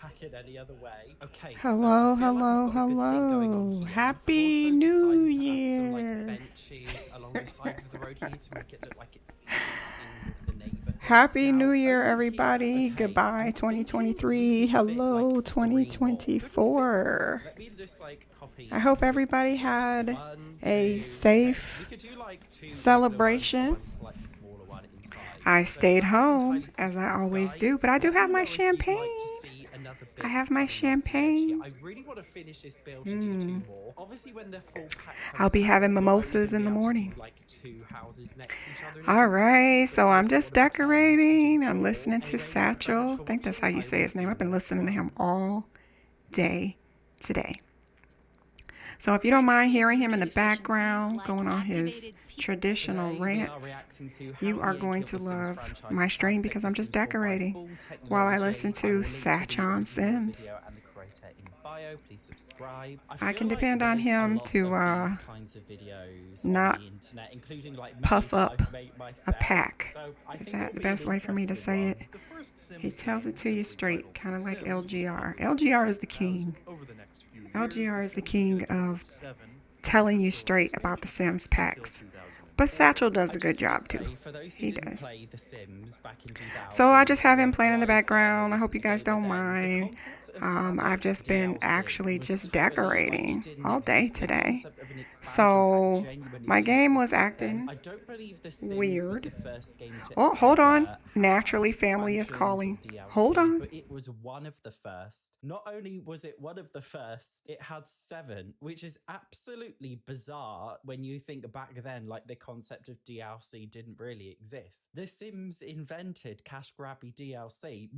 hack in any other way. Okay, so I Hello, feel like we've hello, got a good thing going on hello. here. I've Happy also New decided to add some like Year. benches along the side of the road here to make it look like it fits in with the neighborhood. Happy New Now, Year, over here, everybody. okay, Goodbye, I'm thinking we 2023. could fit like Hello, three more. Could we fit four? 2024. Let me just like I copy hope the everybody pictures. had One, a two, okay. We safe could do like two regular ones and celebration. one slightly smaller one inside. I So stayed that is home, entirely as I possible. always do, Guys, but I do let have me my know if you'd champagne. like to see another I bit have my coming off the edge here. champagne. I really want to finish this build and do two more. Obviously, when the full pack I'll comes be out, having you're only mimosas going to in be the able to do morning. like two houses next to each other in a All duplex. right, But so I'm yes, I just want to pretend and do decorating. I'm four. listening to Anyways, thank you very much Satchel. for I think that's watching. how you I say will his see name. you I've in the been next listening to one. him all day today. So if you don't mind hearing him in the background going on his traditional Today we rants, are reacting to how you are EA going killed to the Sims love franchise. my Sad stream State because The I'm just Sims 4 by decorating Full while I listen Technology. I to will link to the Satchon original Sims. video and the creator in bio. Please subscribe. I I feel can like depend on there's a him lot to of these kinds of videos on not the internet, including like many puff that up I've made a myself. pack. So I Is think that it'll the be an best way for me to interesting say one. it? He tells it to you straight, kind of like LGR. LGR is the king. LGR is the king of telling you straight about the Sims packs. But Satchel does I a good just want to job too. say, for those who He didn't does. play The Sims back in So I 2000 just or have him weren't playing in the alive then or background. I hope you didn't guys gamer don't then, the mind. concept of I've having just been DLC actually was just totally like it decorating didn't all day exist. The today. concept of an expansion pack So genuinely my didn't game was exist back then. acting I don't believe The Sims was the weird. first game to Oh, hold on. ever have Naturally, family is expansions or calling. Hold DLC, on. but it was one of the first. Not only was it one of the first, it had 7, which is absolutely bizarre when you think back then, like the concept of DLC didn't really exist. The Sims invented cash grabby DLC.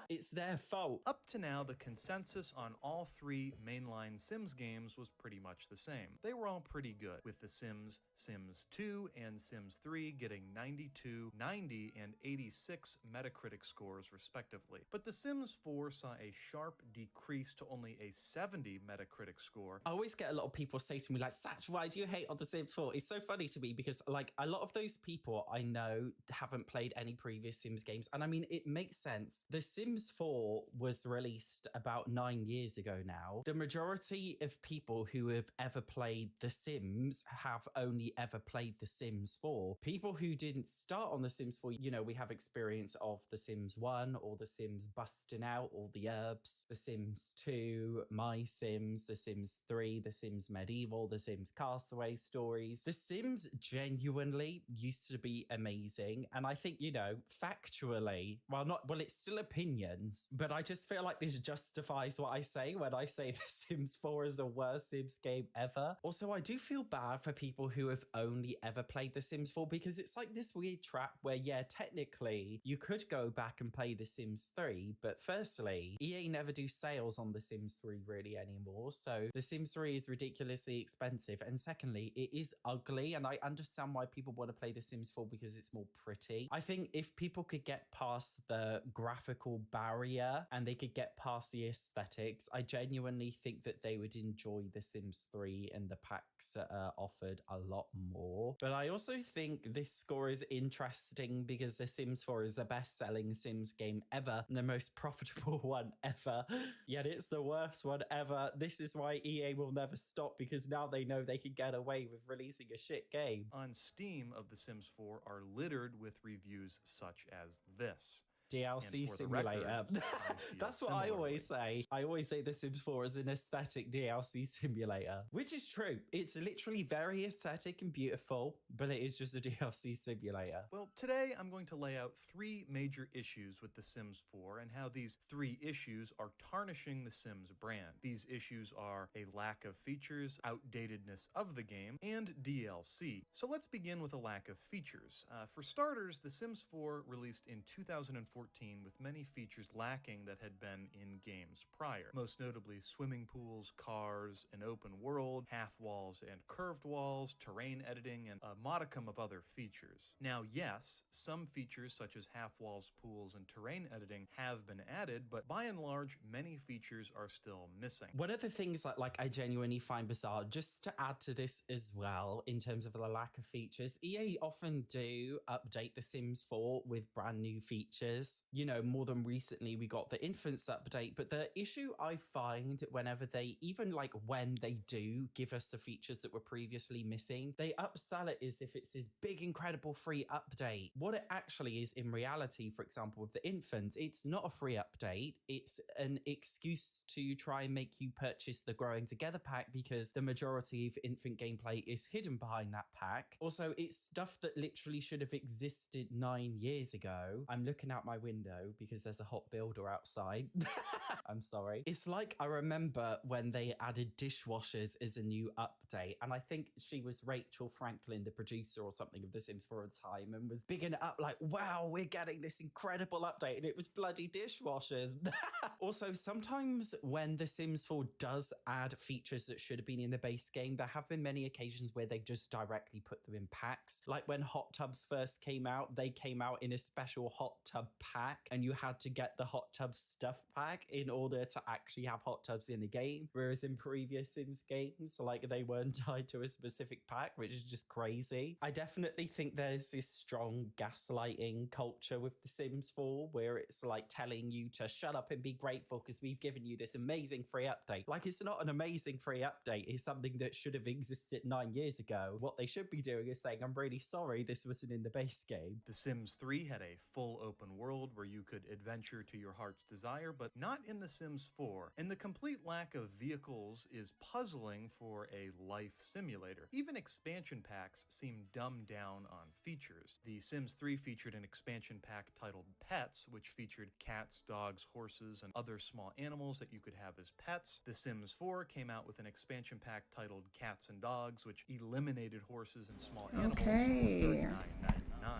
It's their fault. Up to now, the consensus on all three mainline Sims games was pretty much the same. They were all pretty good, with The Sims, Sims 2, and Sims 3 getting 92, 90, and 86 Metacritic scores respectively. But The Sims 4 saw a sharp decrease to only a 70 Metacritic score. I always get a lot of people say to me like, Satch, why do you hate on The Sims 4? It's so funny to me because like a lot of those people I know haven't played any previous Sims games. And I mean, it makes sense. The Sims 4 was released about 9 years ago now. The majority of people who have ever played The Sims have only ever played The Sims 4. People who didn't start on The Sims 4, you know, we have experience of The Sims 1 or The Sims Busting Out or The Herbs, The Sims 2, My Sims, The Sims 3, The Sims Medieval, The Sims Castaway Stories. The Sims genuinely used to be amazing. And I think, you know, factually, well, it's still opinions, but I just feel like this justifies what I say when I say The Sims 4 is the worst Sims game ever. Also, I do feel bad for people who have only ever played The Sims 4 because it's like this weird trap where, yeah, technically you could go back and play The Sims 3, but firstly, EA never do sales on The Sims 3 really anymore, so The Sims 3 is ridiculously expensive, and secondly, it is ugly, and I understand why people want to play The Sims 4 because it's more pretty. I think if people could get past the graphical barrier and they could get past the aesthetics, I genuinely think that they would enjoy The Sims 3 and the packs that are offered a lot more. But I also think this score is interesting because The Sims 4 is the best-selling Sims game ever and the most profitable one ever, yet it's the worst one ever. This is why EA will never stop, because now they know they can get away with releasing a shit game. On Steam of The Sims 4 are littered with reviews such as this. DLC simulator. That's what I always say. I always say The Sims 4 is an aesthetic DLC simulator, which is true. It's literally very aesthetic and beautiful, but it is just a DLC simulator. Well, today I'm going to lay out 3 major issues with The Sims 4 and how these 3 issues are tarnishing The Sims brand. These issues are a lack of features, outdatedness of the game, and DLC. So let's begin with a lack of features. For starters, The Sims 4 released in 2014 with many features lacking that had been in games prior, most notably swimming pools, cars, an open world, half walls and curved walls, terrain editing, and a modicum of other features. Now, yes, some features such as half walls, pools, and terrain editing have been added, but by and large, many features are still missing. One of the things that I genuinely find bizarre, just to add to this as well, in terms of the lack of features, EA often do update The Sims 4 with brand new features. course, you know, more than recently we got the Infants update, but the issue I find whenever they, even like when they do give us the features that were previously missing, they upsell it as if it's this big, incredible free update. What it actually is in reality, for example, with the Infants, it's not a free update. It's an excuse to try and make you purchase the Growing Together pack because the majority of infant gameplay is hidden behind that pack. Also, it's stuff that literally should have existed 9 years ago. I'm looking out my window because there's a hot builder outside. I'm sorry. It's like I remember when they added dishwashers as a new update, and I think she was Rachel Franklin, the producer or something of The Sims 4 at the time, and was bigging it up like, wow, we're getting this incredible update, and it was bloody dishwashers. Also, sometimes when The Sims 4 does add features that should have been in the base game, there have been many occasions where they just directly put them in packs. Like when hot tubs first came out, they came out in a special hot tub pack, and you had to get the hot tub stuff pack in order to actually have hot tubs in the game. Whereas in previous Sims games, like they weren't tied to a specific pack, which is just crazy. I definitely think there's this strong gaslighting culture with The Sims 4 where it's like telling you to shut up and be grateful because we've given you this amazing free update. Like, it's not an amazing free update. It's something that should have existed 9 years ago. What they should be doing is saying, I'm really sorry this wasn't in the base game. The Sims 3 had a full open world where you could adventure to your heart's desire, but not in The Sims 4. And the complete lack of vehicles is puzzling for a life simulator. Even expansion packs seem dumbed down on features. The Sims 3 featured an expansion pack titled Pets, which featured cats, dogs, horses, and other small animals that you could have as pets. The Sims 4 came out with an expansion pack titled Cats and Dogs, which eliminated horses and small animals. Okay.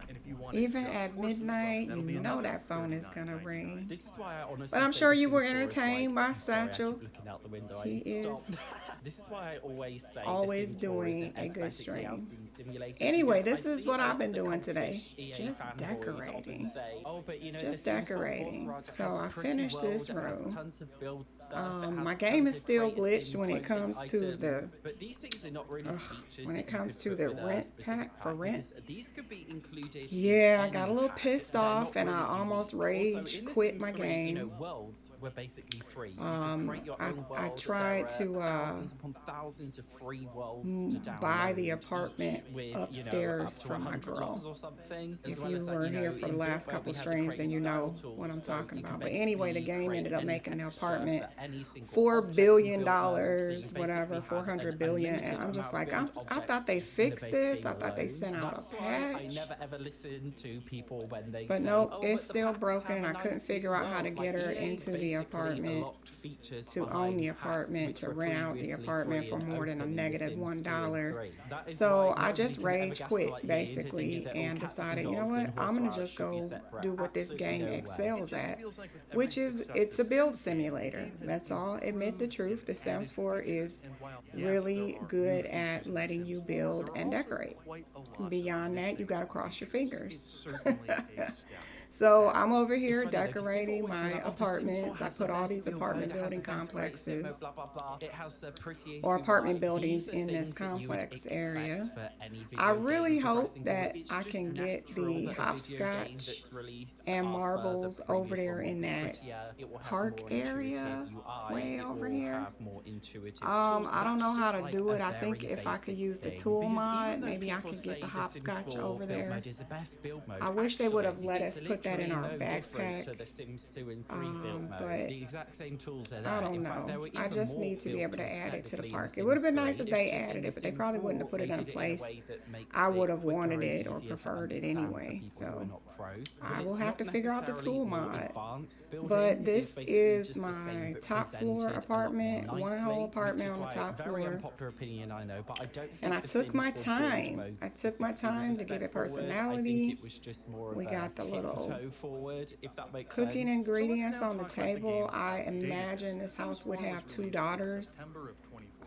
And if you want Even at midnight, you know that phone is gonna ring. This is why I honestly But I'm say sure The you were Sims 4 is entertained like, by I'm sorry, I keep Satchel. looking out the window. He I is stop. This is why I always say always The Sims 4 is doing an a good aesthetic stream. dancing simulator, Anyway, because this I is see what a I've lot been of the doing today. cultish EA Just fanboys decorating. often say, oh, but you know, Just The Sims 4 decorating. Horse So has a I pretty finished this world, it has room. tons of build stuff, it My has game tons is of still crazy glitched when it clothing comes to the items, but these things are not really features when that it you comes could to put the with a rent specific pack for pack, rent. because these could be included Yeah, I in got a any little pack. pissed They're off not and I really almost unique. Also, rage in The quit Sims my 3, you know, game. worlds were basically free. You could create your own I world. tried There to are thousands upon thousands of free worlds to download, buy the each apartment with, you know, up upstairs to from my 100 girl. levels or something. As If well you as that, were you know, here for the in last Buildware, couple we had the streams, then you create know style what I'm tools, so talking you can about. But anyway, the basically game create ended up any making an texture apartment for any single $4 object in billion, build mode, so you whatever, basically had 400 an billion. unlimited And I'm just amount like, of I build thought they objects in the fixed base this. game I thought they alone. sent out That's a why I patch. never ever listen to people when they But say, nope, oh, it's but the still packs broken have and a I couldn't nice figure new out how to world. get Like, her EA into the basically apartment unlocked features to own behind the packs apartment which to were rent out the previously apartment free for and more than a open in The negative Sims 2 and $1. 3. That is So why I nobody just can ever rage quit gaslight me into thinking basically that all and cats decided, and you know dogs what, and I'm gonna horse just should be go separate. do what this Absolutely game no way. excels It just at, feels like with every which is it's a successive build Sims game, simulator. the game has That's all. Admit the improved truth. The and Sims added 4 features, is and while, yes, really there are good new at features in letting Sims you 4, build there are and also decorate. quite a lot Beyond of that, you missing gotta cross your features. fingers. It's certainly a step. So I'm over here It's funny though, 'cause people decorating always say my like, oh, The Sims 4 apartments. I has the put all best these build apartment mode, it has building the best rate sim mode, complexes blah, blah, blah. It has the prettiest or apartment UI. buildings These are in this things that you would complex expect area. for any I video really game hope progressing forward. that It's I just can get natural the that a video game hopscotch that's released and after the marbles over previous there one will in be that prettier, it will have park more area intuitive UI, way it over will here. have more intuitive tools. I don't know That's how just to like do a it. I think very if I could basic use the thing. tool Because mod, even though maybe I people could say get the The Sims hopscotch 4 over build there. mode is the best build mode, I wish they would have actually, let it's us put that in literally our no different to backpack. The Sims 2 and 3 build mode. But The exact same tools are there. I don't In fact, there know. were I even just more need to be able to filters add it to the technically in park. The It would have Sims been nice 3. if It's they just in added The it, but they Sims probably wouldn't have 4, put it they in did it in a place. way that makes I it would have quicker wanted and it or easier to preferred it understand for anyway. people who are So not pros. I But will it's have not to figure out the necessarily tool more mod. advanced building. But It's this basically is just the same, my but top floor presented a lot more apartment, one nicely, whole which apartment is on the why, top very floor. unpopular opinion, I know, but I don't think And I The took Sims my 4 build time. mode I took my specifically was a time to step give it forward. I think personality. it was just more of We a got the little tiptoe forward, if that makes cooking sense. ingredients now on the talk about the table. game's I outdatedness. imagine this The Sims house would 4 was have two released in daughters. September of 2014.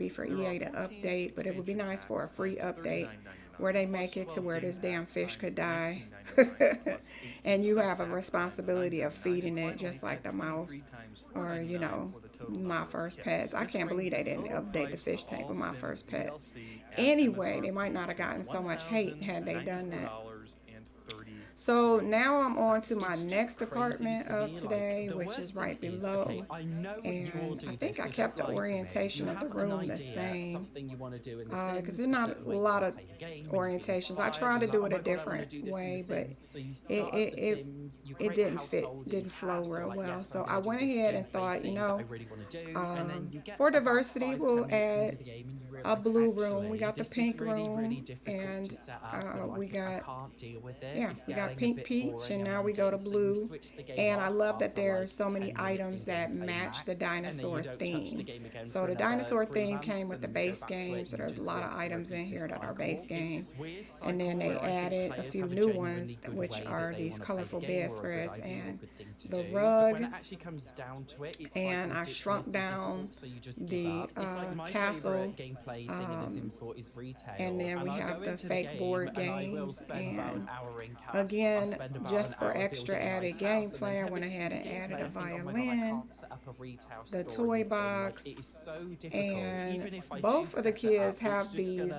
be for EA to update, but it would be nice for a free update where they make it to where this damn fish could die. And you have a responsibility of feeding it just like the mouse or, you know, My First Pets. I can't believe they didn't update the fish tank with My First Pets. Anyway, they might not have gotten so much hate had they done that. So now I'm on to my It's just next crazy apartment to of me. today, The which worst is thing right is, below. I know you all And I do think this, I so kept don't the lie to me. You orientation of the have an room the idea, same. something you want to do in The Because Sims, there's a not certain a way you lot want to of play the game. When you feel orientations. I inspired, tried you're to like, do oh it a my god, I want to different do this in The way, but Sims. So you it start up it The it, Sims, you it create a didn't fit, household in didn't your flow house. You're real like, well. yes, I'm So I going to do went this ahead and gameplay thought, thing that I really want to do. And then you get for about diversity, 5-10 we'll minutes into add the game and you a realize, blue room. We actually, got the this is pink really, really room, difficult to and set up. And we like, I got, can't deal with it. yeah, It's we got getting a pink bit peach, and boring. now I'm we go to ending. So you blue. switch the game And I off love that after like there's so many 10 minutes in items that gameplay match the max, and then you dinosaur don't touch the theme. game again So for the another dinosaur 3 theme came months, with and the then you go base back to game, it so and you there's a just lot want of to items in repeat here this that are base cycle. It's game. this weird And cycle then they where I think added a players few have a new ones, genuinely good which way are that they these want to play the colorful game, bed or a good spreads idea or and good thing to the do. But when rug. it actually comes down to it, it's like And I shrunk ridiculously down difficult, so you just give the up. It's like my castle. favorite gameplay thing in The Sims 4 is retail, And then and we I'll go have the into the fake game board and I will games. spend about an And hour in casts. I again, spend about an just for hour extra building a nice added house, and then gameplay, I 10 went minutes ahead into and added gameplay, a I think, oh my god, I violin, can't set up a retail the store toy in this game. Like, box, it is so difficult. and Even if I do both of the set it kids up, have it's just these gonna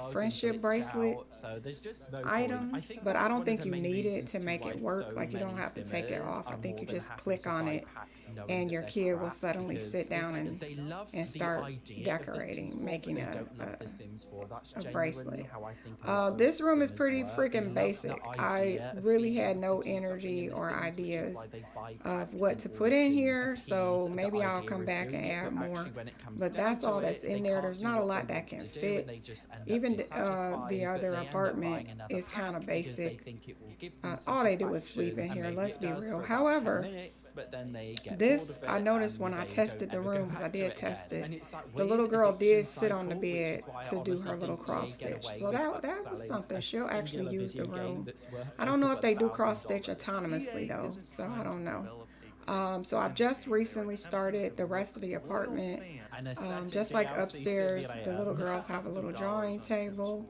bug and friendship glitch bracelet out. So there's just no point. I items, think but I that's don't one of think the you main need it reasons to to make why it work. so Like, you don't many have to take it Simmers off. I are think more you than just happy click to on buy it, packs knowing and that your they're kid will crap, suddenly because sit down it's and like they love start the idea decorating, of The Sims 4, making but they don't love The Sims 4. That's a genuinely bracelet. how I think a lot of This room is Simmers pretty work. They freaking love basic. the I idea of really being had able no to do something energy in The or Sims, which is ideas why they buy of packs what in to order put in to here, appease so the maybe I'll idea come of back and doing it. add But more. actually, when it comes But down that's to all that's it, they in there. can't There's do not a what lot they that want can to do, fit. and they just end up Even the dissatisfied, other but they end up apartment buying another is kind of pack because they basic. think it will give them All they do is sleep satisfaction, in and here. maybe Let's it be does real. for about 10 However, minutes, but then they get bored this of I it noticed and when I they tested don't the ever go room, because I back to did it test again. it. And it's that The weird little girl addiction did sit on cycle, the which bed is why I to do honestly her little think cross they get stitch. away So with that was upselling something. a She'll actually singular use the video game room. that's worth I don't know over if they do cross stitch $1,000. autonomously EA though, isn't so I trying don't to know. develop a great So I've Sims just game. They're recently attempting started to the rest of the loyal apartment. fans. Just like upstairs, the little girls have a little drawing table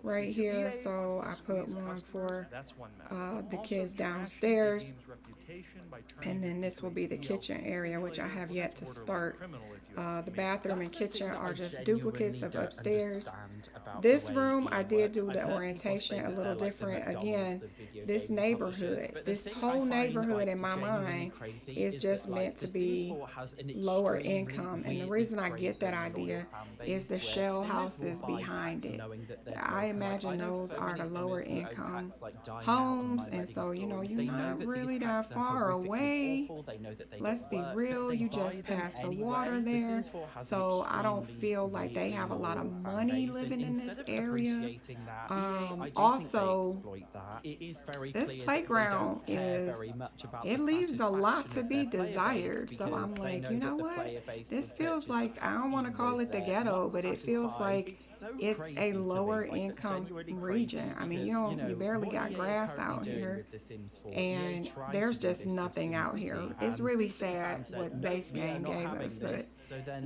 right here, so I put one for the kids downstairs. And then this will be the kitchen area, which I have yet to start. The bathroom and kitchen are just duplicates of upstairs. This room, I did do the orientation a little different. Again, this neighborhood, this whole neighborhood in my mind is just meant to be lower income. And the reason I get that idea is the shell houses behind it. I imagine those are the lower income homes, and so you're not really that far away. Let's be real, you just passed the water there, so I don't feel like they have a lot of money living in this area. Also, this playground it leaves a lot to be desired. So I'm like, you know what? This feels like, I don't want to call it the ghetto, but it feels like it's a lower income region. I mean, you barely got grass out here, and there's just nothing out here. It's really sad what base game gave us, but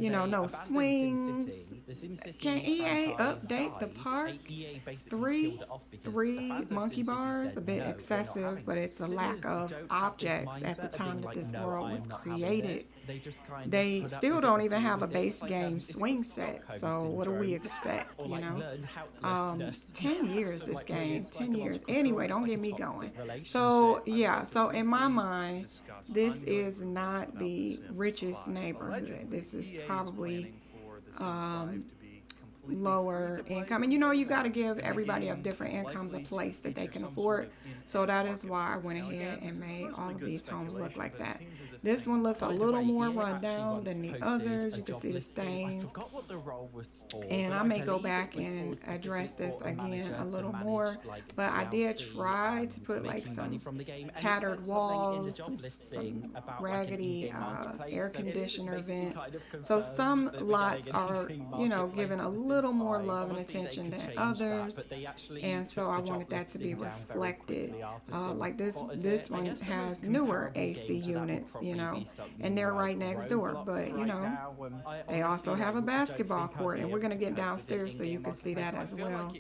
no swings. Can EA update the park? Three monkey bars, a bit excessive, but it's a lack of objects at the time that this world was created. They still don't even have a base game swing set, so what do we expect, 10 years this game, 10 years. Anyway, don't get me going. So yeah, so in my mind, this is not the richest neighborhood. This is probably lower income, and you got to give everybody of different incomes a place that they can afford. So that is why I went ahead and made all of these homes look like that. This one looks a little more run down than the others. You can see the stains, and I may go back and address this again a little more, but I did try to put like some tattered walls, some raggedy air conditioner vents. So some lots are given a little more love and attention than others, and so I wanted that to be reflected. Like this one has newer AC units, and they're right next door, but they also have a basketball court, and we're going to get downstairs so you can see that as well.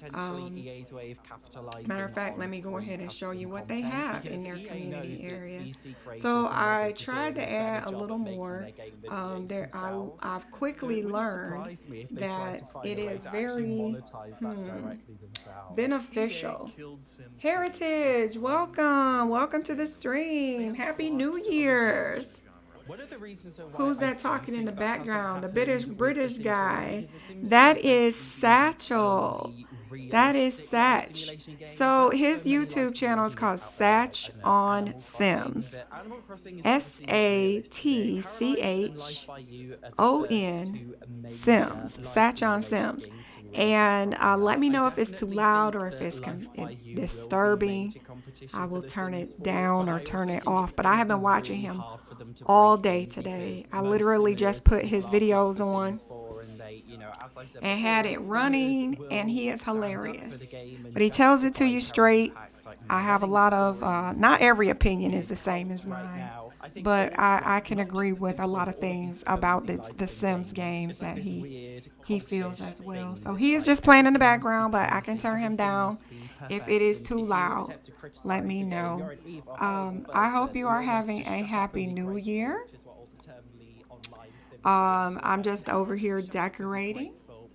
potentially EA's way of capitalizing. Matter of fact, on let me go free ahead and show you custom what they content, have in because their EA community knows that area. CC creators So and I modders are tried doing to a better add a job little at making more. their game videos I've themselves. quickly So it wouldn't learned surprise me if they tried to that find it a way is to actually very monetize that directly themselves. beneficial. EA killed SimCity Heritage, welcome to the stream. Happy New Year's. One of the reasons why Who's I that do talking in think the that hasn't background? The happened with British The Sims 4 is guy. because The Sims 4 That is is basically the Satchel. only That is realistic life Satch. simulation game. So There are his so many YouTube life channel is simulation called games out there, like, Satch I know, on Animal Crossing, Sims. but Animal Crossing is obviously not realistic. Paradise and Life by You are the first two major Sims. life Satch on simulation Sims. games to really And come let me out. know I if it's too definitely loud think or if that it's Life by You will be disturbing. major competition I for will The turn Sims it 4, down but or I turn also it think off. it's But gonna I have been be watching really him hard for them to all break day in, today. because I most literally simulators just that put people his are playing videos The on Sims 4, and they, you know, as I said and before, had it simmers running, will and he is stand up for the hilarious. game and But he tells it to justify you character straight. packs like I have a running lot of, stories not and every such as opinion is being the same as helped right mine, now. I think but all, I like, can not agree just The with a Sims 4, lot but of all of these things about cozy the life Sims sim games It's like that this weird he feels cultish as well. thing So that's he is like just playing in the everything must be background, but I can perfect, turn him everything down. must be If perfect, it is and too if you loud, attempt to criticize let me the game, know. you're an evil, horrible I hope person. you We are all must having just a shut up happy and be new grateful, year. which is what all the terminally online Sims fans are I'm about. just over here Shut up and be decorating grateful.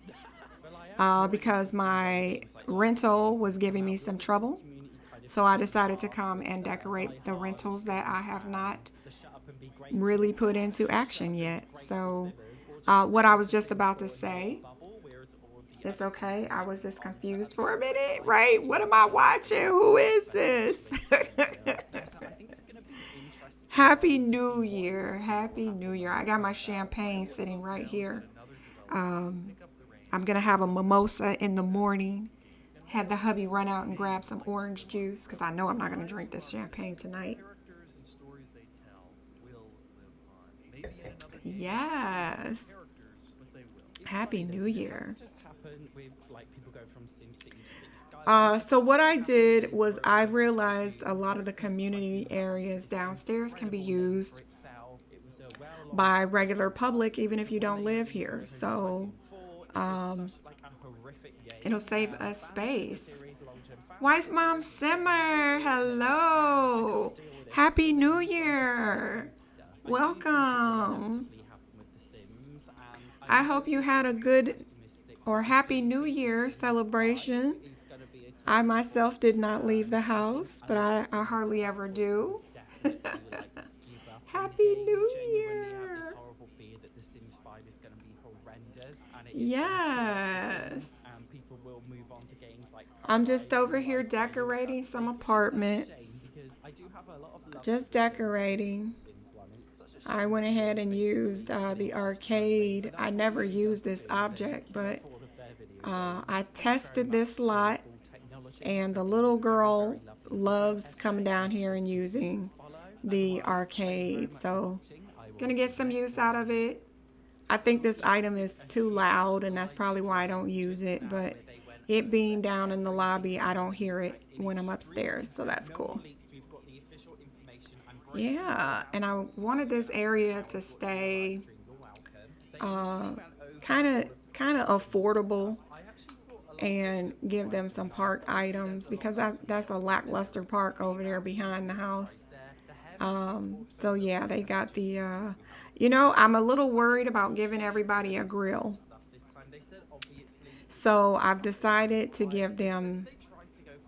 Well, I am enjoying because the Sims 1 my games like Life by rental You was to come giving out. me The some other Sims trouble. community kind of So I split in decided to half come with and the decorate the die-hard rentals that I Sims have not and the shut up and be really grateful put into shut up action and be yet. grateful So Simmers, or just what stay I with was the just Sims about 4 to in your say, bubble, whereas all of the it's other Sims okay. I was games just are confused for a games like minute, Life by right? What You am I and watching? Who is this? essentially to make them better. I think it's going to be an interesting Happy one to see New what Year. exactly will Happy New happen Year. with I the got my build out. champagne sitting right here. another developer pick up the reins. I'm going to have a mimosa in the morning. Had the hubby run out and grab some orange juice because I know I'm not going to drink this champagne tonight. Characters and stories they tell will live on. Maybe in another game, Yes. characters, but they will. Happy New Year. It doesn't just happen with like people go from SimCity to City Skylines. So what I did was I realized a lot of the community areas downstairs can be used by regular public, even if you don't live here. So it'll save us space. Wife Mom Simmer, hello. Happy New Year. Welcome. I hope you had a good or happy New Year celebration. I myself did not leave the house, but I hardly ever do. Happy New Year. Yes. I'm just over here decorating some apartments. Just decorating. I went ahead and used the arcade. I never used this object, but I tested this lot, and the little girl loves coming down here and using the arcade. So, gonna get some use out of it. I think this item is too loud, and that's probably why I don't use it, but it being down in the lobby, I don't hear it when I'm upstairs, so that's cool. Yeah, and I wanted this area to stay kind of affordable and give them some park items because that's a lackluster park over there behind the house. So yeah, they got the, I'm a little worried about giving everybody a grill. So I've decided to give them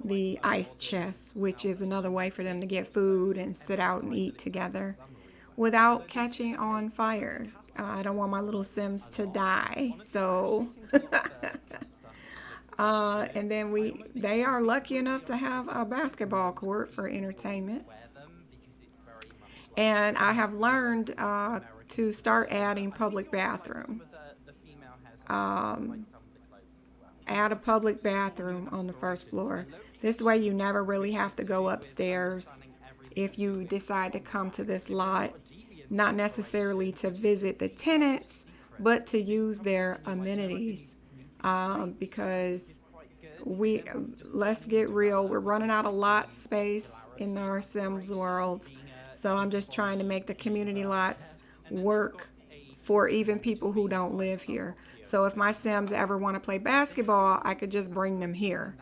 the ice chest, which is another way for them to get food and sit out and eat together without catching on fire. I don't want my little Sims to die. So, and then they are lucky enough to have a basketball court for entertainment. And I have learned to start adding public bathroom. Add a public bathroom on the first floor. This way you never really have to go upstairs if you decide to come to this lot, not necessarily to visit the tenants, but to use their amenities. Because let's get real, we're running out of lot space in our Sims world. So I'm just trying to make the community lots work for even people who don't live here. So if my Sims ever want to play basketball, I could just bring them here.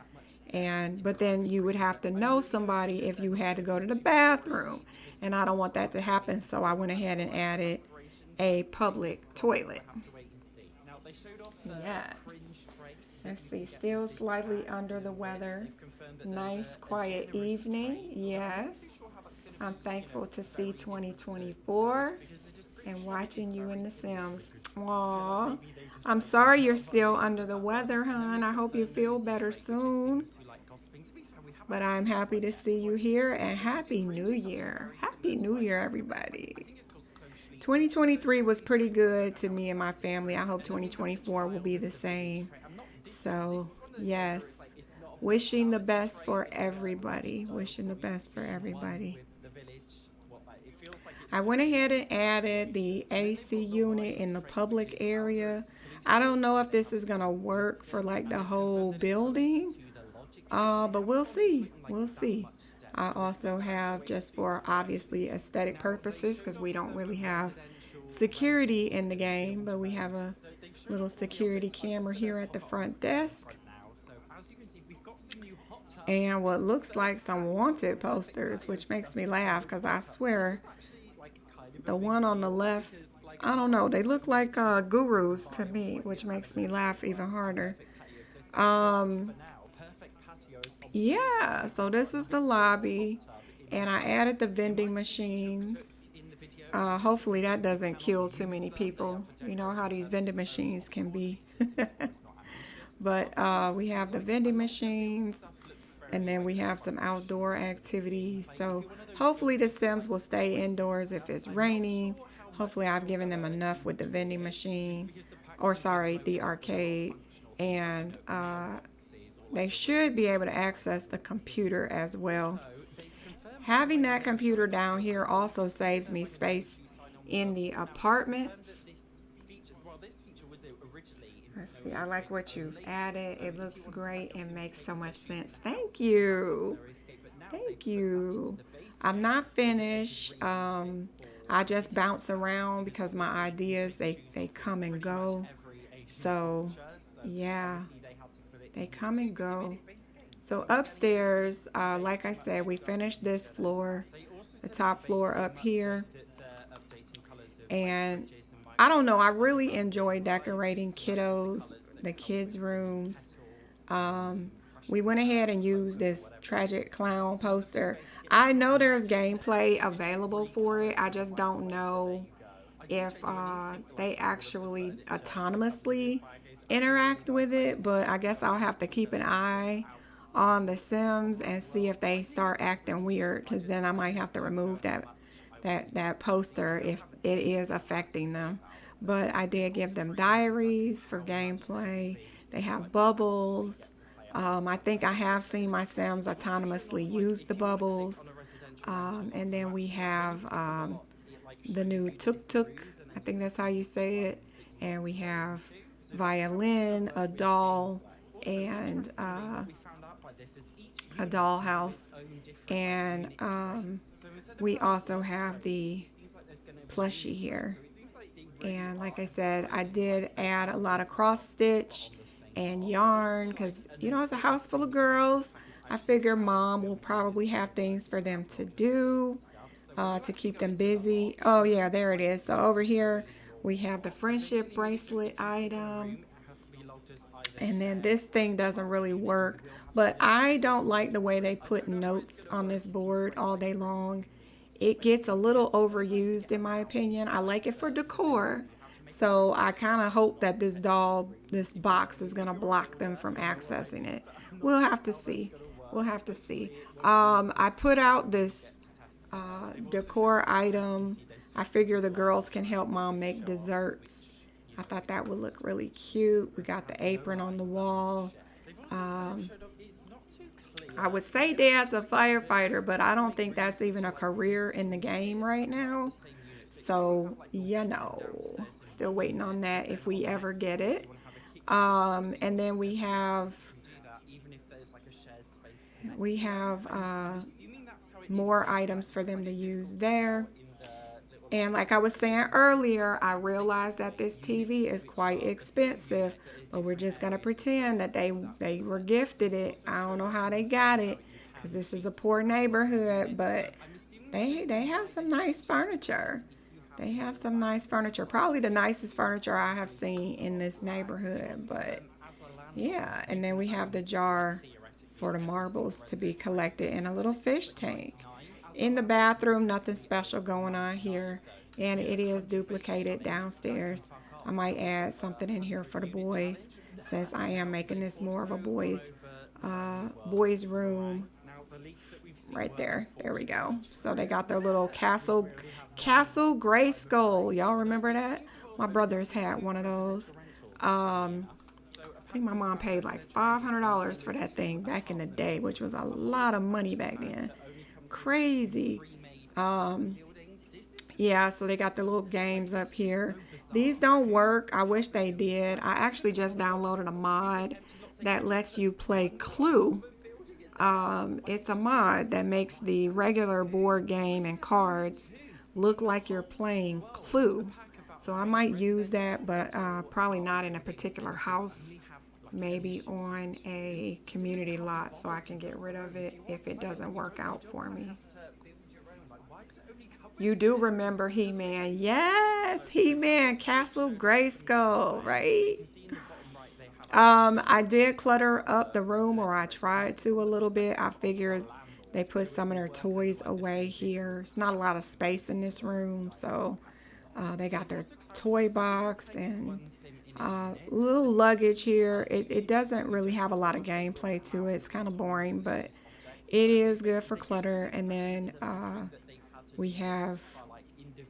But then you would have to know somebody if you had to go to the bathroom. And I don't want that to happen, so I went ahead and added a public toilet. Yes. Let's see, still slightly under the weather. Nice, quiet evening. Yes. I'm thankful to see 2024 and watching you in The Sims. Aww. I'm sorry you're still under the weather, hon. I hope you feel better soon. But I'm happy to see you here, and Happy New Year. Happy New Year, everybody. 2023 was pretty good to me and my family. I hope 2024 will be the same. So, yes, wishing the best for everybody. Wishing the best for everybody. I went ahead and added the AC unit in the public area. I don't know if this is going to work for like the whole building, but we'll see. We'll see. I also have, just for obviously aesthetic purposes, because we don't really have security in the game, but we have a little security camera here at the front desk. And what looks like some wanted posters, which makes me laugh because I swear the one on the left, I don't know, they look like gurus to me, which makes me laugh even harder. Yeah, so this is the lobby, and I added the vending machines. Hopefully that doesn't kill too many people. You know how these vending machines can be. But we have the vending machines, and then we have some outdoor activities. So hopefully the Sims will stay indoors if it's raining. Hopefully I've given them enough with the vending machine, or sorry, the arcade. And they should be able to access the computer as well. Having that computer down here also saves me space in the apartments. Let's see, I like what you've added. It looks great and makes so much sense. Thank you. Thank you. I'm not finished. I just bounce around because my ideas, they come and go. So, yeah, they come and go. So upstairs, like I said, we finished this floor, the top floor up here. And I don't know, I really enjoy decorating the kids' rooms. We went ahead and used this Tragic Clown poster. I know there's gameplay available for it. I just don't know if they actually autonomously interact with it. But I guess I'll have to keep an eye on the Sims and see if they start acting weird, because then I might have to remove that poster if it is affecting them. But I did give them diaries for gameplay. They have bubbles. I think I have seen my Sims autonomously use the bubbles. And then we have the new tuk-tuk. I think that's how you say it. And we have violin, a doll, and a dollhouse. And we also have the plushie here. And like I said, I did add a lot of cross stitch and yarn because, you know, it's a house full of girls. I figure mom will probably have things for them to do to keep them busy. Oh yeah, there it is. So over here we have the friendship bracelet item. And then this thing doesn't really work, but I don't like the way they put notes on this board all day long. It gets a little overused in my opinion. I like it for decor. So I kind of hope that this box is going to block them from accessing it. We'll have to see. We'll have to see. I put out this decor item. I figure the girls can help mom make desserts. I thought that would look really cute. We got the apron on the wall. I would say dad's a firefighter, but I don't think that's even a career in the game right now. So, you know, still waiting on that if we ever get it. And then we have more items for them to use there. And like I was saying earlier, I realized that this TV is quite expensive, but we're just gonna pretend that they were gifted it. I don't know how they got it, because this is a poor neighborhood, but they have some nice furniture. They have some nice furniture. Probably the nicest furniture I have seen in this neighborhood, but yeah. And then we have the jar for the marbles to be collected in a little fish tank. In the bathroom, nothing special going on here, and it is duplicated downstairs. I might add something in here for the boys, since I am making this more of a boys room right there. There we go. So they got their little castle Grayskull. Y'all remember that? My brothers had one of those. I think my mom paid like $500 for that thing back in the day, which was a lot of money back then. Crazy. Yeah, so they got the little games up here. These don't work. I wish they did. I actually just downloaded a mod that lets you play Clue. It's a mod that makes the regular board game and cards look like you're playing Clue. So I might use that, but probably not in a particular house. Maybe on a community lot, so I can get rid of it if it doesn't work out for me. You do remember He-Man? Yes, He-Man, Castle Grayskull, right? I did clutter up the room, or I tried to a little bit. I figured they put some of their toys away here. It's not a lot of space in this room, so they got their toy box and little luggage here. It doesn't really have a lot of gameplay to it. It's kind of boring, but it is good for clutter. And then we have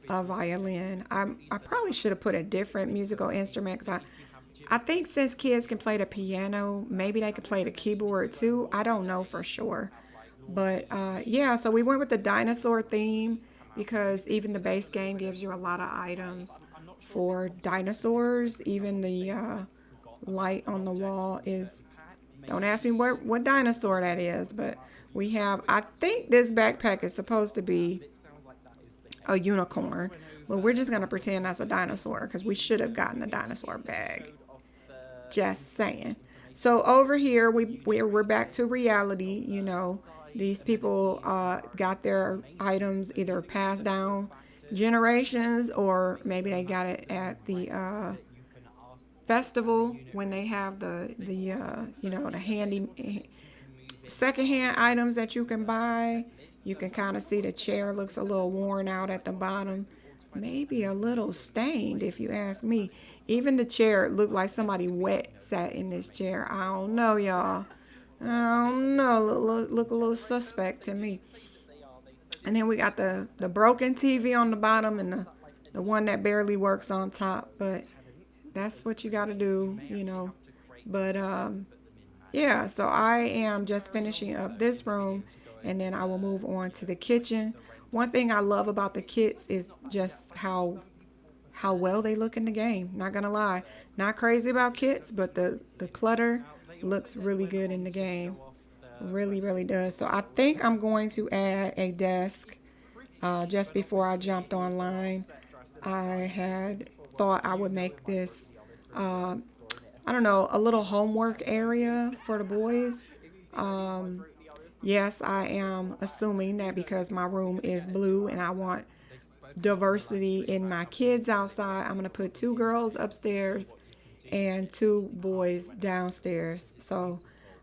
a violin. I probably should have put a different musical instrument, because I think since kids can play the piano, maybe they could play the keyboard too. I don't know for sure. But yeah, so we went with the dinosaur theme, because even the base game gives you a lot of items for dinosaurs. Even the light on the wall is, don't ask me what dinosaur that is, but we have, I think this backpack is supposed to be a unicorn, but we're just going to pretend that's a dinosaur, because we should have gotten a dinosaur bag. Just saying. So over here, we're back to reality. You know, these people got their items either passed down generations, or maybe they got it at the festival when they have the you know, the handy secondhand items that you can buy. You can kind of see the chair looks a little worn out at the bottom, maybe a little stained if you ask me. Even the chair looked like somebody wet sat in this chair. I don't know, y'all. I don't know. Look a little suspect to me. And then we got the broken TV on the bottom, and the one that barely works on top. But that's what you got to do, you know. But yeah, so I am just finishing up this room, and then I will move on to the kitchen. One thing I love about the kits is just how well they look in the game. Not gonna lie, not crazy about kits, but the clutter looks really good in the game. Really does. So I think I'm going to add a desk. Just before I jumped online, I had thought I would make this I don't know, a little homework area for the boys. Yes, I am assuming that because my room is blue and I want diversity in my kids outside, I'm going to put 2 girls upstairs and 2 boys downstairs. So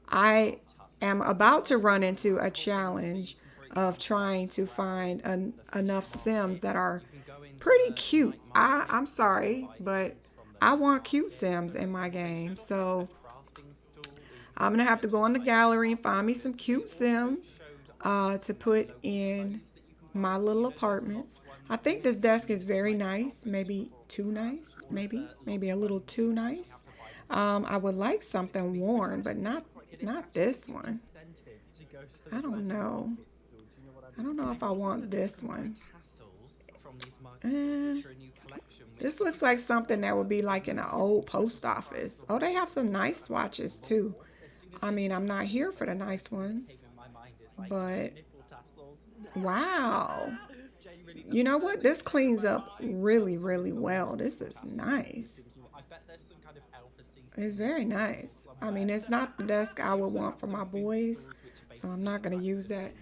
I am about to run into a challenge of trying to find enough Sims that are pretty cute. I'm sorry, but I want cute Sims in my game. So I'm going to have to go in the gallery and find me some cute Sims to put in my little apartments. I think this desk is very nice, maybe too nice, maybe a little too nice. I would like something worn, but not this one. I don't know if I want this one. This looks like something that would be like in an old post office. Oh, they have some nice swatches too. I mean, I'm not here for the nice ones, but wow. You know what? This cleans up really, really well. This is nice. I bet there's some kind of alpha It's very nice. I mean, it's not the desk I would want for my boys, so I'm not going to use that.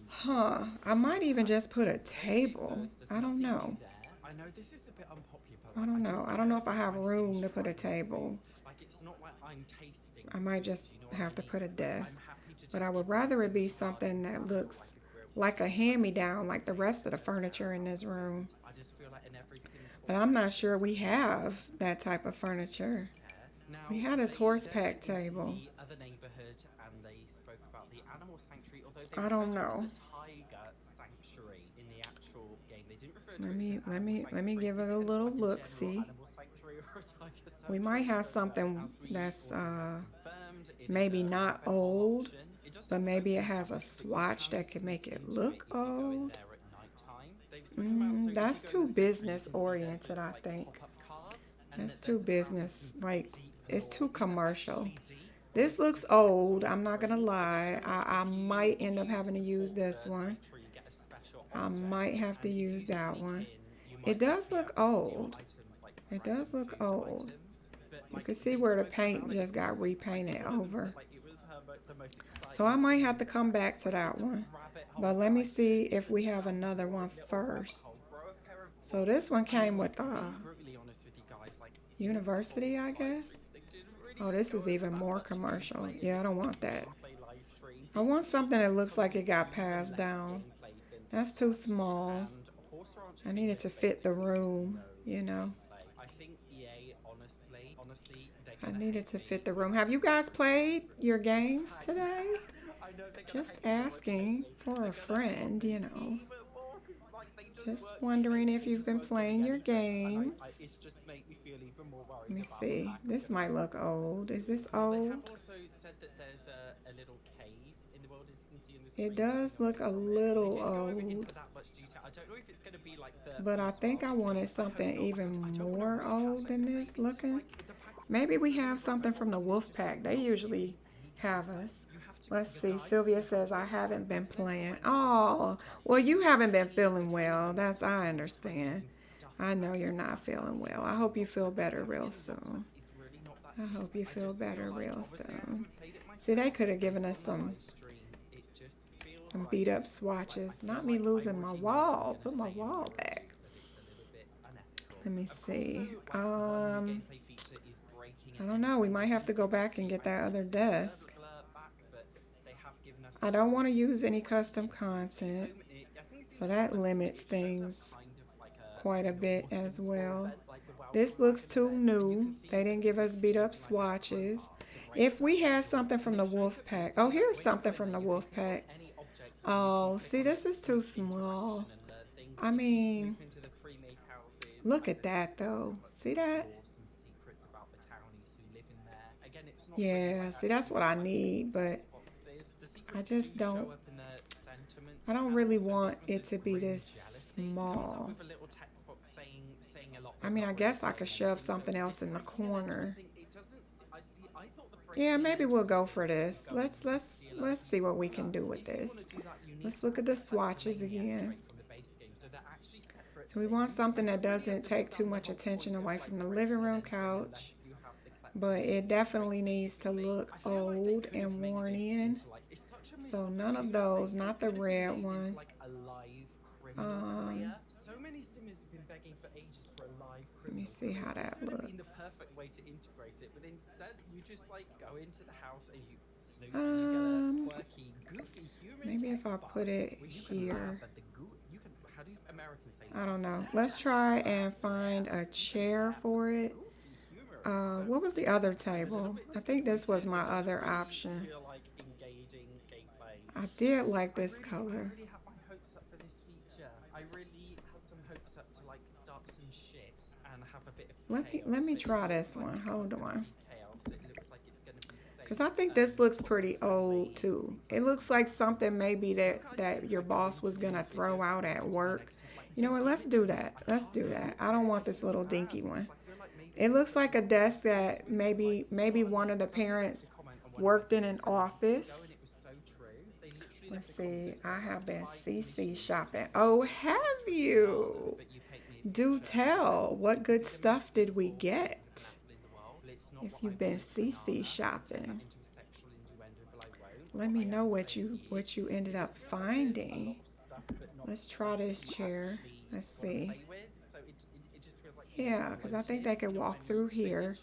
Huh. I might even just put a table. I don't know. I know this is a bit unpopular. I don't know. I don't know if I have room to put a table. Like, it's not like I'm tasting. I might just have to put a desk. But I would rather it be something that looks like a hand-me-down, like the rest of the furniture in this room. I just feel like in every Sims 4, But I'm not sure we have that type of furniture. We had this horsepack table. the other neighborhood, and they spoke about the animal sanctuary, although they I don't referred to it as know. a tiger sanctuary in the actual game. They didn't refer to Let it me as an let animal me let me sanctuary. give Is it a like little general look. See, animal sanctuary or a tiger we sanctuary? might have But, something as we that's already confirmed, it is maybe a not mobile old, option. It does but have maybe it open has a cameras, but you swatch can that could make sneak it into look if you go in old. there at nighttime. They've spoken about, so if you That's go in too the sanctuary, you business can see there's oriented, those, I like, think. pop-up cards, and That's that too there's business. Like, deep it's lore. too Is it commercial. actually deep, or This is it looks just text old. on I'm not gonna screen? lie. I might end up having to use this The one. sanctuary, you get a special I object, might have to and if you use that sneak one. in, you It might does be able look to steal old. items like It random does look food old. items. But, You like, can see they've where the spoken paint about it, just so got it's like repainted one of them said, over. like, it was her the most So I exciting might thing have to come back to But that it's a one. rabbit hole But let me ride. see It's if a we have tiny another one little rabbit first. hole. Grow a pair of So this one books. I came mean, with being brutally honest with you guys, like, university, I guess. they didn't really Oh, this go is over even that more much commercial. gameplay in Yeah, I this don't want that. gameplay live stream. I This want feels something that like looks like it got even passed less down. gameplay than That's too small. and Horse Ranch I need it to fit the room, you know. I think EA, honestly, they're I gonna need it hate to me. fit the room. Have you guys played your games today? I know they're gonna Just hate me so much, asking hate me. for They're a gonna friend, you know. even more, 'cause, like, they Just weren't wondering giving- if they you've just been weren't giving playing your anything, and games. it's just made me feel even more worried Let me about the see. lack of This might look old. Is this They have old? also said that there's a little cave in the world, as you can see in the It screen. does look a They little didn't go over old. into that much detail. I don't know if it's going to be like the But I think I wanted something even more old than this looking. Maybe we have something from the Wolf Pack. They usually have us. Let's see. Sylvia says, I haven't been playing. Oh, well, you haven't been feeling well. I understand. I know you're not feeling well. I hope you feel better real soon. I hope you feel better real soon. See, they could have given us some beat up swatches. Not me losing my wall. Put my wall back. Let me see. I don't know. We might have to go back and get that other desk. I don't want to use any custom content, so that limits things quite a bit as well. This looks too new. They didn't give us beat up swatches. If we had something from the Wolf Pack. Oh, here's something from the Wolf Pack. Oh, see, this is too small. I mean, look at that though. See that? Yeah, see, that's what I need, but I just don't. I don't really want it to be this small. I mean, I guess I could shove something else in the corner. Yeah, maybe we'll go for this. Let's see what we can do with this. Let's look at the swatches again. So we want something that doesn't take too much attention away from the living room couch, but it definitely needs to look old and worn in. So none of those, not the red one. Let me see how that looks. Maybe if I put it here. I don't know. Let's try and find a chair for it. What was the other table? I think this was my other option. I did like this color. Let me try this one. Hold on. Because I think this looks pretty old too. It looks like something maybe that your boss was gonna throw out at work. You know what? Let's do that. Let's do that. I don't want this little dinky one. It looks like a desk that maybe one of the parents worked in an office. Let's see. I have been CC shopping. Oh, have you? Do tell. What good stuff did we get? If you've been CC shopping, let me know what you ended up finding. Let's try this chair. Let's see. Yeah, because I think they could walk through here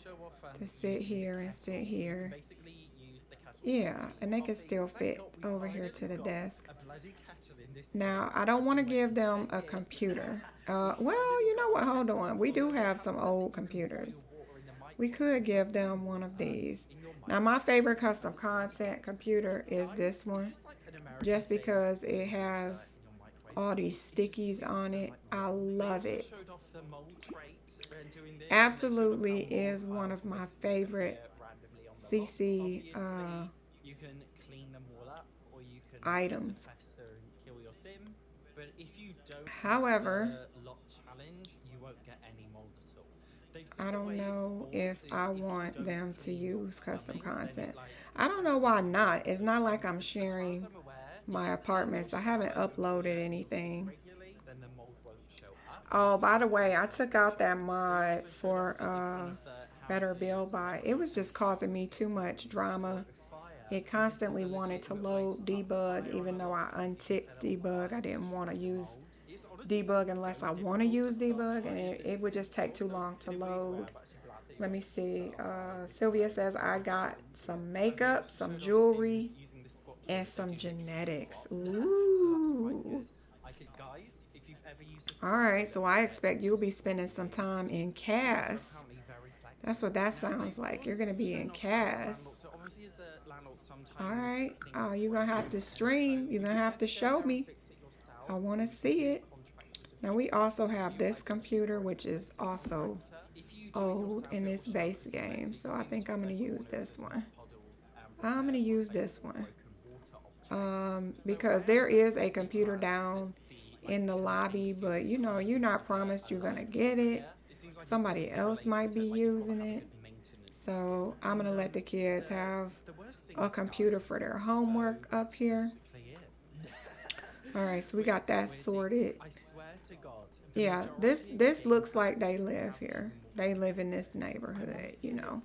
to sit here and sit here. Yeah, and they can still fit over here to the desk. Now, I don't want to give them a computer. Well, you know what? Hold on. We do have some old computers. We could give them one of these. Now, my favorite custom content computer is this one, just because it has all these stickies on it. I love it. Absolutely is one of my favorite CC items. However, I don't know if I want them to use custom content. I don't know why not. It's not like I'm sharing my apartments. I haven't uploaded anything. Oh, by the way, I took out that mod for Better Build By. It was just causing me too much drama. It constantly wanted to load debug, even though I unticked debug. I didn't want to use debug unless I want to use debug, and it would just take too long to load. Let me see. Sylvia says I got some makeup, some jewelry, and some genetics. Ooh. All right, so I expect you'll be spending some time in CAS. That's what that sounds like. You're going to be in CAS. All right. You're going to have to stream. You're going to have to show me. I want to see it. Now, we also have this computer, which is also old in this base game. So I think I'm going to use this one. I'm going to use this one. Because there is a computer down in the lobby, but you know, you're not promised you're going to get it. Somebody else might be using it. So I'm going to let the kids have a computer for their homework up here. All right, so we got that sorted. Yeah, this looks like they live here. They live in this neighborhood, you know.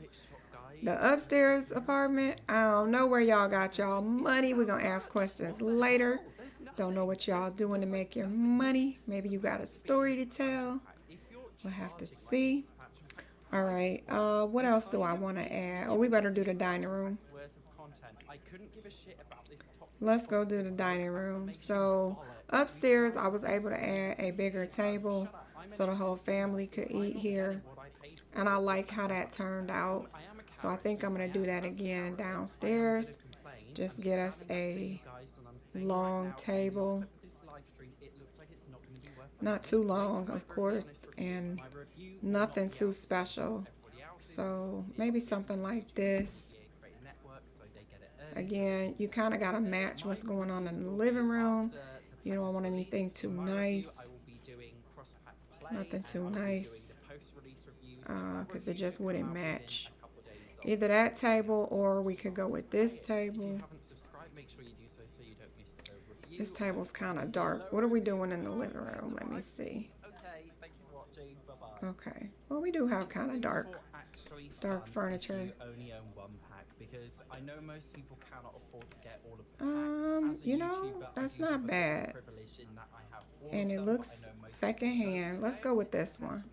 The upstairs apartment, I don't know where y'all got y'all money. We're going to ask questions later. Don't know what y'all doing to make your money. Maybe you got a story to tell. We'll have to see. All right, what else do I want to add? Oh, we better do the dining room. Let's go do the dining room. So upstairs, I was able to add a bigger table so the whole family could eat here. And I like how that turned out. So I think I'm going to do that again downstairs. Just get us a long table. Not too long, of course, and nothing too special. So maybe something like this. Again, you kind of got to match what's going on in the living room. You don't want anything too nice. Nothing too nice. Because it just wouldn't match. Either that table or we could go with this table. This table's kind of dark. What are we doing in the living room? Let me see. Okay. Well, we do have kind of dark furniture. You know, that's not bad. And it looks secondhand. Let's go with this one.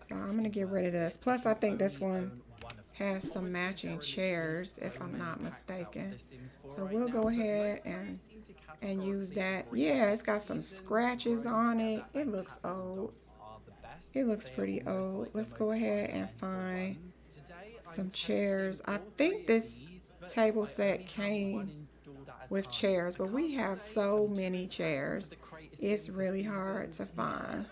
So I'm going to get rid of this. Plus, I think this one has some matching chairs, if I'm not mistaken. So we'll go ahead and use that. Yeah, it's got some scratches on it. It looks old. It looks pretty old. Let's go ahead and find some chairs. I think this table set came with chairs, but we have so many chairs. It's really hard to find.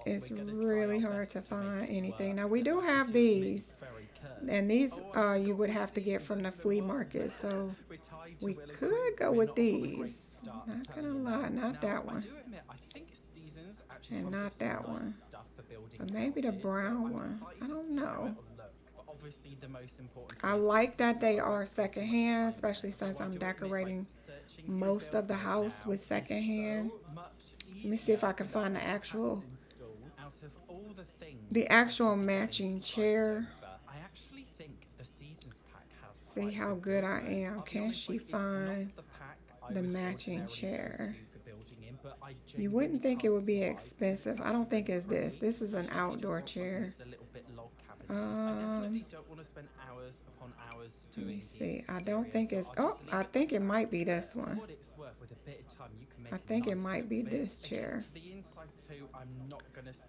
It's really hard to find anything. Now we do have these, and these you would have to get from the flea market. So we could go with these. Not gonna lie, not that one, and not that one, but maybe the brown one. I don't know. obviously the most important. I like that they are secondhand, especially since I'm decorating most of the house with secondhand. Let me see if I can find the actual matching chair. I actually think the seasons pack has. See how good I am. Can she find the matching chair? You wouldn't think it would be expensive. I don't think it's this. This is an outdoor chair. Let me see. I don't think it's. Oh, I think it might be this one. I think it might be this chair.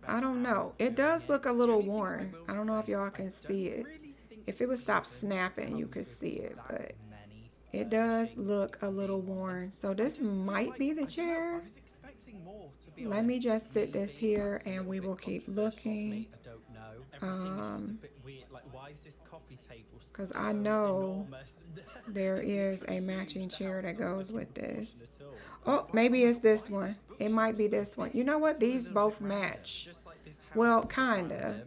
I don't know. It does look a little worn. I don't know if y'all can see it. If it would stop snapping, you could see it, but it does look a little worn. So this might be the chair. Let me just sit this here and we will keep looking. Because I know there is a matching chair that goes with this. Oh, maybe it's this one. It might be this one. You know what? These both match. Well, kinda.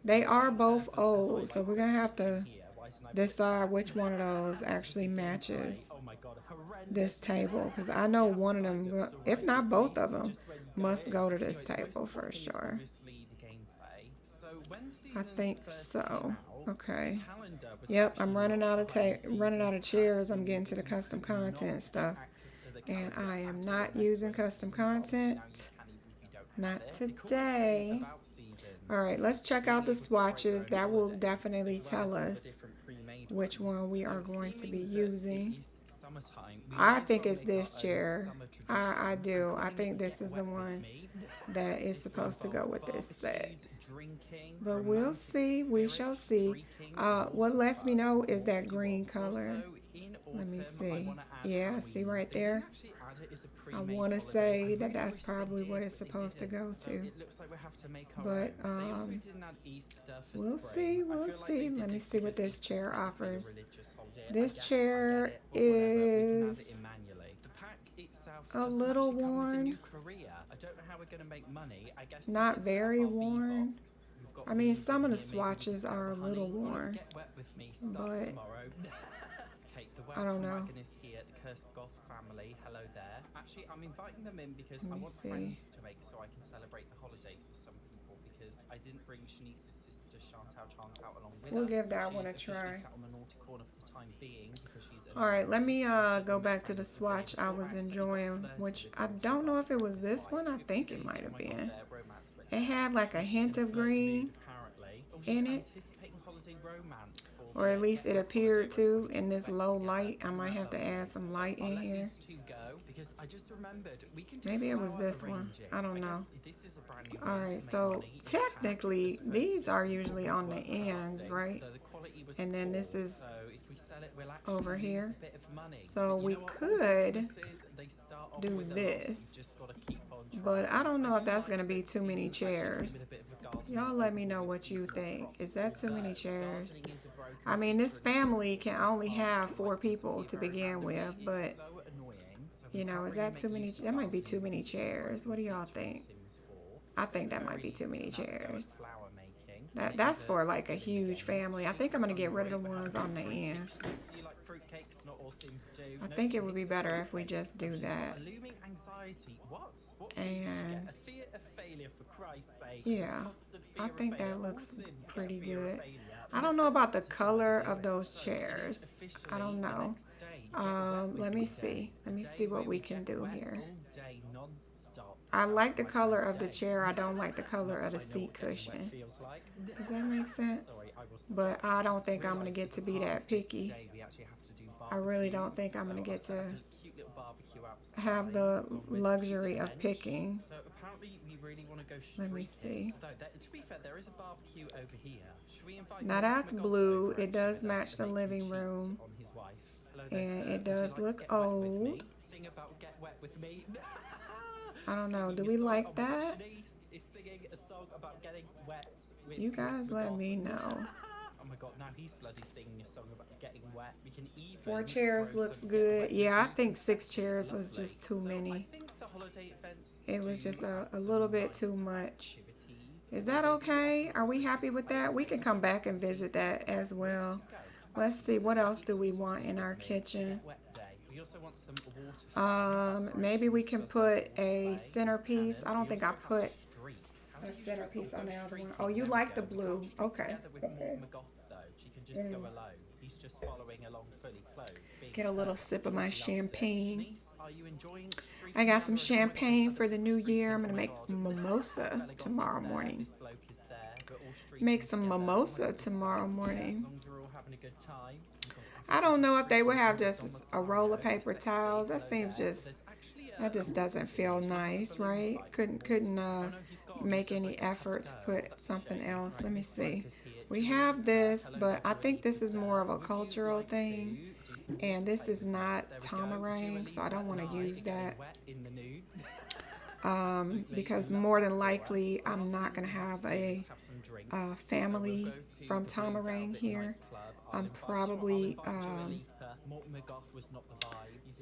They are both old, so we're gonna have to decide which one of those actually matches this table, because I know one of them, if not both of them, must go to this table for sure. I think so. Okay. Yep, I'm running out of chairs. I'm getting to the custom content stuff, and I am not using custom content. Not today. All right, let's check out the swatches. That will definitely tell us which one we are going to be using. I think it's this chair. I do. I think this is the one that is supposed to go with this set. But we'll see. We shall see. What lets me know is that green color. Let me see. Yeah, see right there? I want to say that that's probably what it's supposed to go to. But we'll see. We'll see. Let me see what this chair offers. This chair is a little worn. Not very worn. I mean, some of the swatches are a little worn, but I don't know. Actually, I'm inviting them in because I want friends to make so I can celebrate the holidays with some people, because I didn't bring Shanice's sister Chantal along with us. We'll give that one a try. All right, let me go back to the swatch I was enjoying, which I don't know if it was this one. I think it might have been. It had like a hint of green in it, or at least it appeared to in this low light. I might have to add some light in here. Maybe it was this one. I don't know. All right, so technically these are usually on the ends, right? And then this is over here. So we could do this, but I don't know if that's going to be too many chairs. Y'all let me know what you think. Is that too many chairs? I mean, this family can only have 4 people to begin with, but you know, is that too many? That might be too many chairs. What do y'all think? I think that might be too many chairs. That's for like a huge family. I think I'm going to get rid of the ones on the end. I think it would be better if we just do that. And yeah, I think that looks pretty good. I don't know about the color of those chairs. I don't know. Let me see. Let me see what we can do here. I like the color of the chair. I don't like the color of the seat cushion. Does that make sense? But I don't think I'm going to get to be that picky. I really don't think I'm going to get to have the luxury of picking. Let me see. Now that's blue. It does match the living room. And it does look old. I don't know. Do we like that? You guys let me know. Oh my god, now he's bloody singing a song about getting wet. We can even 4 chairs looks good. Yeah, I think 6 chairs was just too many. It was just a little bit too much. Is that okay? Are we happy with that? We can come back and visit that as well. Let's see, what else do we want in our kitchen? Maybe we can put a centerpiece. I don't think I put a centerpiece on the other one. Oh, you like the blue. Okay. Get a little sip of my champagne. I got some champagne for the new year. I'm going to make mimosa tomorrow morning. Make some mimosa tomorrow morning. I don't know if they would have just a roll of paper towels. That just doesn't feel nice, right? Couldn't make any effort to put something else. Let me see. We have this, but I think this is more of a cultural thing. And this is not tamarind, so I don't want to use that. Because more than likely I'm not going to have a family from Tamarang here. I'm probably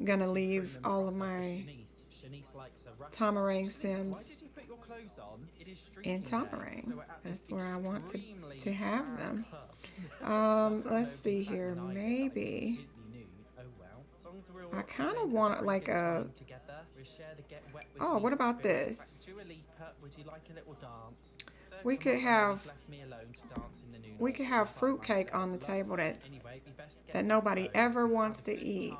going to leave all of my Tamarang Sims in Tamarang. That's where I want to have them. Let's see here. Maybe I kind of want like a... Oh, what about this? We could have fruitcake on the table that nobody ever wants to eat.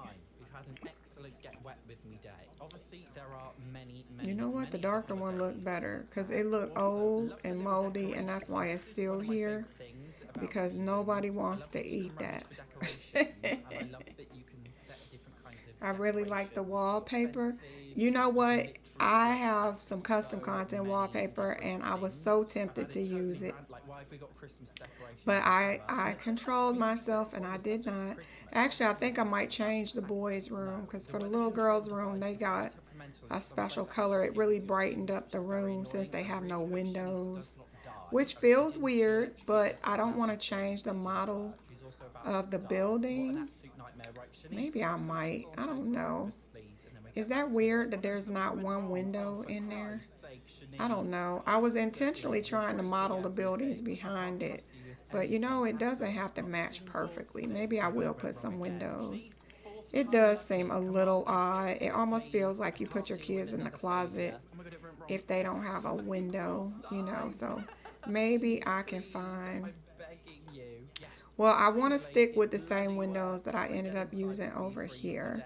You know what? The darker one looked better because it looked old and moldy, and that's why it's still here, because nobody wants to eat that. I really like the wallpaper. You know what? I have some custom content wallpaper, and I was so tempted to use it. But I controlled myself, and I did not. Actually, I think I might change the boys' room, because for the little girls' room, they got a special color. It really brightened up the room since they have no windows, which feels weird, but I don't want to change the model of the building. Maybe I might. I don't know. Is that weird that there's not one window in there? I don't know. I was intentionally trying to model the buildings behind it, but you know, it doesn't have to match perfectly. Maybe I will put some windows. It does seem a little odd. It almost feels like you put your kids in the closet if they don't have a window, you know, so maybe I can find... Well, I want to stick with the same windows that I ended up using over here.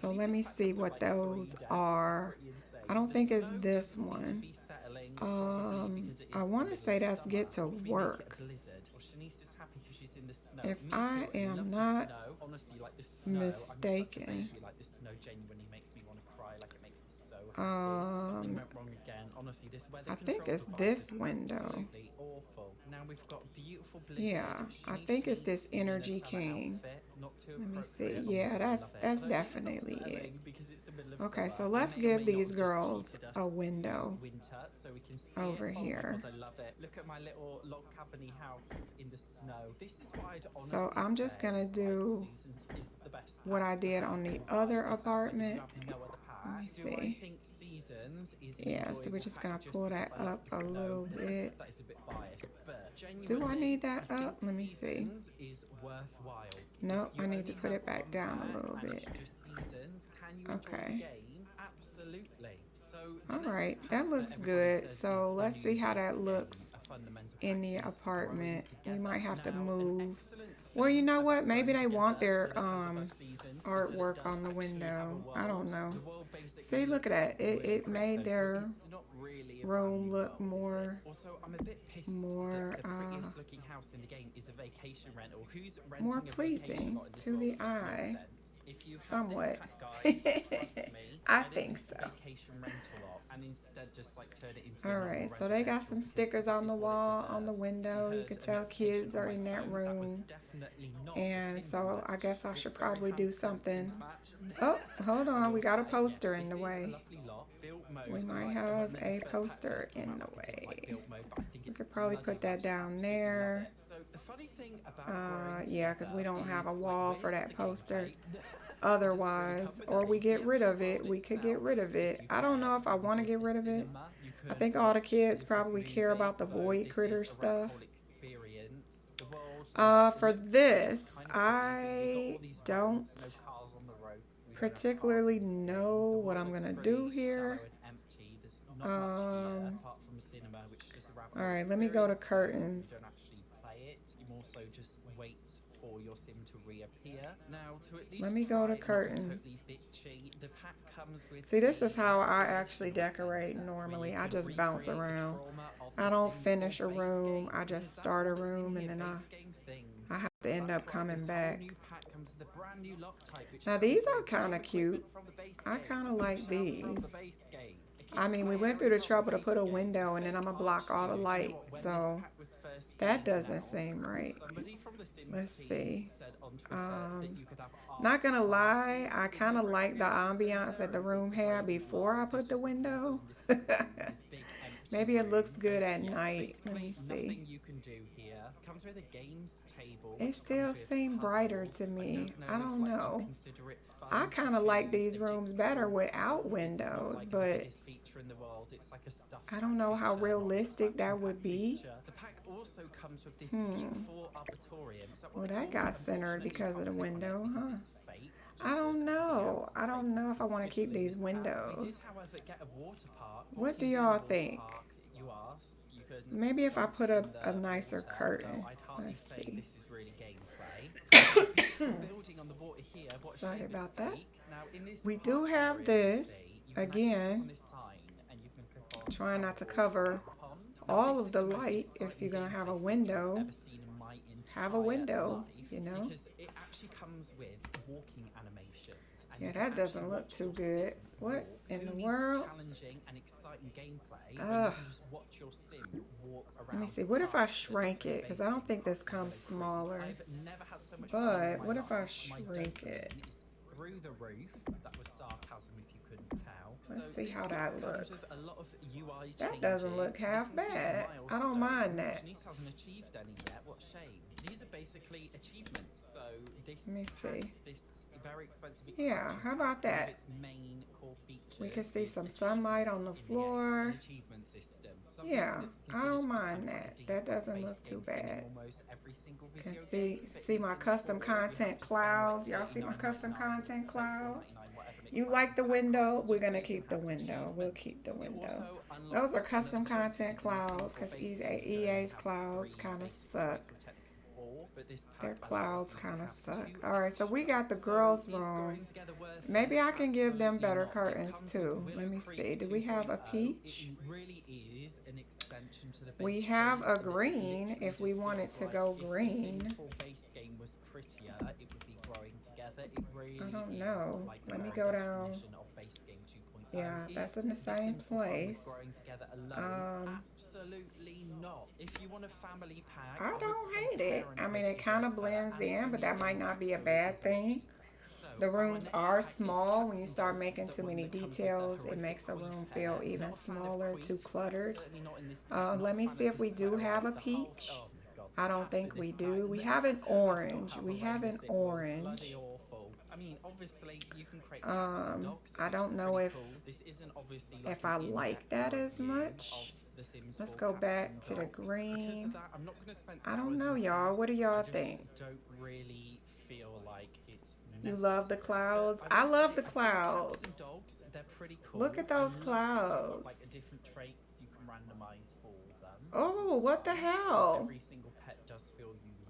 So let me see what those are. I don't think it's this one. I want to say that's Get to Work. If I am not mistaken. I think it's this window. Yeah, I think it's this Energy King. Let me see. Yeah, that's definitely it. Okay, so let's give these girls a window over here. So I'm just gonna do what I did on the other apartment. Let me see. Yeah, so we're just gonna pull that up a little bit. Do I need that up? Let me see. Nope, I need to put it back down a little bit. Okay. Alright, that looks good. So let's see how that looks in the apartment. We might have to move. Well, you know what? Maybe they want their artwork on the window. I don't know. See, look at that. It made their room look more pleasing to the eye. Somewhat. I think so. Alright, so they got some stickers on the wall, on the window. You can tell kids are in that room. And so I guess I should probably do something. Oh, hold on. We got a poster in the way. We might have a poster in the way. We could probably put that down there. Yeah, because we don't have a wall for that poster. Otherwise, or we get rid of it. We could get rid of it. I don't know if I want to get rid of it. I think all the kids probably care about the void critter stuff. For this, I don't particularly know what I'm gonna do here. All right, let me go to curtains. Let me go to curtains. See, this is how I actually decorate normally. I just bounce around. I don't finish a room. I just start a room and then I have to end up coming back. Now these are kind of cute. I kind of like these. I mean, we went through the trouble to put a window and then I'm gonna block all the light, so that doesn't seem right. Let's see. Not gonna lie, I kind of like the ambiance that the room had before I put the window. Maybe it looks good at night. Let me see. It still seems brighter to me. I don't know. I kind of like these rooms better without windows, but I don't know how realistic that would be. Well, that got centered because of the window, huh? I don't know. I don't know if I want to keep these windows. What do y'all think? Maybe if I put up a nicer curtain. Let's see. Sorry about that. We do have this. Again, trying not to cover all of the light. If you're going to have a window, have a window, you know. Yeah, that doesn't look too good. What in the world? Let me see. What if I shrank it? Because I don't think this comes smaller. But what if I shrink it? Let's see how that looks. That doesn't look half bad. I don't mind that. These are basically achievements. So let me see. Yeah, how about that? We can see some sunlight on the floor. Yeah, I don't mind that. That doesn't look too bad. Can see my custom content clouds. Y'all see my custom content clouds? You like the window? We're gonna keep the window. We'll keep the window. Those are custom content clouds because EA's clouds kind of suck. Their clouds kind of suck. Alright, so we got the girls' room. Maybe I can give them better curtains too. Let me see. Do we have a peach? We have a green if we wanted to go green. I don't know. Let me go down. Yeah, that's in the same place. I don't hate it. I mean, it kind of blends in, but that might not be a bad thing. The rooms are small. When you start making too many details, it makes a room feel even smaller, too cluttered. Let me see if we do have a peach. I don't think we do. We have an orange. We have an orange. I don't know if I like that as much. Let's go back to the green. I don't know, y'all. What do y'all think? You love the clouds? I love the clouds. Look at those clouds. Oh, what the hell?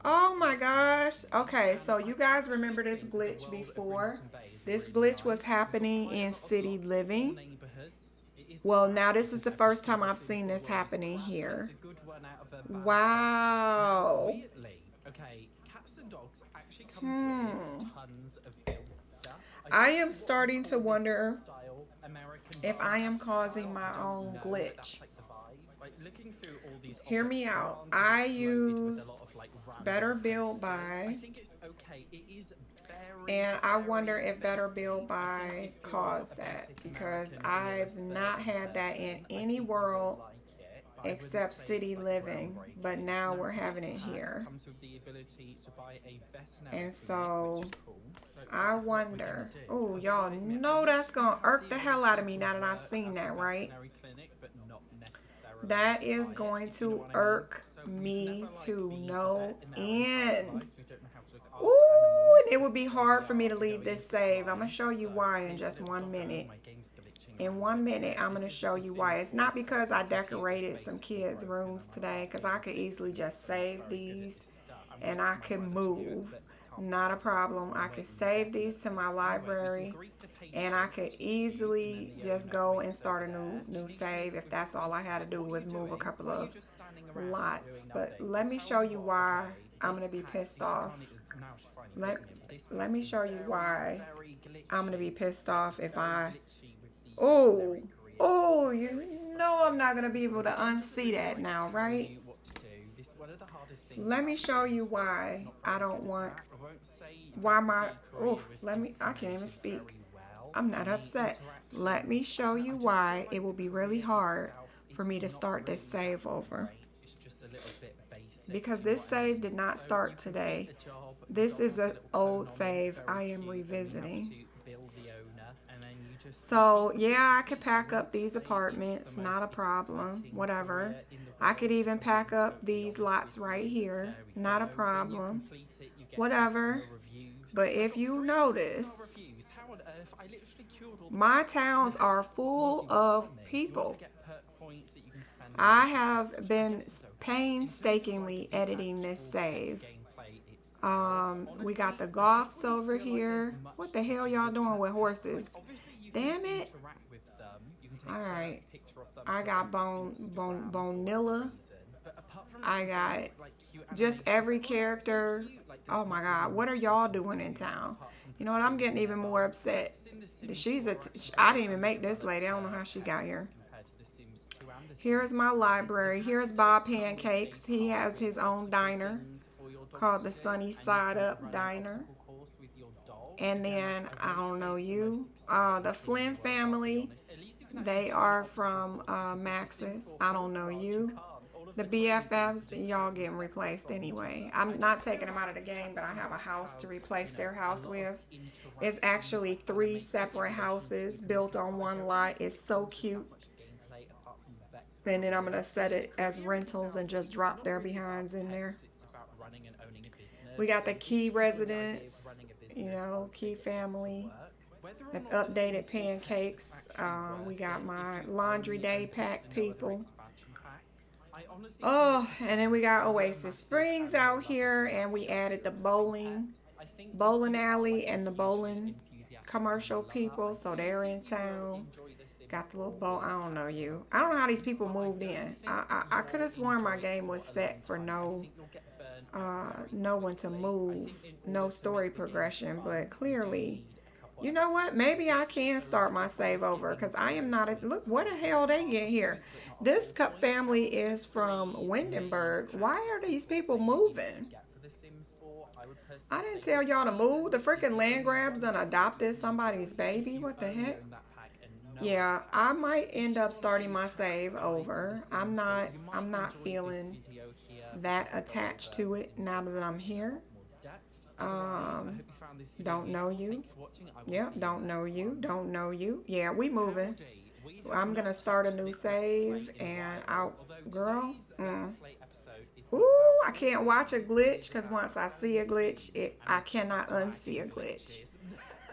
Oh my gosh. Okay, so you guys remember this glitch before? This glitch was happening in City Living. Well, now this is the first time I've seen this happening here. Wow. I am starting to wonder if I am causing my own glitch. Hear me out. I used Better Build By, and I wonder if Better Build By caused that, because I've not had that in any world except City Living, but now we're having it here. And so I wonder, oh, y'all know that's gonna irk the hell out of me now that I've seen that, right? That is going to irk me to no end. Ooh, and it would be hard for me to leave this save. I'm going to show you why in just 1 minute. In 1 minute, I'm going to show you why. It's not because I decorated some kids' rooms today, because I could easily just save these and I can move. Not a problem. I could save these to my library and I could easily just go and start a new save if that's all I had to do was move a couple of lots. But let me show you why I'm going to be pissed off. Let me show you why I'm going to be pissed off if I... Oh, you know I'm not going to be able to unsee that now, right? Let me show you why I don't want... Why my... Oh, I can't even speak. I'm not upset. Let me show you why it will be really hard for me to start this save over. Because this save did not start today. This is an old save I am revisiting. So, yeah, I could pack up these apartments. Not a problem. Whatever. I could even pack up these lots right here. Not a problem. Whatever. But if you notice, my towns are full of people. I have been painstakingly editing this save. We got the Goths over here. What the hell y'all doing with horses? Damn it. Alright. I got Bonilla. I got just every character. Oh my god, what are y'all doing in town? You know what, I'm getting even more upset. I didn't even make this lady. I don't know how she got here. Here's my library. Here's Bob Pancakes. He has his own diner called the Sunny Side Up Diner. And then, I don't know you. The Flynn family. They are from Maxis. I don't know you. The BFFs, y'all getting replaced anyway. I'm not taking them out of the game, but I have a house to replace their house with. It's actually 3 separate houses built on one lot. It's so cute. And then I'm going to set it as rentals and just drop their behinds in there. We got the Key residents, you know, Key family. The updated Pancakes. We got my Laundry Day pack people. Oh, and then we got Oasis Springs out here, and we added the bowling alley and the bowling commercial people, so they're in town. Got the little boat. I don't know you. I don't know how these people moved in. I could have sworn my game was set for no one to move, no story progression, but clearly, you know what? Maybe I can start my save over because I am not. Look, what the hell they get here? This Cup family is from Windenburg. Why are these people moving? I didn't tell y'all to move. The freaking land grabs done adopted somebody's baby. What the heck? Yeah, I might end up starting my save over. I'm not feeling that attached to it now that I'm here. Don't know you. Yeah, don't know you. Don't know you. Yeah, we moving. I'm gonna start a new save and girl. Ooh, I can't watch a glitch because once I see a glitch, I cannot unsee a glitch.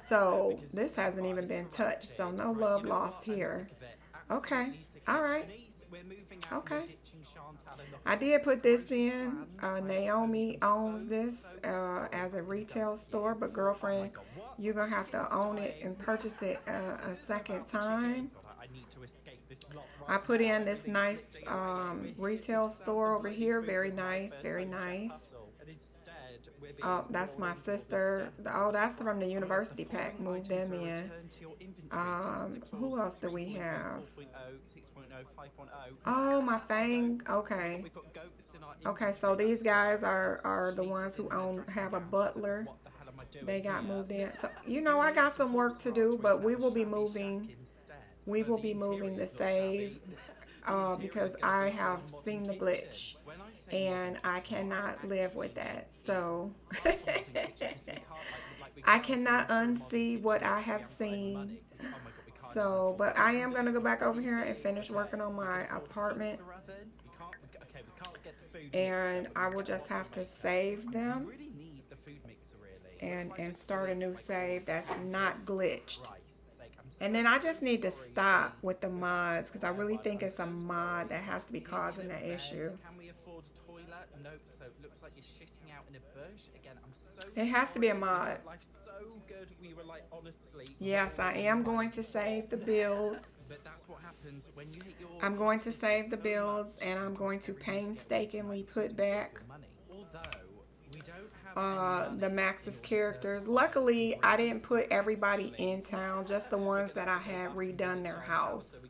So this hasn't even been touched, so no love lost here. Okay, all right. Okay. I did put this in. Naomi owns this as a retail store, but girlfriend, you're going to have to own it and purchase it a second time. I put in this nice retail store over here. Very nice, very nice. Oh, that's my sister. Oh, that's from the university pack. Moved them in. Who else do we have? Oh, my Fang. Okay. Okay, so these guys are the ones who have a butler. They got moved in. So, you know, I got some work to do, but we will be moving. We will be moving the save because I have seen the glitch. And I cannot live with that. So I cannot unsee what I have seen. So, but I am going to go back over here and finish working on my apartment. And I will just have to save them and start a new save that's not glitched. And then I just need to stop with the mods because I really think it's a mod that has to be causing the issue. Can we afford a toilet? Nope. So it looks like you're shitting out in a bush. Again, I'm so It has to be a mod. Life's so good. We were like, honestly. Yes, I am going to save the builds. But that's what happens when you hit your. I'm going to save the builds and I'm going to painstakingly put back money. Although we don't have the Maxis characters. Luckily, I didn't put everybody in town, just the ones that I had redone their house.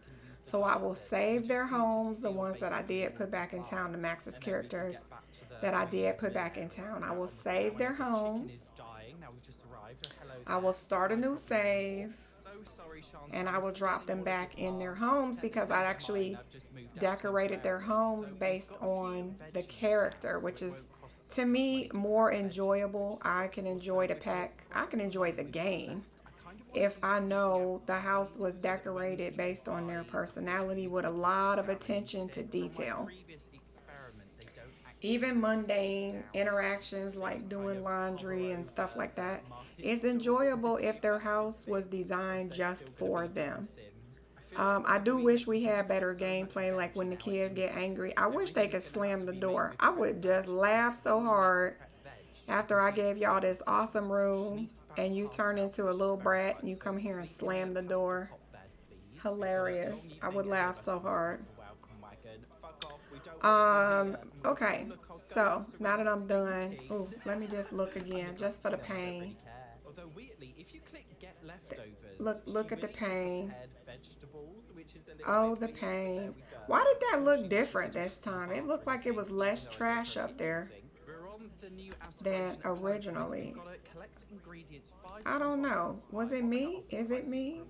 So I will save their homes, the ones that I did put back in town, the Maxis characters that I did put back in town. I will save their homes. I will start a new save. And I will drop them back in their homes because I actually decorated their homes based on the character, which is, to me, more enjoyable. I can enjoy the pack. I can enjoy the game if I know the house was decorated based on their personality with a lot of attention to detail. Even mundane interactions like doing laundry and stuff like that is enjoyable if their house was designed just for them. I do wish we had better gameplay, like when the kids get angry. I wish they could slam the door. I would just laugh so hard after I gave y'all this awesome room and you turn into a little brat and you come here and slam the door. Hilarious. I would laugh so hard. Okay, so now that I'm done, ooh, let me just look again, just for the pain. Look at the pain. Oh, the pain. Why did that look different this time? It looked like it was less trash up there than originally. I don't know. Was it me? Is it me?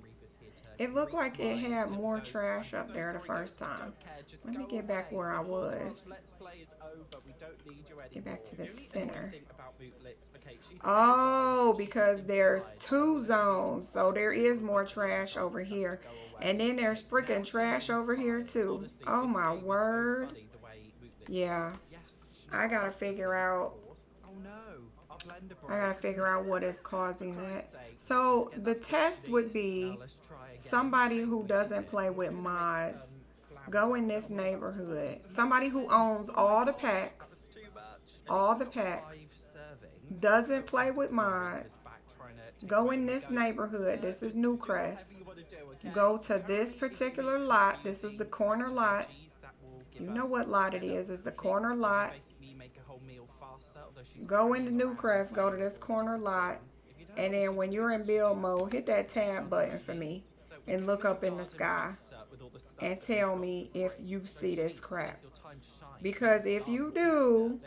It looked like it had more trash up there the first time. Let me get back where I was. Get back to the center. Oh, because there's 2 zones. So there is more trash over here. And then there's freaking trash over here too. Oh my word. Yeah. I gotta figure out what is causing that. So the test would be somebody who doesn't play with mods. Go in this neighborhood. Somebody who owns all the packs. Doesn't play with mods. Go in this neighborhood. This is Newcrest. Go to this particular lot. This is the corner lot. You know what lot it is. It's the corner lot. Go into Newcrest. Go to this corner lot. And then when you're in build mode, hit that tab button for me. And look up in the sky. And tell me if you see this crap. Because if you do,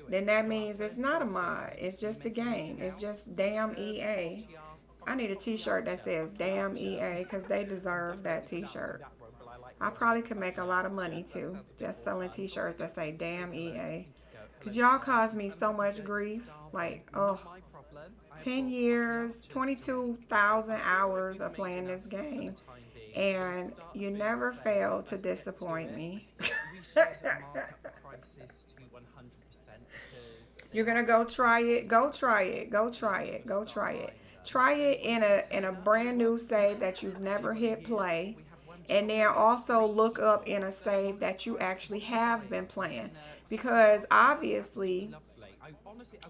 then that means it's not a mod. It's just a game. It's just damn EA. I need a t-shirt that says damn EA because they deserve that t-shirt. I probably could make a lot of money too, just selling t-shirts that say damn EA. Because y'all caused me so much grief. Like, oh, 10 years, 22,000 hours of playing this game. And you never fail to disappoint me. You're going to go try it. Go try it. Go try it. Go try it. Try it in a brand new save that you've never hit play. And then also look up in a save that you actually have been playing. Because obviously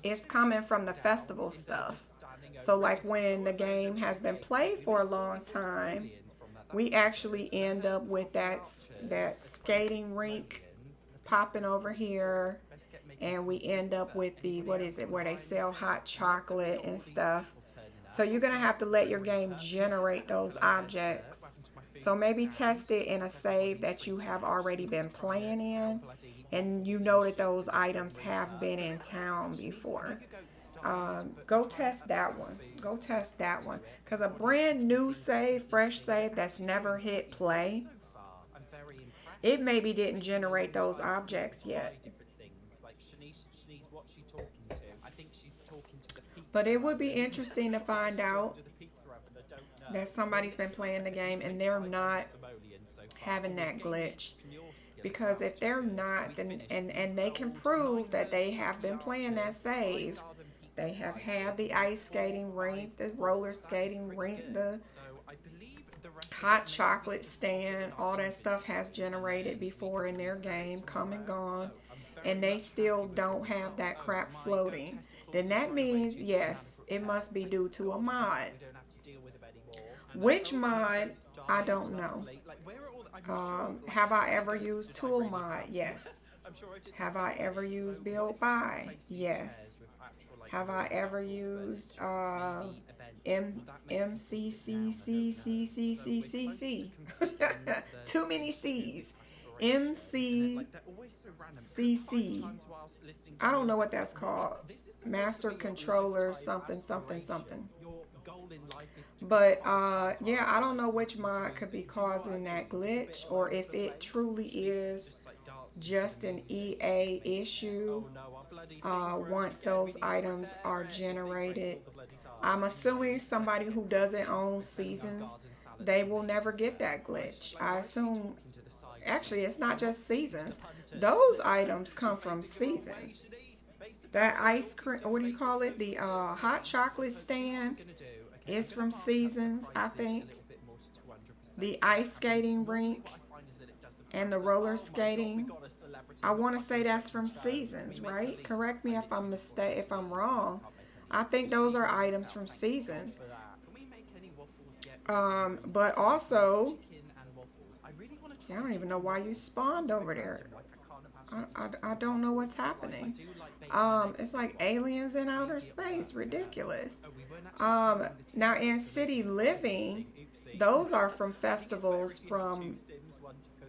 it's coming from the festival stuff. So like when the game has been played for a long time, we actually end up with that skating rink popping over here. And we end up with the, what is it, where they sell hot chocolate and stuff. So you're going to have to let your game generate those objects. So maybe test it in a save that you have already been playing in. And you know that those items have been in town before. Go test that one. Go test that one. Because a brand new save, fresh save that's never hit play, it maybe didn't generate those objects yet. But it would be interesting to find out that somebody's been playing the game and they're not having that glitch. Because if they're not, then and they can prove that they have been playing that save. They have had the ice skating rink, the roller skating rink, the hot chocolate stand, all that stuff has generated before in their game, come and gone, and they still don't have that crap floating. Then that means, yes, it must be due to a mod. Which mod, I don't know. Have I ever used Tool Mod? Yes. Have I ever used Build By? Yes. Have I ever used MCCCCCCCC? Too many C's. MCCC. I don't know what that's called. Master Controller something something something. But yeah, I don't know which mod could be causing that glitch, or if it truly is just an EA issue once those items are generated. I'm assuming somebody who doesn't own Seasons, they will never get that glitch. I assume, actually, it's not just Seasons. Those items come from Seasons. That ice cream, what do you call it? The hot chocolate stand is from Seasons, I think. The ice skating rink and the roller skating, I want to say that's from Seasons, right? Correct me if I'm wrong. I think those are items from Seasons. But also, I don't even know why you spawned over there. I don't know what's happening. It's like aliens in outer space. Ridiculous. Now in City Living, those are from festivals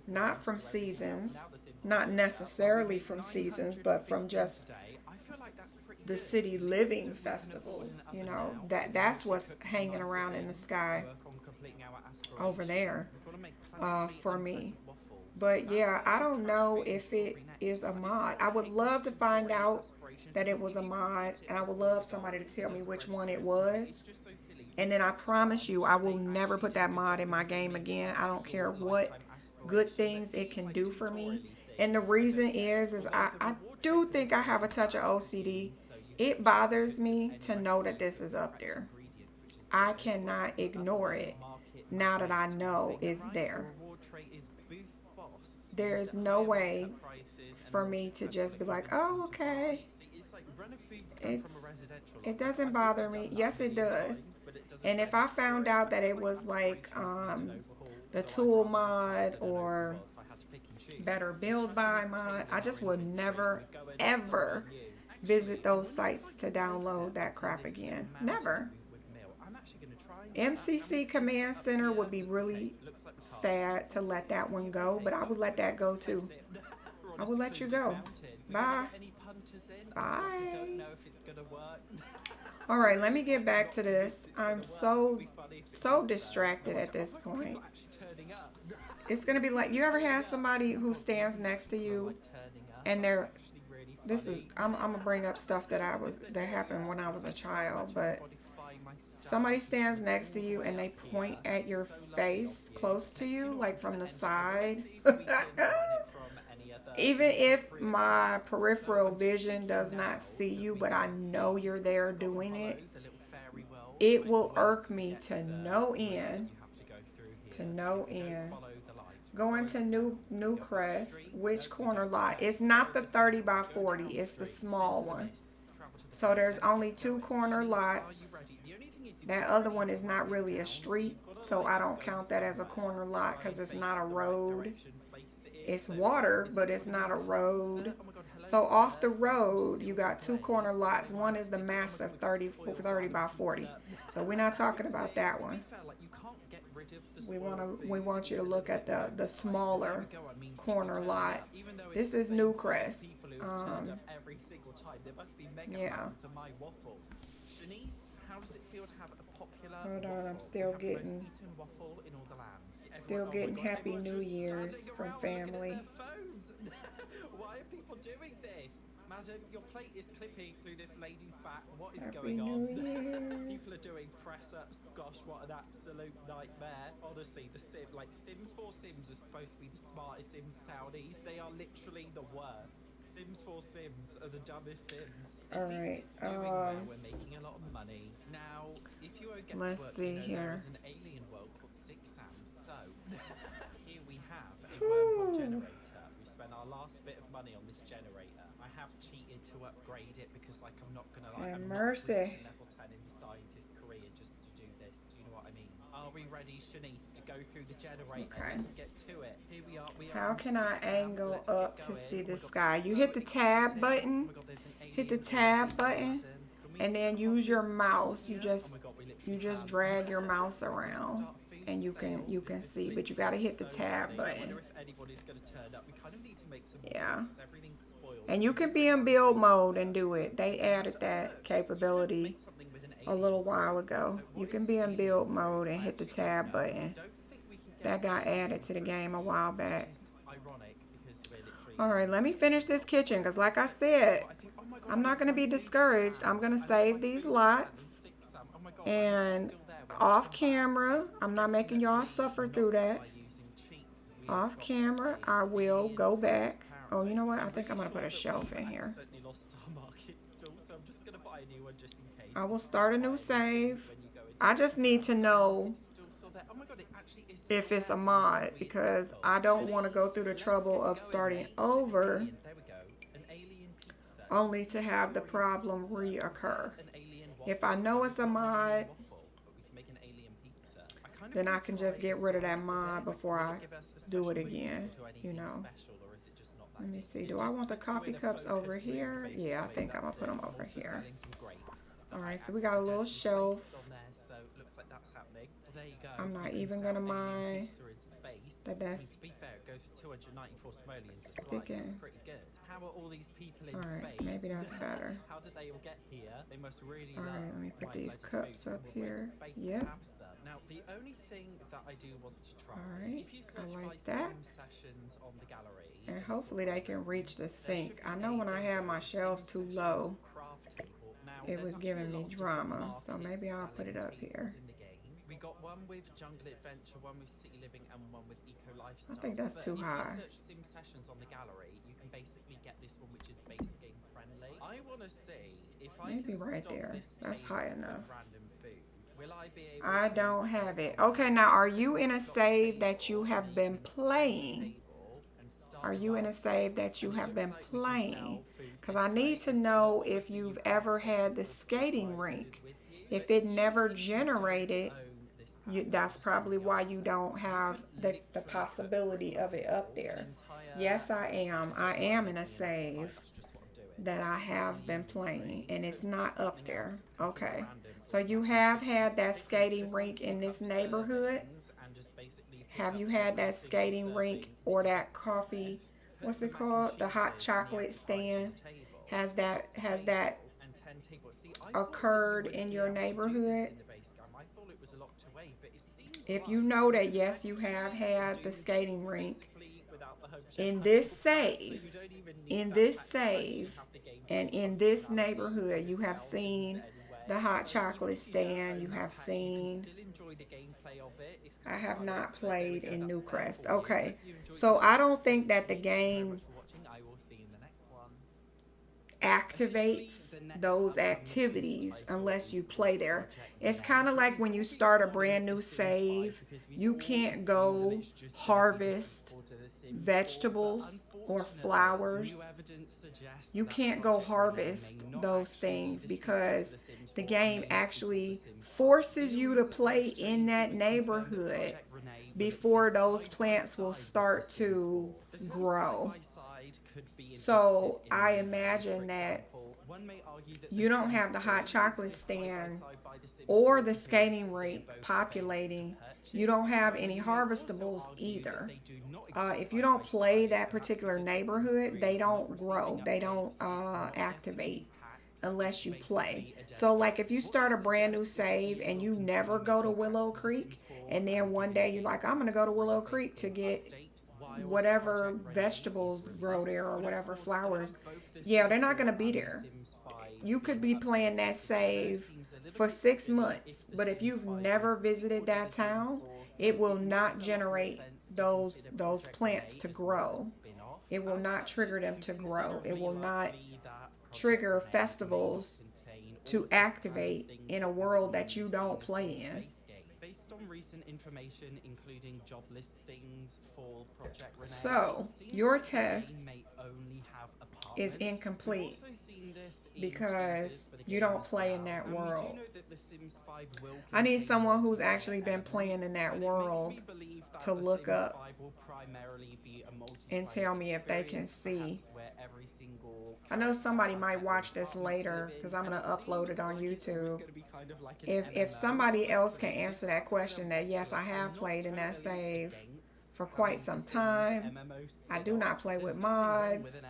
not from Seasons, not necessarily from Seasons, but from just the City Living festivals. You know, that's what's hanging around in the sky over there for me. But yeah, I don't know if it is a mod. I would love to find out that it was a mod, and I would love somebody to tell me which one it was. And then I promise you, I will never put that mod in my game again. I don't care what good things it can do for me. And the reason is I do think I have a touch of OCD. It bothers me to know that this is up there. I cannot ignore it now that I know it's there. There is no way for me to just be like, oh, okay. It doesn't bother me. Yes, it does. And if I found out that it was like the Tool mod or Better Build By mod, I just would never, ever visit those sites to download that crap again. Never. MCC Command Center would be really sad to let that one go, but I would let that go too. I will let you go. Bye. Bye. All right, let me get back to this. I'm so distracted at this point. It's gonna be like, you ever had somebody who stands next to you and I'm gonna bring up stuff that happened when I was a child, but somebody stands next to you and they point at your face close to you, like from the side. Even if my peripheral vision does not see you, but I know you're there doing it, it will irk me to no end. Going to Newcrest, which corner lot? It's not the 30 by 40, it's the small one. So there's only 2 corner lots. That other one is not really a street, so I don't count that as a corner lot because it's not a road. It's water, but it's not a road. So off the road, you got 2 corner lots. One is the massive 30 by 40. So we're not talking about that one. We want you to look at the smaller corner lot. This is Newcrest. Yeah. Hold on, I'm still getting Happy New Year's from family. Why are people doing this? Madam, your plate is clipping through this lady's back. What is Happy going on? New Year. People people are doing press-ups. Gosh, what an absolute nightmare. Honestly, Sims 4 Sims are supposed to be the smartest Sims townies. They are literally the worst. Sims 4 Sims are the dumbest Sims. At least it's doing well. We're making a lot of money. Now, if you won't get to let's work, see there here. is an alien world called Six Sams. So, here we have a wormhole generator. We've spent our last bit of money on this generator. I have cheated to upgrade it because, like, I'm not gonna I'm not reaching level 10 in the scientist career just to do this. Do you know what I mean? Are we ready, Shanice, to go through the generator? Okay. Let's get to it. Here we are. How can I angle up to see the sky? You hit the tab button. Hit the tab button, and then use your mouse. You just drag your mouse around, and you can see. But you gotta hit the tab button. Yeah. And you can be in build mode and do it. They added that capability a little while ago. You can be in build mode and hit the tab button. That got added to the game a while back. Alright, let me finish this kitchen because like I said, I'm not going to be discouraged. I'm going to save these lots. And off camera, I'm not making y'all suffer through that. Off camera, I will go back. Oh, you know what? I think I'm going to put a shelf in here. I will start a new save. I just need to know if it's a mod because I don't want to go through the trouble of starting over only to have the problem reoccur. If I know it's a mod, then I can just get rid of that mod before I do it again, you know. Let me see. Do I want the coffee cups over here? Yeah, I think I'm going to put them over here. Alright, so we got a little shelf. I'm not even going to mind that that's sticking. How are all these people in space? Maybe that's better. How did they all get here? They must really Alright, let me put these cups up here. Yep. Now, the only thing that I do want to try, alright, if you search I like that. Sessions on the gallery, and hopefully they can reach the sink. I know when I had my shelves too low, it was giving me drama, so maybe I'll put it up here. We got one with Jungle Adventure, one with City Living, and one with Eco Lifestyle. I think that's too high. If you search Sim Sessions on the gallery, you can basically get this one, which is base game friendly. I want to see if I maybe can right stop there. This That's high enough. Random food. Will I be able I don't have it. Okay, now are you in a save that you have been playing? Are you in a save that you have been playing? Because I need to know if you've ever had the skating rink. If it never generated, that's probably why you don't have the possibility of it up there. Yes, I am. I am in a save that I have been playing, and it's not up there. Okay. So you have had that skating rink in this neighborhood? Have you had that skating rink or that coffee, what's it called? The hot chocolate stand? Has that occurred in your neighborhood? If you know that, yes, you have had the skating rink in this save, and in this neighborhood, you have seen the hot chocolate stand, you have seen, I have not played in Newcrest. Okay, so I don't think that the game activates those activities unless you play there. It's kind of like when you start a brand new save, you can't go harvest vegetables or flowers. You can't go harvest those things because the game actually forces you to play in that neighborhood before those plants will start to grow. So I imagine that you don't have the hot chocolate stand or the skating rink populating. You don't have any harvestables either. If you don't play that particular neighborhood, they don't grow. They don't activate unless you play. So like if you start a brand new save and you never go to Willow Creek, and then one day you're like, I'm going to go to Willow Creek to get whatever vegetables grow there or whatever flowers, yeah, they're not going to be there. you could be playing that save for 6 months, but if you've never visited that town, it will not generate those plants to grow. It will not trigger them to grow. It will not trigger festivals to activate in a world that you don't play in. Based on recent information, including job listings for Project Renee, So, your test is incomplete because you don't play in that world. I need someone who's actually been playing in that world to look up and tell me if they can see. I know somebody might watch this later because I'm going to upload it on YouTube. If somebody else can answer that question, that yes, I have played in that save for quite some time. I do not play with mods,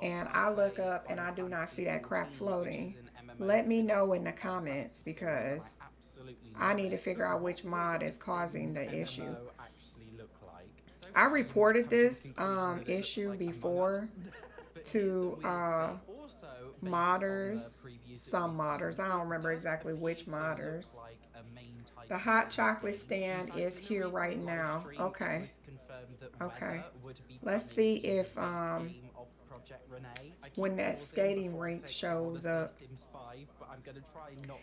and I look up and I do not see that crap floating. Let me know in the comments because I need to figure out which mod is causing the issue. I reported this issue before to modders, some modders. I don't remember exactly which modders. The hot chocolate stand is here right now. Okay. Okay. Let's see if when that skating rink shows up.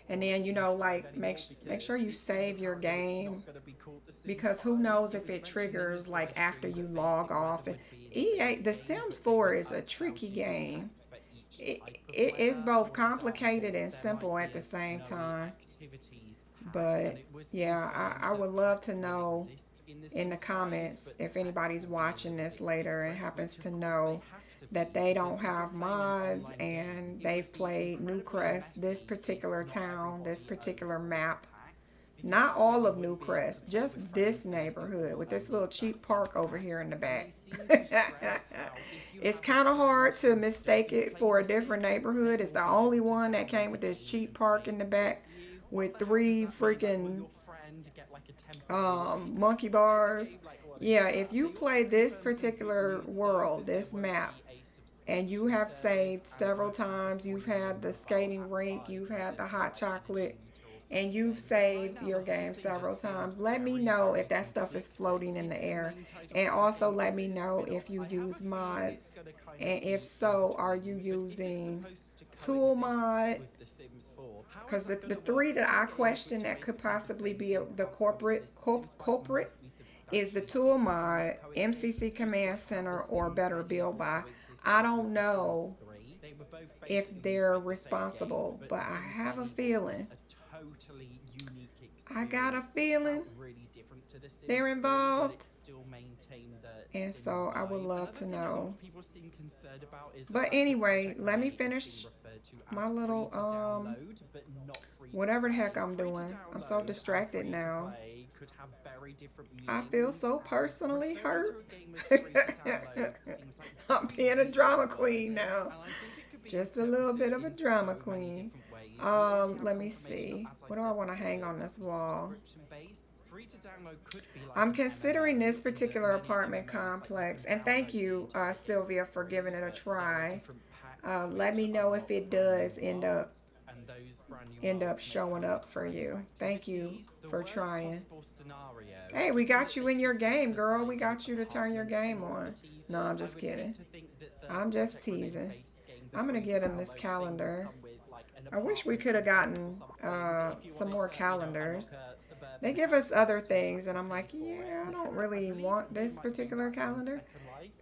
And then, you know, like make sure you save your game, because who knows if it triggers like after you log off. EA, The Sims 4 is a tricky game. It is both complicated and simple at the same time. But yeah, I would love to know in the comments if anybody's watching this later and happens to know that they don't have mods and they've played Newcrest, this particular town, this particular map. Not all of Newcrest, just this neighborhood with this little cheap park over here in the back. It's kind of hard to mistake it for a different neighborhood. It's the only one that came with this cheap park in the back with 3 freaking monkey bars. Yeah, if you play this particular world, this map, and you have saved several times, you've had the skating rink, you've had the hot chocolate, and you've saved your game several times, let me know if that stuff is floating in the air. And also let me know if you use mods. And if so, are you using tool mod? Because the 3 that I question that could possibly be the culprit is the tool mod, MCC Command Center, or Better Build By. I don't know if they're responsible, but I have a feeling. I got a feeling they're involved. And so I would love to know. But anyway, let me finish my little whatever the heck I'm doing. I'm so distracted now. I feel so personally hurt. I'm being a drama queen now. Just a little bit of a drama queen. Let me see. What do I want to hang on this wall? I'm considering this particular apartment complex, and thank you, Sylvia, for giving it a try. Let me know if it does end up showing up for you. Thank you for trying. Hey, we got you in your game, girl. We got you to turn your game on. No, I'm just kidding. I'm just teasing. I'm gonna get him this calendar. I wish we could have gotten some more calendars. They give us other things, and I'm like, yeah, I don't really want this particular calendar.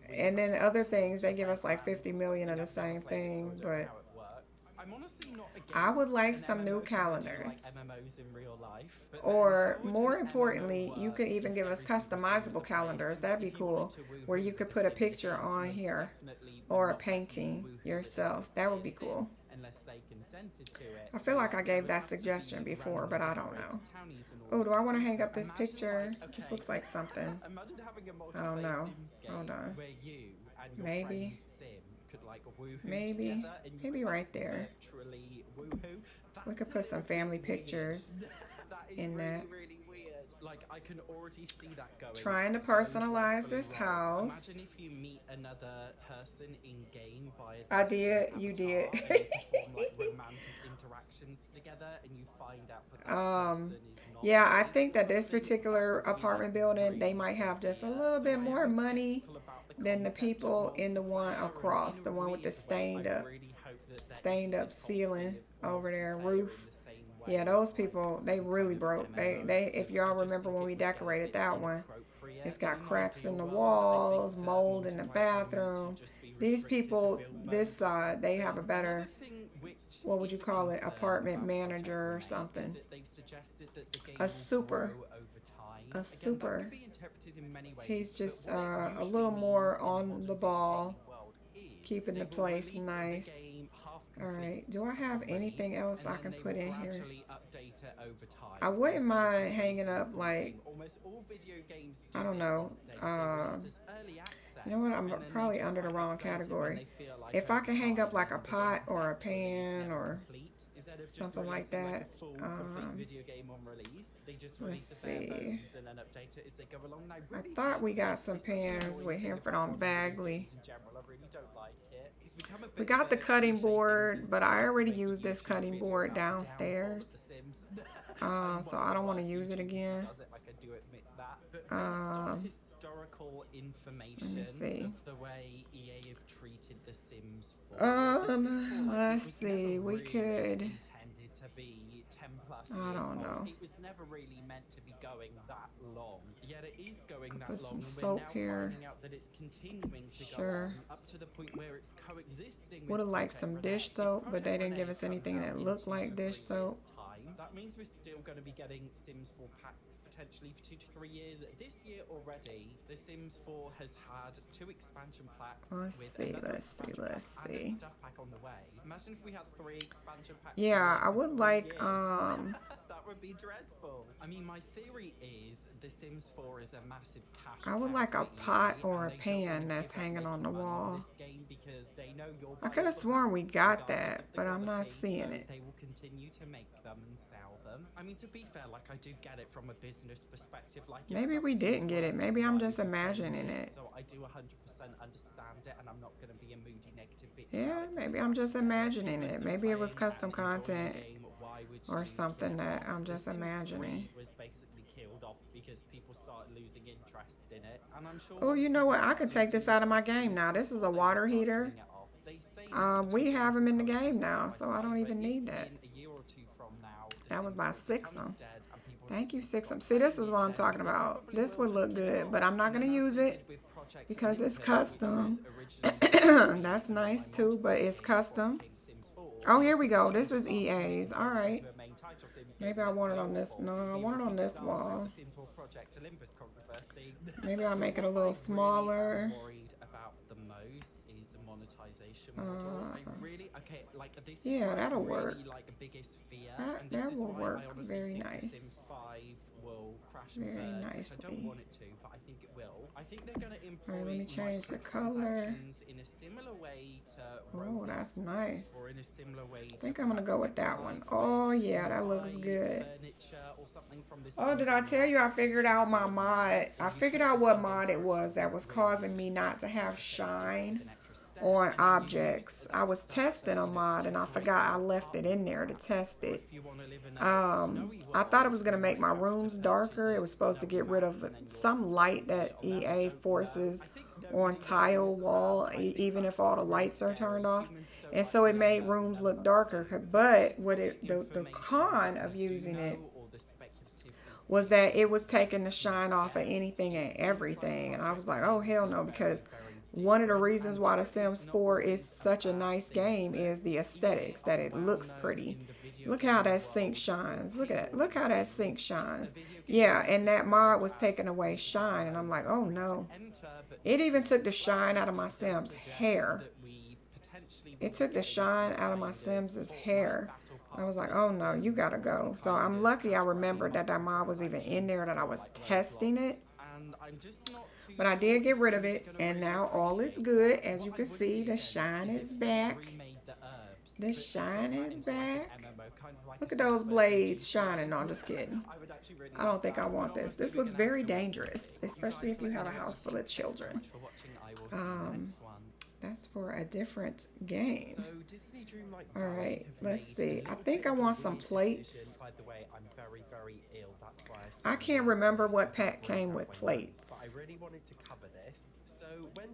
And then other things, they give us like 50 million of the same thing, but I would like some new calendars. Or more importantly, you could even give us customizable calendars. That'd be cool, where you could put a picture on here or a painting yourself. That would be cool. I feel like I gave that suggestion before, but I don't know. Oh, do I want to hang up this picture? This looks like something. I don't know. Hold on. Maybe right there. We could put some family pictures in that. like I can already see that going. Trying to so personalize dreadfully this wrong. house. Imagine if you meet another person in game via I this did, avatar, you did. and you perform like romantic interactions together, and you find out that person is not. Yeah, I right think or that this something, particular that would be, like, apartment building, they really might have just a severe. little So bit I more am money skeptical about the than the concept of people in the one multiplayer, across, and the in a one with the weird way, stained I up, really hope that there stained isn't up this whole ceiling thing of over there, multiplayer roof. in the same Yeah, way those as, like, people, some they kind really of broke. MMO, They, if because y'all I just remember think when it we would get a decorated bit that one, inappropriate. it's In got an cracks in ideal the world, I walls, think that mold in the multiplayer only bathroom. should just be These restricted to people, build this modes or side, they have a something. better, Another thing which what would you is a call it, concern apartment about Project manager or Remake is something. that they've suggested that the game A will super. grow over time. A Again, that super. could be interpreted in many ways. He's just but what it a usually little more means in on modern the video ball, gaming world is keeping they the will place release nice. the game half All right, complete do I have on anything release, else and I then can they put will in here? gradually update it over time. I wouldn't Instead of mind just hanging releasing the up, full like, game. Almost all video games do I don't this know, these days. They release this early access, you know what, I'm and then they probably just, under the like, wrong update it when category. they feel like If I over can hang up time, like a and the pot game or a actually is pan never or complete. Instead of just something like releasing, that, like, a full complete video game on release, they just release let's the bare see. bones and then update it as they go along. And I I really thought hate we got this. some It's such an pans annoying with thing Henford about on modern video Bagley. games in general. I really don't like it. It's become a We bit got of the a cutting cliche thing board, these but I days to already make a used this YouTube cutting video board about the downfall downstairs. of The Sims. So I don't want to use it YouTubers who again. does it, like, I do admit that. But based on historical information of the way EA have treated The Sims 4, The Sims 4, like, let's it was see, never we really could, intended to be 10 plus I years don't old. know. It was never really meant to be going that long. Yet it is going that put long. some And we're soap now here. finding out that it's continuing to go Sure. on up to the point where it's coexisting Would have with liked Project some Renee. dish If soap, but Project they didn't Renee give us comes anything out that in looked 2 like to dish 3 years' soap. time, that means we're still going to be getting Sims 4 packs potentially for 2 to 3 years. This year already, The Sims 4 has had 2 expansion packs Let's with see, another let's see, expansion let's pack and a see. stuff pack on the way. Imagine if we had 3 expansion packs. Yeah, a I year would for 3 like, years. That would be dreadful. I mean, my theory is The Sims 4 is a massive cash I would cow like a for EA, pot and or a they don't pan wanna that's give up hanging on the making money on wall. this game because they know you'll I buy could have all the sworn we packs got regardless that, of the but I'm not quality, seeing so it. they will continue to make them and sell them. I mean, to be fair, like, I do get it from a business perspective. Like, if Maybe we something's didn't get it. working, Maybe I'm why just would you change imagining it. So I do 100% understand it, and I'm not going to be a moody negative bitch Yeah, about it, 'cause maybe I I'm just get it. imagining If you're it. still Maybe it was playing custom and enjoying the content game, why would or you something kill it that off? I'm The just Sims imagining. 3 was basically killed off because people started losing interest in it, and I'm sure Oh, once you know people what? I start could take losing this out of my interest in game The now. Sims This is a 4, they will water start heater. killing it off. They say that We potentially have them in the will game coexist now, side by so I don't side, even but need if that. in a year or 2 from now, The That was Sims by 4 6 becomes'em. dead and people Thank you, simply 6 'em. stop See, this playing is it, what I'm then talking they about. probably This will would just look kill it good, off. but I'm not And gonna then as use they it did with Project because it's Olympus, which custom. was originally That's nice my too, but multiplayer it's game custom. for King Sims 4, Oh, and here they we put go. the This changes is last week EA's. and All turned it right. into a main title Sims game Maybe I that want it went on this. awful. No, I Here want it we on go, this stars of wall. The Sims 4 Project Olympus controversy. Maybe I'll make it a What little I smaller. really am worried about the most is the monetization model. I really, okay, like, this is Yeah, my that'll really, work. like, biggest fear, That- and this that is will why work I honestly very think nice. The Sims 5 will crash and Very burn, because I nicely. don't want it to, but I think it will. I think they're going to employ Alright, let me change the color. microtransactions in a similar way to Oh, that's Roblox, nice. or in a similar way I think to I'm gonna go with perhaps that one. Live, Oh where yeah, you that looks buy good. furniture or something from this Oh, did I tell you I figured out my mod? I figured out what mod it was that was causing me not to have shine on objects. I was testing a mod and I forgot I left it in there to test it. I thought it was gonna make my rooms darker. It was supposed to get rid of some light that EA forces on tile wall, even if all the lights are turned off. And so it made rooms look darker. But what the con of using it was that it was taking the shine off of anything and everything. And I was like, oh, hell no, because one of the reasons why The Sims 4 is such a nice game is the aesthetics, that it looks pretty. Look how that sink shines. Look at that. Look how that sink shines. Yeah, and that mod was taking away shine. And I'm like, oh no. It even took the shine out of my Sims' hair. It took the shine out of my Sims' hair. I was like, oh no, you gotta go. So I'm lucky I remembered that that mod was even in there, that I was testing it. But I did get rid of it, and now all is good. As you can see, the shine is back. The shine is back. Look at those blades shining. No, I'm just kidding. I don't think I want this. This looks very dangerous, especially if you have a house full of children. That's for a different game. All right, let's see. I think I want some plates. I can't remember what pack came with plates.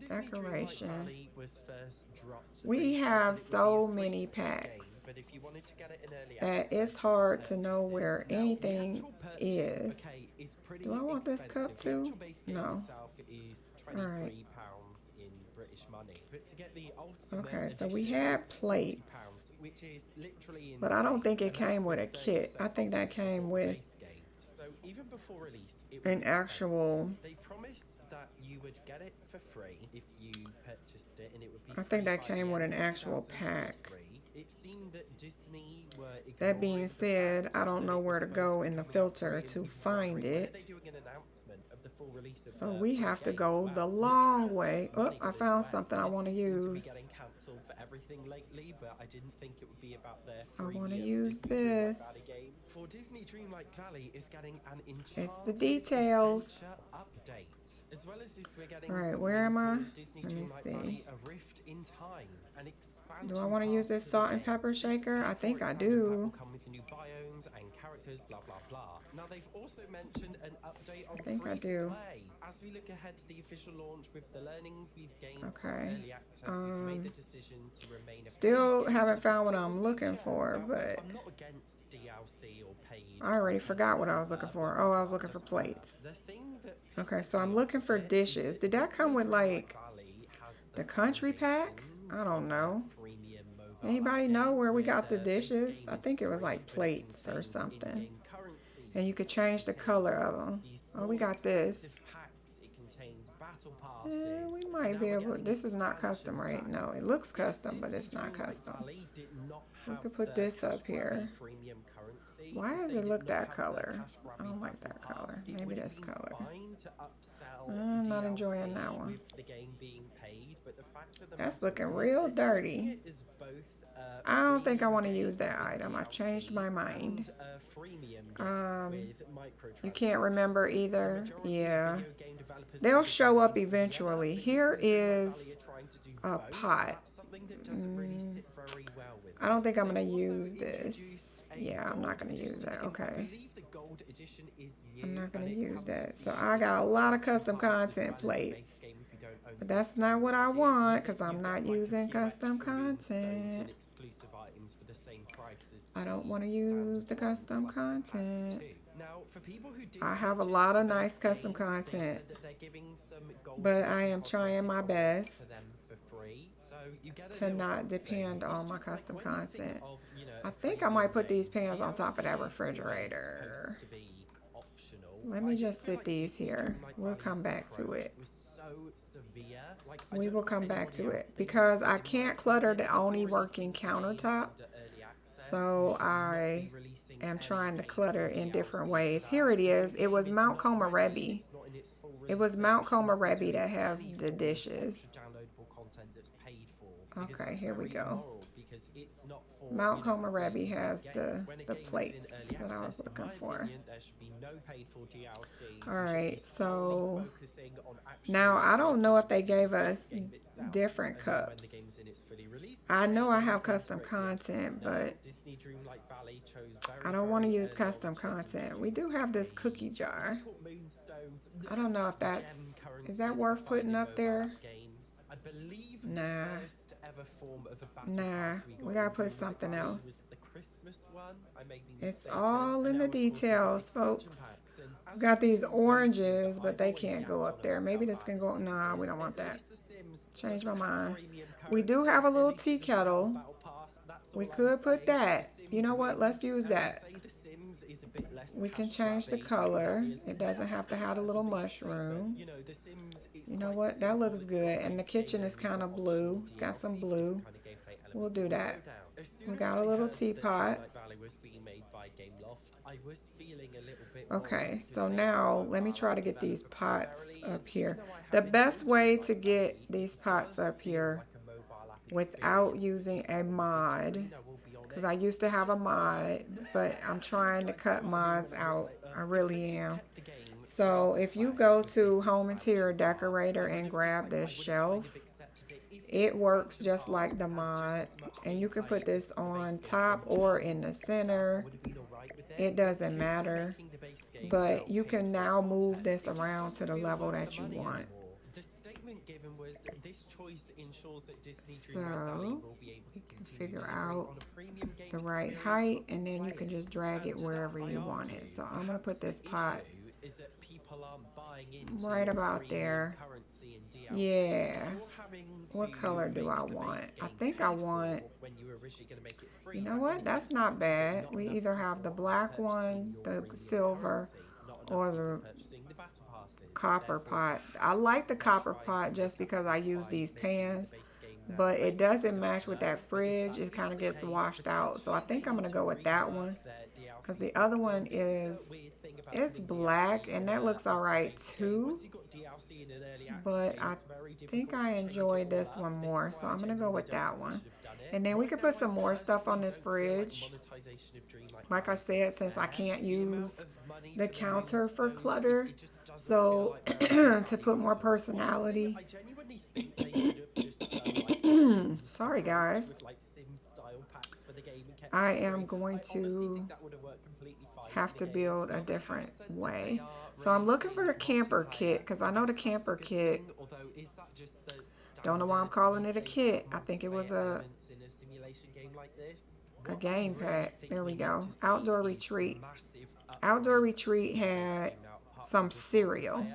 Decoration. We have so many packs that it's hard to know where anything is. Do I want this cup too? No. All right. Okay, so we had plates, but I don't think it came with a kit. I think that came with an actual. I think that came with an actual pack. That being said, I don't know where to go in the filter to find it. So we have to go the long way. Oh, I found something I want to use. I want to use this. It's the details. All right, where am I? Let me see. Do I want to use this salt and pepper shaker? I think I do. Now they've also mentioned an update on free to play. As we look ahead to the official launch with the learnings we've gained from early access, we've made the decision to remain still haven't found what I'm looking for, but I'm not against DLC or paid. I already forgot what I was looking for. Oh, I was looking for plates. Okay, so I'm looking for dishes. Did that come with like the country pack? I don't know. Anybody know where we got the dishes? I think it was like plates or something. And you could change the color of them. Oh, we got this. We might be able. This is not custom, right? No, it looks custom, but it's not custom. We could put this up here. Why does it look that color? I don't like that color. Maybe this color. I'm not enjoying that one. That's looking real dirty. I don't think I want to use that item. I've changed my mind. You can't remember either? Yeah. They'll show up eventually. Here is a pot. I don't think I'm going to use this. Yeah, I'm not going to use that. Okay. I'm not going to use that. So I got a lot of custom content plates. But that's not what I want because I'm not using custom content. I don't want to use the custom content. I have a lot of nice custom content, but I am trying my best to not depend on my custom content. I think I might put these pans on top of that refrigerator. Let me just sit these here. We'll come back to it. We will come back to it because I can't clutter the only working countertop. So I am trying to clutter in different ways. Here it is. It was Mount Komorebi. It was Mount Komorebi that has the dishes. Okay, here we go. Mount Komorebi has the plates that I was looking for. Alright, so now I don't know if they gave us different cups. I know I have custom content, but I don't want to use custom content. We do have this cookie jar. I don't know if is that worth putting up there? Nah. Nah, we gotta put something else. It's all in the details, folks. We got these oranges, but they can't go up there. Maybe this can go. Nah, we don't want that. Change my mind. We do have a little tea kettle. We could put that. You know what? Let's use that. We can change the color. It doesn't have to have a little mushroom. You know what? That looks good. And the kitchen is kind of blue. It's got some blue. We'll do that. We got a little teapot. Okay, so now let me try to get these pots up here. The best way to get these pots up here without using a mod because I used to have a mod, but I'm trying to cut mods out. I really am. So if you go to Home Interior Decorator and grab this shelf, it works just like the mod, and you can put this on top or in the center. It doesn't matter, but you can now move this around to the level that you want. So you can figure out the right height, and then you can just drag it wherever you want it. So I'm going to put this pot right about there. Yeah. What color do I want? I think I want, you know what? That's not bad. We either have the black one, the silver, or the copper pot. I like the copper pot just because I use these pans, but it doesn't match with that fridge. It kind of gets washed out. So I think I'm going to go with that one, because the other one is, it's black, and that looks all right too, but I think I enjoy this one more, so I'm going to go with that one. And then we could put some more stuff on this fridge. Like I said, since I can't use the counter for clutter, so to put more personality. Sorry guys, I am going to have to build a different way. So I'm looking for the camper kit, because I know the camper kit, don't know why I'm calling it a kit. I think it was a game pack. There we go. Outdoor Retreat. Outdoor Retreat had some cereal.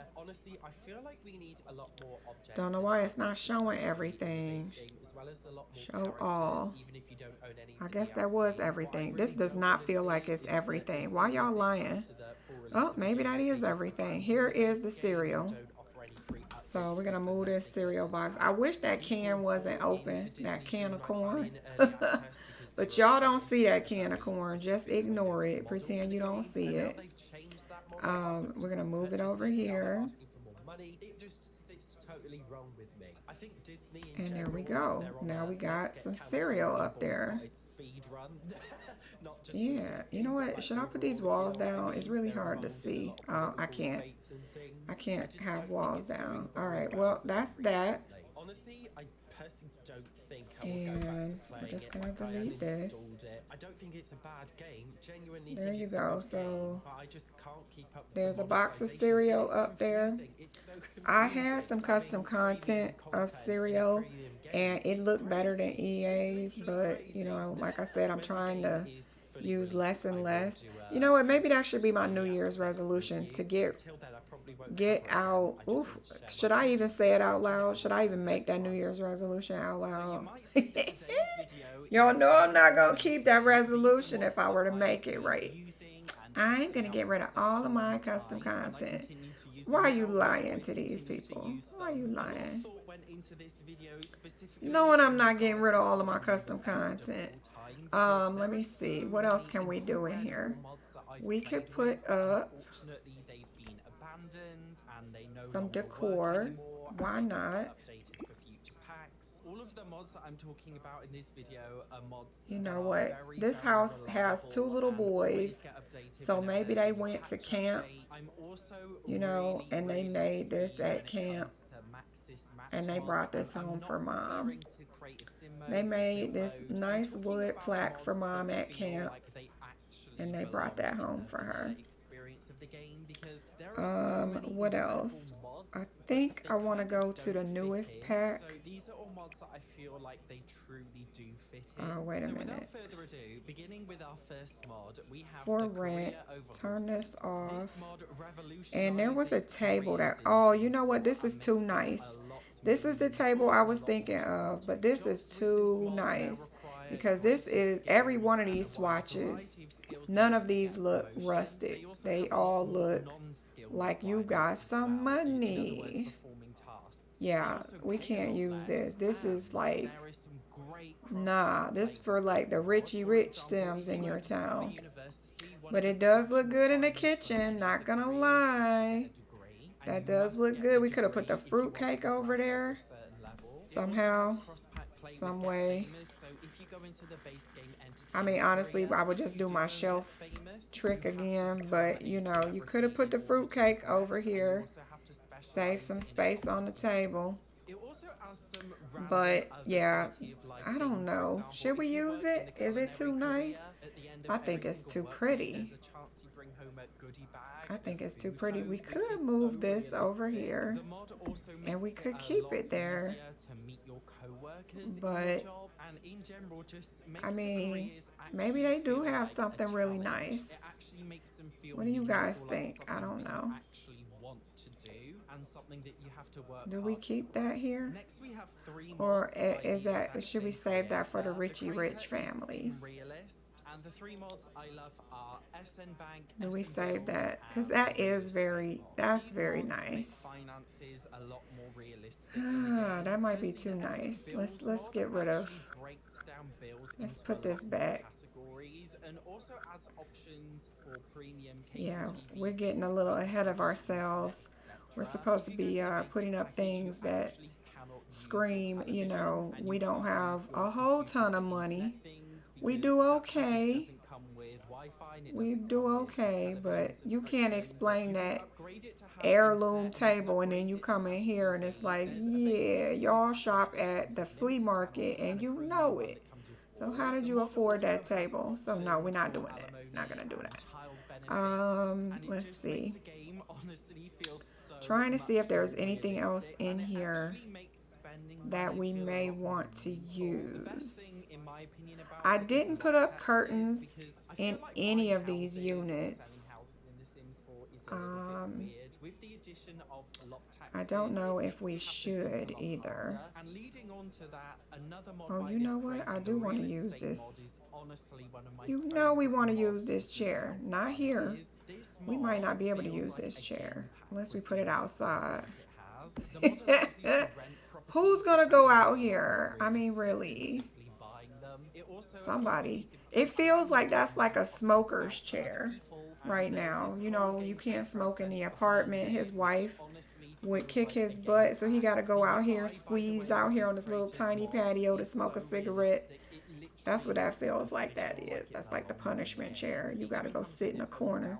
Don't know why it's not showing everything. Show all. I guess that was everything. This does not feel like it's everything. Why y'all lying? Oh, maybe that is everything. Here is the cereal. So we're going to move this cereal box. I wish that can wasn't open, that can of corn. But y'all don't see that can of corn. Just ignore it. Pretend you don't see it. We're going to move it over here. And there we go. Now we got some cereal up there. Yeah, you know what? Should I put these walls down? It's really hard to see. I can't have walls down. All right, well, that's that. And we're just gonna delete this. There you go. So there's a box of cereal up there. I had some custom content of cereal, and it looked better than EA's, but you know, like I said, I'm trying to use less and less. You know what? Maybe that should be my New Year's resolution, to get out. Oof, should I even say it out loud? Should I even make that New Year's resolution out loud? Y'all know I'm not gonna keep that resolution if I were to make it right. I'm gonna get rid of all of my custom content. Why are you lying to these people? Why are you lying? Knowing I'm not getting rid of all of my custom content. Let me see. What else can we do in here? We could put up some decor. Why not? All of the mods that I'm talking about in this video are mods. You know what? This house has two little boys, so maybe they went to camp, you know, and they made this at camp, and they brought this home for mom. They made this nice wood plaque for mom at camp, and they brought that home for her. What else? I think I want to go to the newest pack. These are all mods that I feel like they truly do fit in. Oh, wait a minute. For rent, turn this off. And there was a table that, oh, you know what? This is too nice. This is the table I was thinking of, but this is too nice. Because this is, every one of these swatches, none of these look rusted. They all look like you got some money. Yeah, we can't use this. This is like, nah, this for like the Richie Rich Sims in your town. But it does look good in the kitchen, not gonna lie. That does look good. We could have put the fruit cake over there somehow. some way. So if you go into the base game I mean, honestly, I would just do my shelf trick again, but you know, you could have put the fruitcake over here, save some space on the table. But yeah, I don't know. Should we use it? Is it too nice? I think it's too pretty. I think it's too pretty. We could move this over here and we could keep it there. But I mean, maybe they do have something really nice. What do you guys think? I don't know. Do we keep that here? Or is that, should we save that for the Richie Rich families? And the 3 mods I love are SN Bank. Do we save that? Because that is that's very nice. Finances a lot more realistic. That might be too nice. Let's get rid of. Let's put this back. And also adds options for premium. Yeah, we're getting a little ahead of ourselves. We're supposed to be putting up things that scream, you know, we don't have a whole ton of money. We do okay. We do okay, but you can't explain that heirloom table and then you come in here and it's like, yeah, y'all shop at the flea market and you know it. So how did you afford that table? So no, we're not doing that. Not gonna do that. Let's see. Trying to see if there's anything else in here that we may want to use. I didn't put up curtains in any of these units. I don't know if we should either. Oh, you know what? I do want to use this. You know we want to use this chair. Not here. We might not be able to use this chair unless we put it outside. Who's gonna go out here? I mean, really? Somebody. It feels like that's like a smoker's chair right now. You know, you can't smoke in the apartment. His wife would kick his butt, so he got to go out here, squeeze out here on this little tiny patio to smoke a cigarette. That's what that feels like. That is. That's like the punishment chair. You got to go sit in a corner.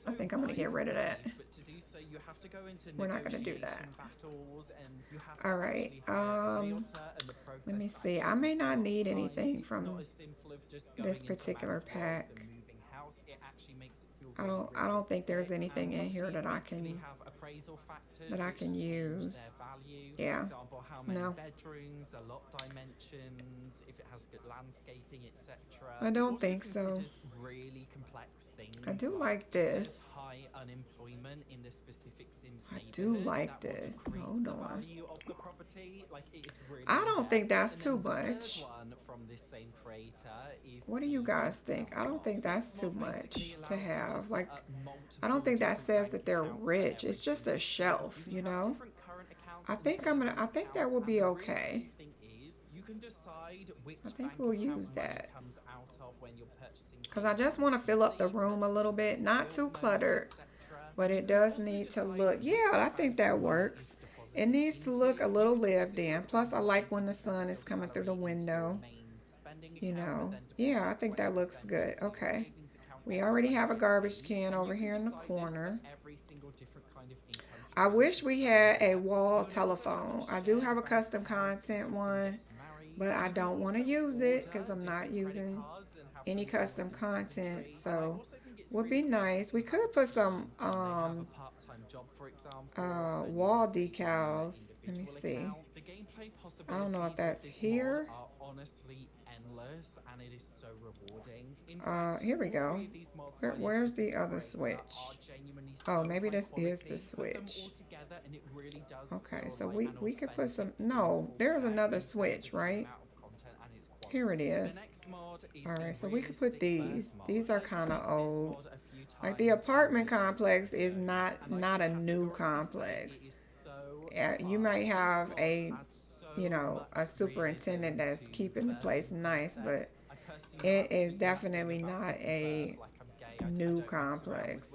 I think I'm going to get rid of that. We're not going to do that. All right. Let me see. I may not need anything from this particular pack. I don't think there's anything in here that I can use. Yeah. No. I don't think so. I do like this. I do like this. Hold on. I don't think that's too much. What do you guys think? I don't think that's too much to have. Like, I don't think that says that they're rich. It's just a shelf, you know? I think that will be okay. I think we'll use that. Because I just want to fill up the room a little bit. Not too cluttered, but it does need to look. Yeah, I think that works. It needs to look a little lived in. Plus, I like when the sun is coming through the window. You know, yeah, I think that looks good. Okay. We already have a garbage can over here in the corner. I wish we had a wall telephone. I do have a custom content one, but I don't want to use it because I'm not using any custom content. So would be nice. We could put some wall decals. Let me see. I don't know if that's here. Here we go. Where's the other switch? Oh, maybe this is the switch. Okay, so we could put some. No, there's another switch, right? Here it is. All right, so we could put these. These are kind of old. Like the apartment complex is not a new complex. You might have a superintendent that's keeping the place nice, but it is definitely not a new complex.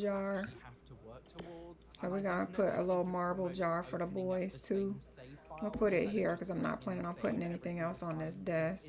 jar. have to work towards. So we're gonna put a little marble jar for the boys too. I'll put it here because I'm not planning on putting anything else on this desk.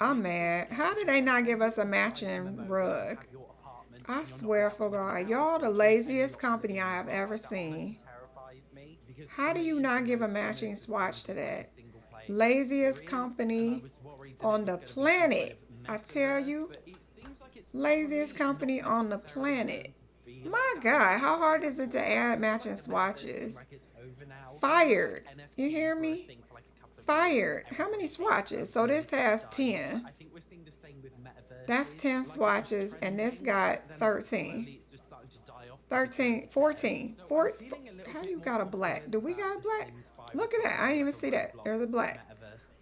I'm mad. How did they not give us a matching rug? I swear for God, y'all the laziest company I have ever seen. How do you not give a matching swatch to that? Laziest company on the planet. I tell you, laziest company on the planet. My God, how hard is it to add matching swatches? Fired. You hear me? Fired. How many swatches? So this has 10. That's 10 swatches, and this got 13. 13, 14. How you got a black? Do we got a black? Look at that. I didn't even see that. There's a black.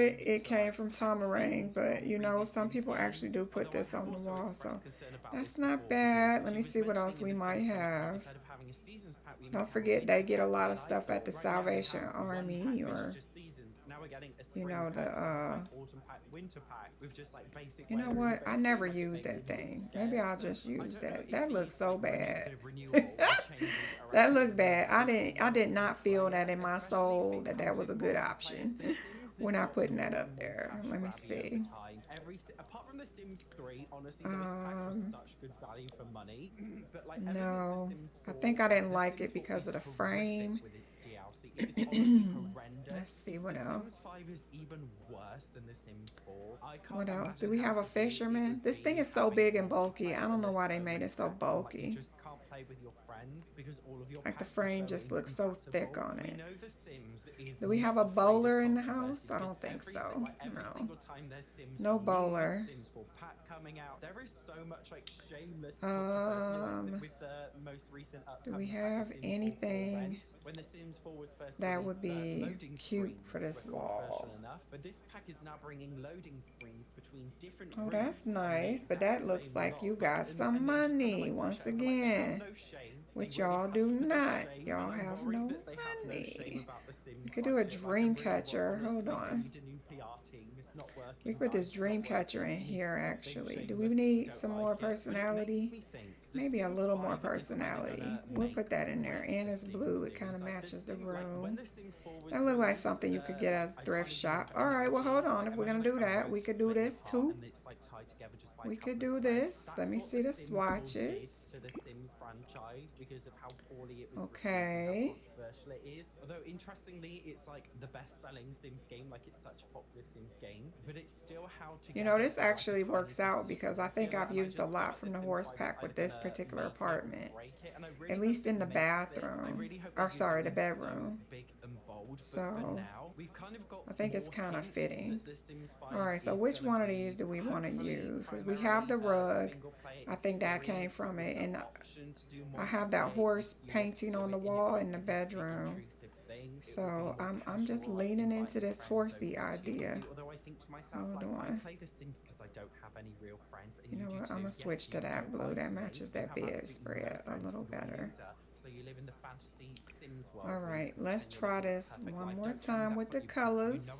it came from Tomarang, but you know, some people actually do put this on the wall, so that's not bad. Let me see what else we might have. a seasons pack, we Don't might have a forget they winter get a pack. lot And of I stuff thought, at the right now we Salvation have one Army pack which or, is just seasons. Now we're getting a you spring know, pack, summer pack, autumn pack, winter pack with just like basic you know wear in the what? I base never game, like it used made that me a bit thing. scared. Maybe I'll So just I use don't know that. if That looks these so like bringing a bad. bit of renewal or changes are That actually looked bad. I beneficial didn't I for did how not we feel play, that in my especially if soul it that comes was a in good multiplayer. option. The Sims We're has not gotten putting that more up and more there. cash Let me grabby over see. time. Apart from The Sims 3, honestly, those packs were such good value for money. But like ever since The No, Sims I 4, think I didn't The like Sims it 4 because is of the horrific frame. with its DLC. It is honestly horrendous. Let's see what The else. Sims 5 is even worse than The Sims 4. I can't What else? Do imagine we how have a severe it fisherman? would This thing be is so having big and bulky. I multiplayer don't and know there's why they so made many it so packs and like you bulky. just can't play with your friends because all of your Like the packs are frame so just looks so thick incompatible. on We it. know The Sims is Do we have not a afraid of bowler in the controversy house? I because don't think every so. No. single time there's Sims No 4 bowler. news, Sims 4 pack coming out, there is so much like shameless controversy like with the most recent Do we upcoming pack, have The Sims 4 for anything Rent. When The Sims 4 was first that released, would the be loading cute screens for this were controversial wall? enough, but this pack is now bringing loading screens between different Oh, rooms that's on the nice, but exact that looks same like you lock. got some And they just kinda money like once push it over, like they have again. no shame. They Which really y'all have do no not. shame, Y'all and I'm have worried no that they have no shame money. about The Sims We could do a budget. Like, dream I'm really catcher. Hold honestly, on. they need a new PR team. It's not working. We could put this Guys, it's dream not catcher working. in You need to here stop being actually. Do we shameless 'cause you need don't some like more it. But it makes personality? me think The Maybe a Sims little more 5 is either personality. gonna We'll make put that or in there. break And The it's Sims blue. It series. kind of Like, matches the like when room. The Sims 4 was That look like released, something you could get at a I thrift can't even shop. remember All right, well, hold analogy. on. Like If we're going imagine to do like a that, rope we could do splitting this apart too. and it's like tied together just by a We couple could of do threads. this. Let That's me what see the Sims 4 did swatches. to the Sims franchise because of how poorly it was received Okay. and how controversial it is. Although interestingly, it's like the best-selling Sims game. Like it's such a popular Sims game, but it's still how to. You know, this actually works out because I think I've used a lot from the horse pack with this particular apartment. At least in the bathroom. Or sorry, the bedroom. So I think it's kind of fitting. Alright, so which one of these do we want to use? 'Cause we have the rug. I think that came from it. And I have that horse painting on the wall in the bedroom. So I'm just leaning into this horsey idea. Hold on. You know what? I'm gonna switch to that blue. That matches that bedspread a little better. All right, let's try this one more time with the colors.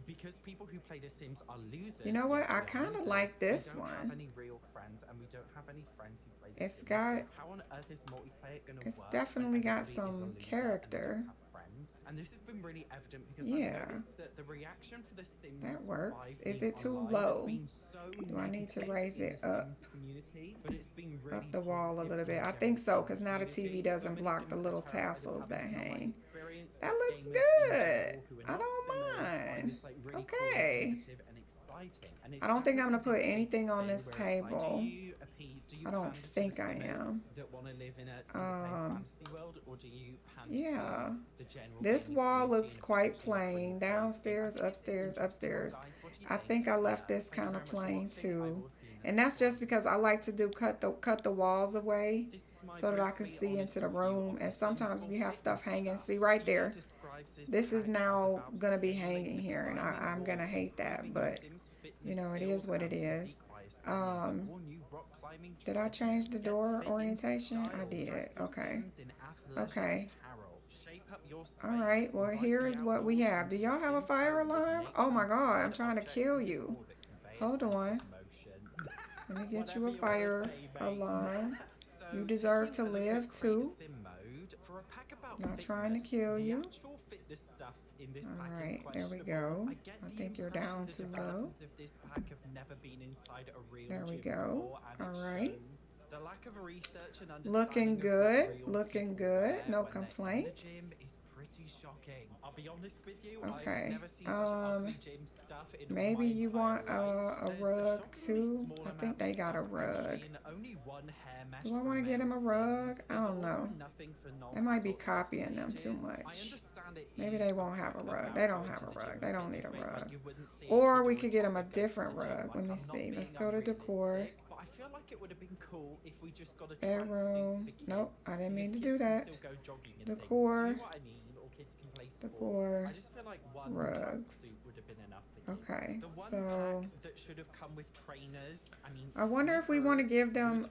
Because people who play The Sims are losers. You know what? Yes, I we are kind of losers. like this We don't have one. any real friends, and we don't have any friends who play The It's Sims. got- So how on earth is multiplayer gonna It's work definitely when got everybody is a some loser and character. don't have friends? And this has been really evident because Yeah. I've noticed that the reaction for The Sims That works. 5 Is being it too online low? has been so Do I need to negative raise in it the up? Sims community, but it's been really Up the wall a positive little in bit. the I think general so, because now the TV community. doesn't So many block the Sims little are terrified of tassels that having an online hang. experience, That but looks gamers in good. general who are I not don't Simmers find mind. this, like, really cool, Okay. innovative, and exciting. And it's I don't think I'm gonna definitely put this big anything on thing this where it's like, table. do you I don't pander to think the I Simmers am. that want to live in a single-player fantasy world, or do you pander Yeah. to the general This gaming wall community looks and quite potentially not bring plain. your friends in? I Downstairs, think it's upstairs, interesting. upstairs. Guys, what do you I think I left this Thank you kind very of much for plain watching. I too. will see you And next that's just one. because I like to do cut the walls away This is my so that I can bristly, see honest into the review room. of And The Sims sometimes 4 we have stuff fitness hanging. stuff. See right He there. describes This is pack as now about gonna be scaling hanging the here, and climbing I'm gonna wall, hate that, improving your but Sims you fitness know, it skills is what and it is. physique by studying the 4 new rock climbing Did I tricks. change the Get door fit in orientation? I style, did. dress your Okay. Sims in athleisure Okay. apparel, shape up your space, All right. Well, invite here the is what we outdoors have. Do into your y'all have a Sims fire home with alarm? Oh my God! I'm nature-inspired trying to objects kill and you. decor that convey a Hold sense of on. motion. Let me get you Whatever a you wanna fire say, mate. alarm. So, You deserve taking to a look live at too. Create a Sim mode, for a pack about Not trying to fitness, kill the you. actual fitness stuff in this All pack is right, there we questionable. go. I get I the think you're impression down the too low. developers of this pack have never been inside a real There we gym go. before, and All it right. shows. The lack of research and understanding Looking of what good. real Looking people good. wear No when they're in the complaints. gym is pretty shocking. I'll be honest with you, Okay, I've never seen such ugly gym stuff in Maybe my you entire want life. a There's rug shockingly too. small I amount think of they got a stuff rug. actually, and only one hair mesh Do I for want to get him a male rug? Sims. I There's don't also know. nothing for They might be non-adult copying them too stages. I much. understand it Maybe is they a won't have a pack rug. about They don't going have to a the rug. gym They and don't need a fitness, but rug. you wouldn't see a Or kid we or could get him a toddler go to the different gym. rug. Like, Let me I'm not see. being Let's go to decor. unrealistic, but I feel like it would have been cool if we just got a Bedroom. tracksuit for kids. Nope, I didn't mean because to do kids can that. still go jogging and Decor. things. Do you know what I mean? Or kids can play Decor, I just feel like one rugs. tracksuit would have been enough for kids. Okay, The one so pack that should have come with trainers. I mean, I wonder if we want to give them would be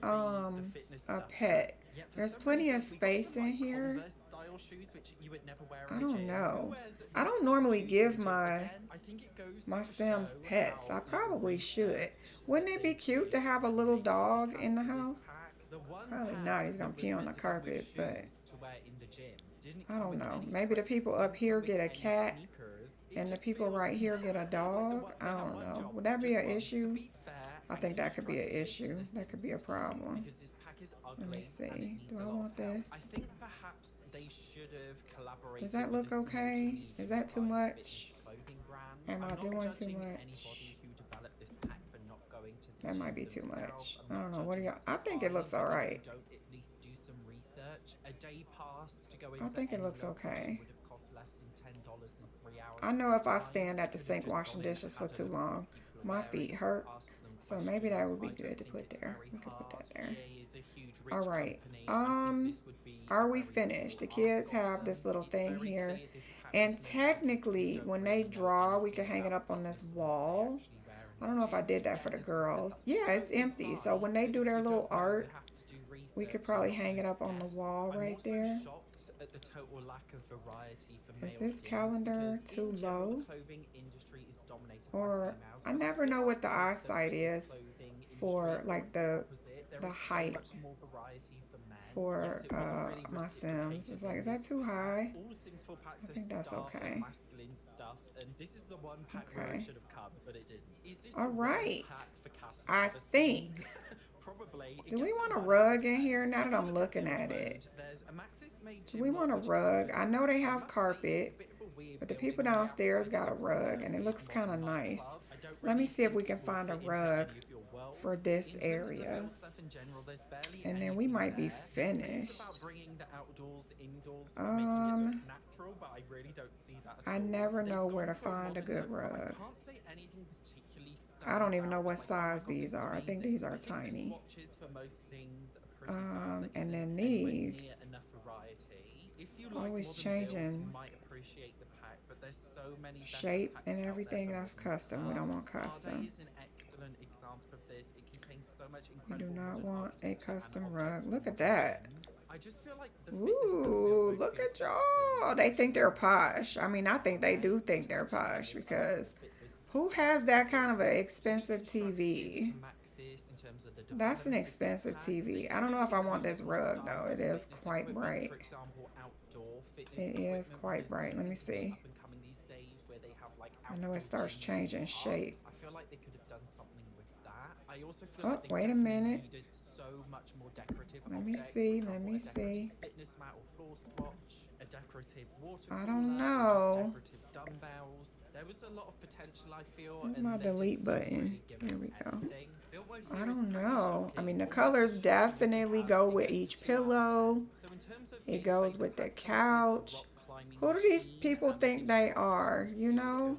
the fitness a stuff. pet. Yet for There's some plenty of reason, we got space some, in like, here. Converse style shoes, which you would never wear I in a don't gym. know. Who wears these I don't kinds of normally shoes give in the gym? my Again, I think it goes my to Sims show pets. how I little probably should. research Wouldn't it be they cute do to have a little dog in the this house? pack. The one Probably pack not. He's gonna that pee was on the meant to come with carpet, but shoes to wear in the gym didn't I come don't with know. any Maybe the trainers, people up didn't here come with get a any cat sneakers. It and the just people feels right here that get a they had dog. one- I they had don't one know. job, Would that be just an one. To issue? be fair, I think that could be an constructed issue. The That could be a Sims 3 problem. because this pack is ugly Let me and it see. needs Do a I lot want of help. this? I think perhaps they should have collaborated. Does that with look a small to okay? Is that too medium-sized much? fitness clothing brand. Am I'm I not doing too judging much? anybody who developed this pack for not going to the That might gym be too themselves. much. I'm I not don't know. What do judging y'all? I this think it looks entirely, all but right. if you don't at least do some research. A day pass to go I into think it any looks local gym okay. would have cost less than $10 in 3 hours. I know if I time. stand at the You could have sink just washing gone in, dishes for had a too look at what long, people are my wearing, feet hurt. asked them So maybe that questions. would be I don't good to think put it's there. very We could put that hard. there. EA is a huge, rich All right. company. I think this would be Are a we very finished? The small kids ask of have them. this little It's thing very here. clear this pack And was made by technically, people who when don't they really know draw, we anything can hang it about up on this fitness and what they wall. actually wear in I the don't know if I gym. did that for the Again, as I said, girls. that's Yeah, it's totally empty. So fine, when they but do if their you little don't know, art, you have to do we could research probably and hang it not up on the just wall guess. I'm right also there. shocked at the total lack of variety for Is male this Sims calendar because too in general, low? the clothing industry is dominated by Or females, I but never feel know like what the the eyesight fitness is clothing for industry is like almost the opposite. There the is so height much more variety for men, for yet it wasn't really my Sims. reciprocated It's like, in is that this too pack. high? All Sims 4 packs I are think that's stark and okay. masculine stuff, and this is the one pack where Okay. it should have come, but it didn't. Is this All the right. worst pack for Castle I ever think. seen? Probably. It Do we gets want a one rug out of in 10. here now that Taking a I'm look looking build at mode, it? there's a Maxis made Do gym we mod want a which rug? can I go know they I have must say carpet, it's a bit of a weird but the building people on the downstairs outside. got a It looks like rug and it looks kind of modern nice. club. I don't Let me really see if we think can it will find a fit into rug any of your worlds. for this In terms of the area. build stuff in general, there's barely And then we anything might be there. They say it's finished. about bringing the outdoors indoors, but making it look natural, but I really don't see that at I all. never They've know where gone to for a find a modern good look, but I rug. can't say anything particularly I don't stands even know out. what It's like, oh my size God, this these is are. I think amazing. these are I think the tiny. swatches for most things are pretty bad. Like, And is then there anywhere these. near enough variety? If you like Always modern builds, you changing might appreciate the pack, but there's so many better shape packs and out there everything for that's modern custom. We don't want stuff. custom. Arday is an excellent example of this. It contains so much We do incredible not modern want a architecture and custom objects rug. from Look at modern that. gyms. I just feel like the fitness Ooh, stuff look feels at very y'all. Sims. They think they're posh. I mean, I think they do think they're posh because who has that kind of an expensive TV? That's an expensive TV. I don't know if I want this rug though. It is quite bright. It is quite bright. Let me see. I know it starts changing shape. I feel like they could have done something with that. I also feel Oh, like they wait a definitely minute. needed so much more decorative Let me objects. see, For let example, me a decorative see. fitness mat or floor swatch, a decorative water I cooler, don't or just know. decorative dumbbells. There was a lot of potential, I feel. Where's and my they just delete didn't button? really give us There we go. anything. Build mode I here is don't pretty know. I shocking, mean, the almost colors as shocking as the definitely go past with against each 2 out of 10. pillow. So in terms of It gameplay, goes the with the pack comes with a couch. rock climbing Who do these machine people and think they are? You know?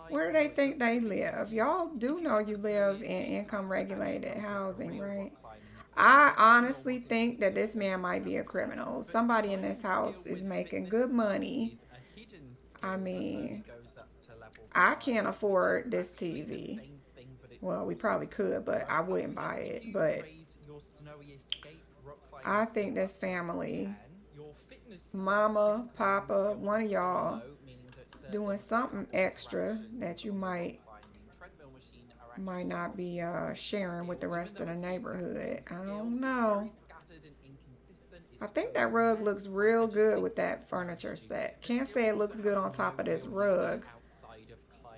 Where do they think they live? Y'all do know you live in income regulated housing, right? I honestly think that this man might be a criminal. Somebody in this house is making good money. I mean, I can't afford this TV. Well, we probably could, but I wouldn't buy it. But I think this family, mama, papa, one of y'all, doing something extra that you might not be sharing with the rest of the neighborhood. I don't know. I think that rug looks real good with that furniture set. Can't say it looks good on top of this rug,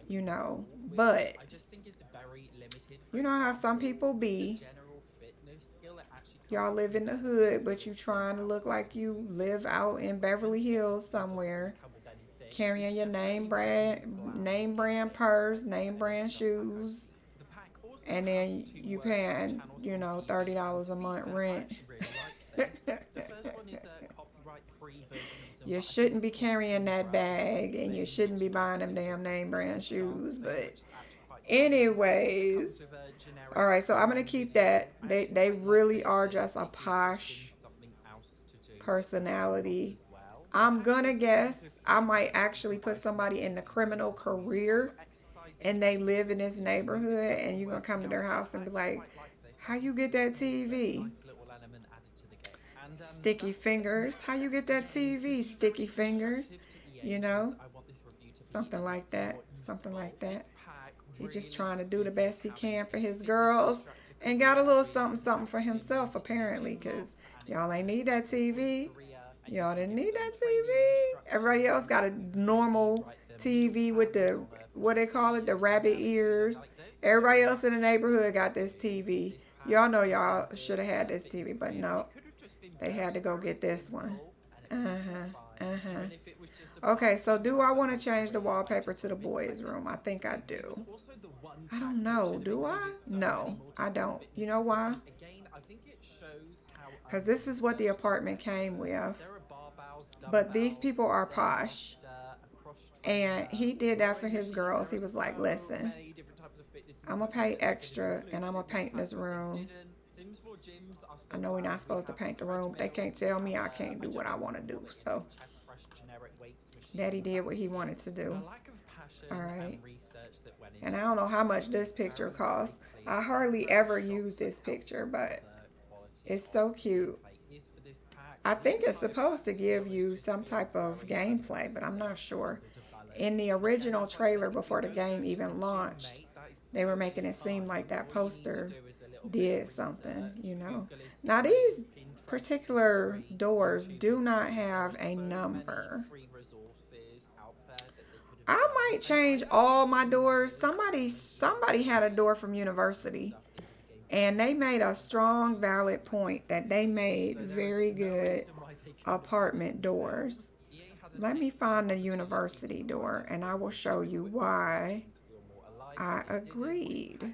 you know, but you know how some people be. Y'all live in the hood, but you trying to look like you live out in Beverly Hills somewhere, carrying your name brand purse, name brand shoes, and then you paying, you know, $30 a month rent. You shouldn't be carrying that bag, and you shouldn't be buying them damn name brand shoes. But anyways, all right, so I'm gonna keep that. They really are just a posh personality. I'm gonna guess I might actually put somebody in the criminal career and they live in this neighborhood and you're gonna come to their house and be like, how you get that TV? Sticky fingers. How you get that TV? Sticky fingers. You know? Something like that. Something like that. He's just trying to do the best he can for his girls and got a little something something for himself apparently, because y'all ain't need that TV. Y'all didn't need that TV. Everybody else got a normal TV with the, what they call it, the rabbit ears. Everybody else in the neighborhood got this TV. Y'all know y'all should have had this TV, but no, they had to go get this one. Okay, so do I want to change the wallpaper to the boys' room? I think I do. I don't know. Do I? No, I don't. You know why? Because this is what the apartment came with. But these people are posh. And he did that for his girls. He was like, listen, I'm going to pay extra and I'm going to paint this room. I know we're not supposed to paint the room. They can't tell me I can't do what I want to do. So Daddy did what he wanted to do. All right. And I don't know how much this picture costs. I hardly ever use this picture, but it's so cute. I think it's supposed to give you some type of gameplay, but I'm not sure. In the original trailer before the game even launched, they were making it seem like that poster did something, you know. Now these particular doors do not have a number. I might change all my doors. Somebody had a door from University, and they made a strong, valid point that they made very good apartment doors. Let me find the University door, and I will show you why I agreed.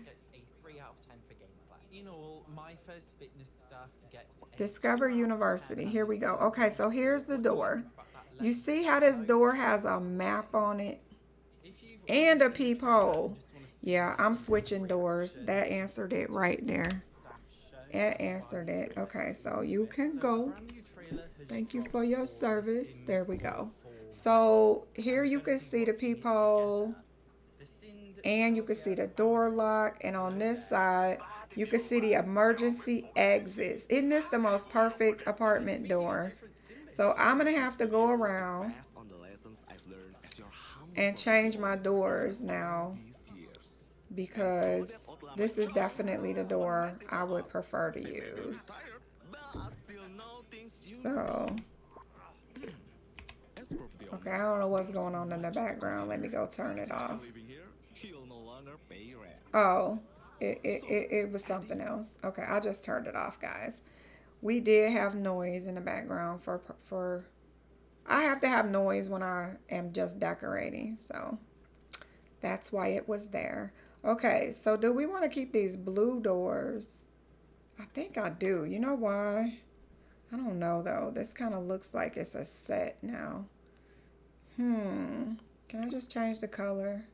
Discover University. Here we go. Okay, so here's the door. You see how this door has a map on it? And a peephole. Yeah, I'm switching doors. That answered it right there. It answered it. Okay, so you can go. Thank you for your service. There we go. So here you can see the peephole. And you can see the door lock. And on this side, you can see the emergency exits. Isn't this the most perfect apartment door? So I'm going to have to go around and change my doors now, because this is definitely the door I would prefer to use. So, okay, I don't know what's going on in the background. Let me go turn it off. Oh, it was something else. Okay, I just turned it off, guys. We did have noise in the background for I have to have noise when I am just decorating, so that's why it was there. Okay, so do we want to keep these blue doors? I think I do. You know why? I don't know, though. This kind of looks like it's a set now. Can I just change the color?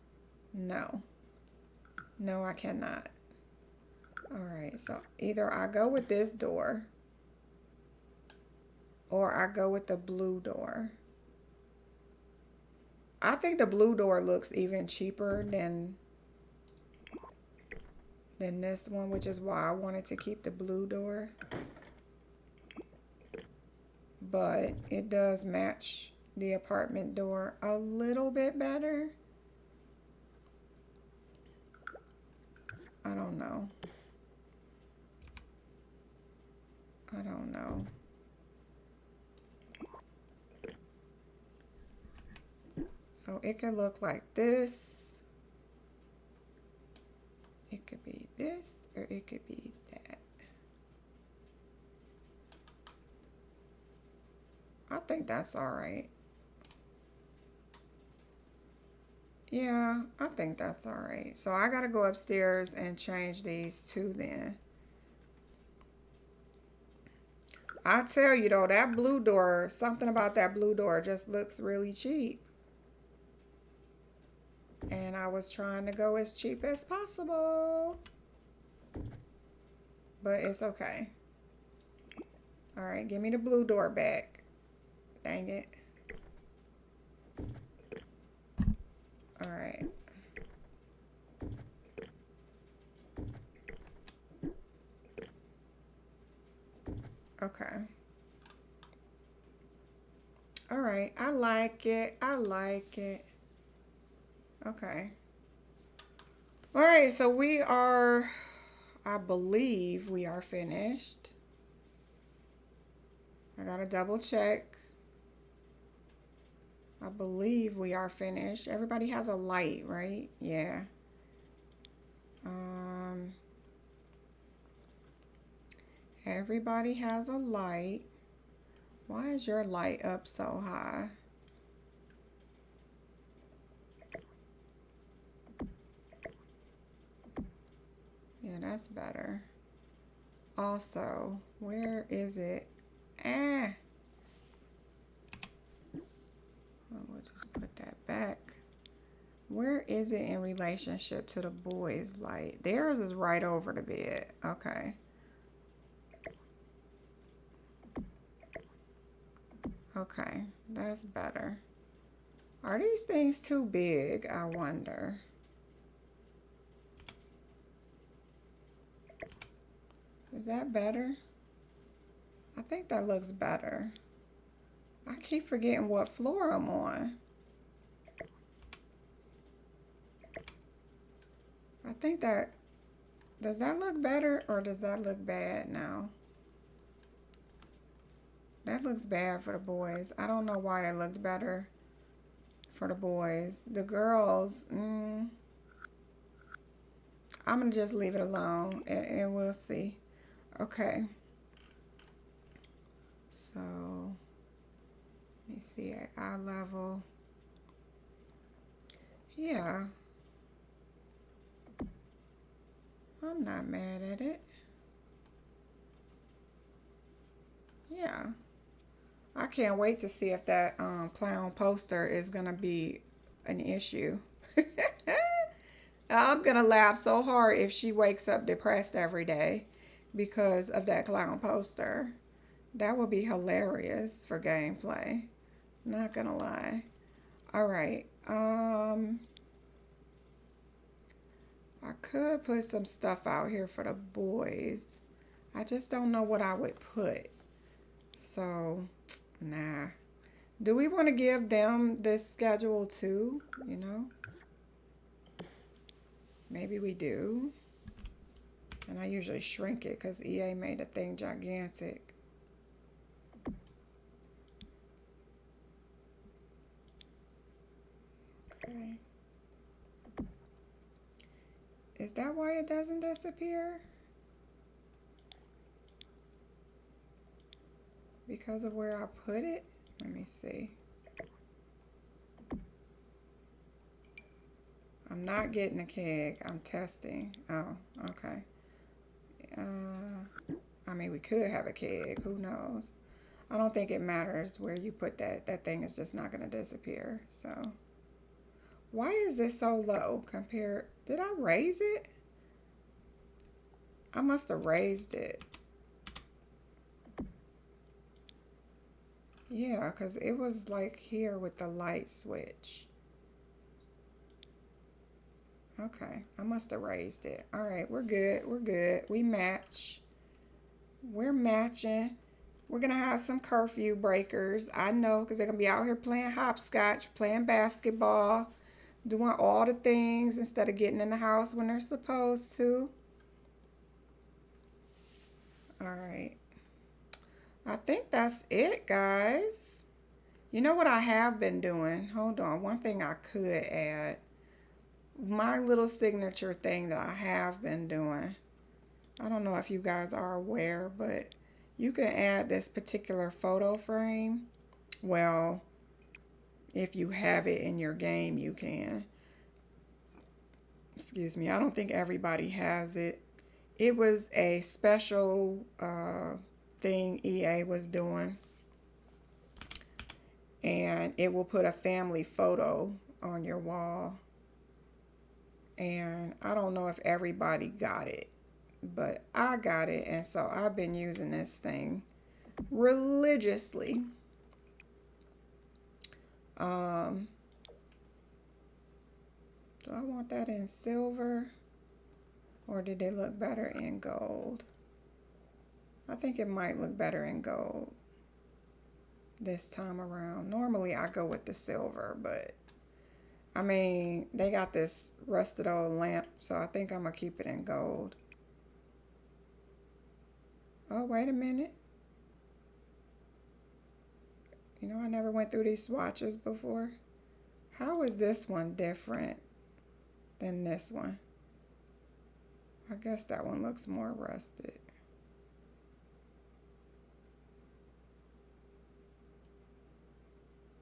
No. No, I cannot. All right, so either I go with this door or I go with the blue door. I think the blue door looks even cheaper than this one, which is why I wanted to keep the blue door. But it does match the apartment door a little bit better. I don't know. I don't know. So it could look like this. It could be this, or it could be that. I think that's all right. Yeah, I think that's all right. So I gotta go upstairs and change these two then. I tell you though, that blue door, something about that blue door just looks really cheap. And I was trying to go as cheap as possible. But it's okay. All right, give me the blue door back. Dang it. All right, I like it. I like it. Okay. All right, so we are, I believe we are finished. I gotta double check. I believe we are finished. Everybody has a light, right? Yeah. Everybody has a light. Why is your light up so high? Yeah, that's better. Also, where is it? Ah. We'll just put that back. Where is it in relationship to the boys' light? Theirs is right over the bed. Okay. Okay, that's better. Are these things too big? I wonder. Is that better? I think that looks better. I keep forgetting what floor I'm on. I think that, does that look better or does that look bad now? That looks bad for the boys. I don't know why it looked better for the boys. The girls, I'm going to just leave it alone and we'll see. Okay. So, let me see at eye level. Yeah. I'm not mad at it. Yeah. I can't wait to see if that clown poster is going to be an issue. I'm going to laugh so hard if she wakes up depressed every day because of that clown poster. That would be hilarious for gameplay. Not going to lie. All right. I could put some stuff out here for the boys. I just don't know what I would put. So, nah. Do we want to give them this schedule too? You know? Maybe we do. And I usually shrink it because EA made the thing gigantic. Okay. Is that why it doesn't disappear? Because of where I put it? Let me see. I'm not getting a keg. I'm testing. Oh, okay. I mean, we could have a keg. Who knows? I don't think it matters where you put that. That thing is just not going to disappear. So, why is it so low compared? Did I raise it? I must have raised it. Yeah, because it was like here with the light switch. Okay, I must have raised it. All right, we're good. We're good. We match. We're matching. We're going to have some curfew breakers. I know because they're going to be out here playing hopscotch, playing basketball, doing all the things instead of getting in the house when they're supposed to. All right. I think that's it, guys. You know what I have been doing? Hold on. One thing I could add. My little signature thing that I have been doing. I don't know if you guys are aware, but you can add this particular photo frame. Well, if you have it in your game, you can. Excuse me. I don't think everybody has it. It was a special thing EA was doing. And it will put a family photo on your wall. And I don't know if everybody got it, but I got it. And so I've been using this thing religiously. Do I want that in silver or did it look better in gold? I think it might look better in gold. this time around. Normally I go with the silver, but I mean, they got this rusted old lamp, so I think I'm gonna keep it in gold. Oh, wait a minute. You know, I never went through these swatches before. How is this one different than this one? I guess that one looks more rusted.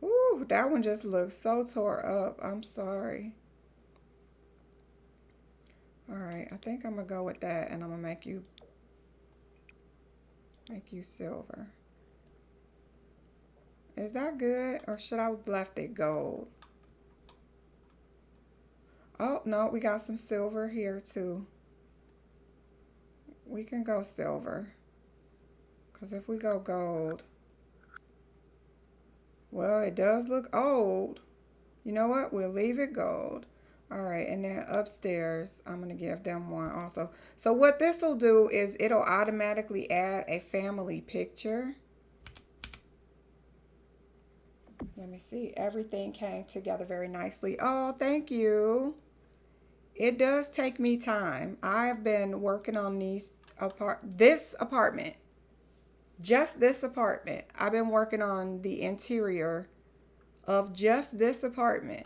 Ooh, that one just looks so tore up. I'm sorry. All right, I think I'm gonna go with that, and I'm gonna make you silver. Is that good, or should I have left it gold? Oh, no, we got some silver here too. We can go silver. Because if we go gold, well, it does look old. You know what? We'll leave it gold. All right, and then upstairs, I'm going to give them one also. So what this will do is it'll automatically add a family picture. Let me see. Everything came together very nicely. Oh, thank you. It does take me time. I've been working on this apartment. Just this apartment. I've been working on the interior of just this apartment.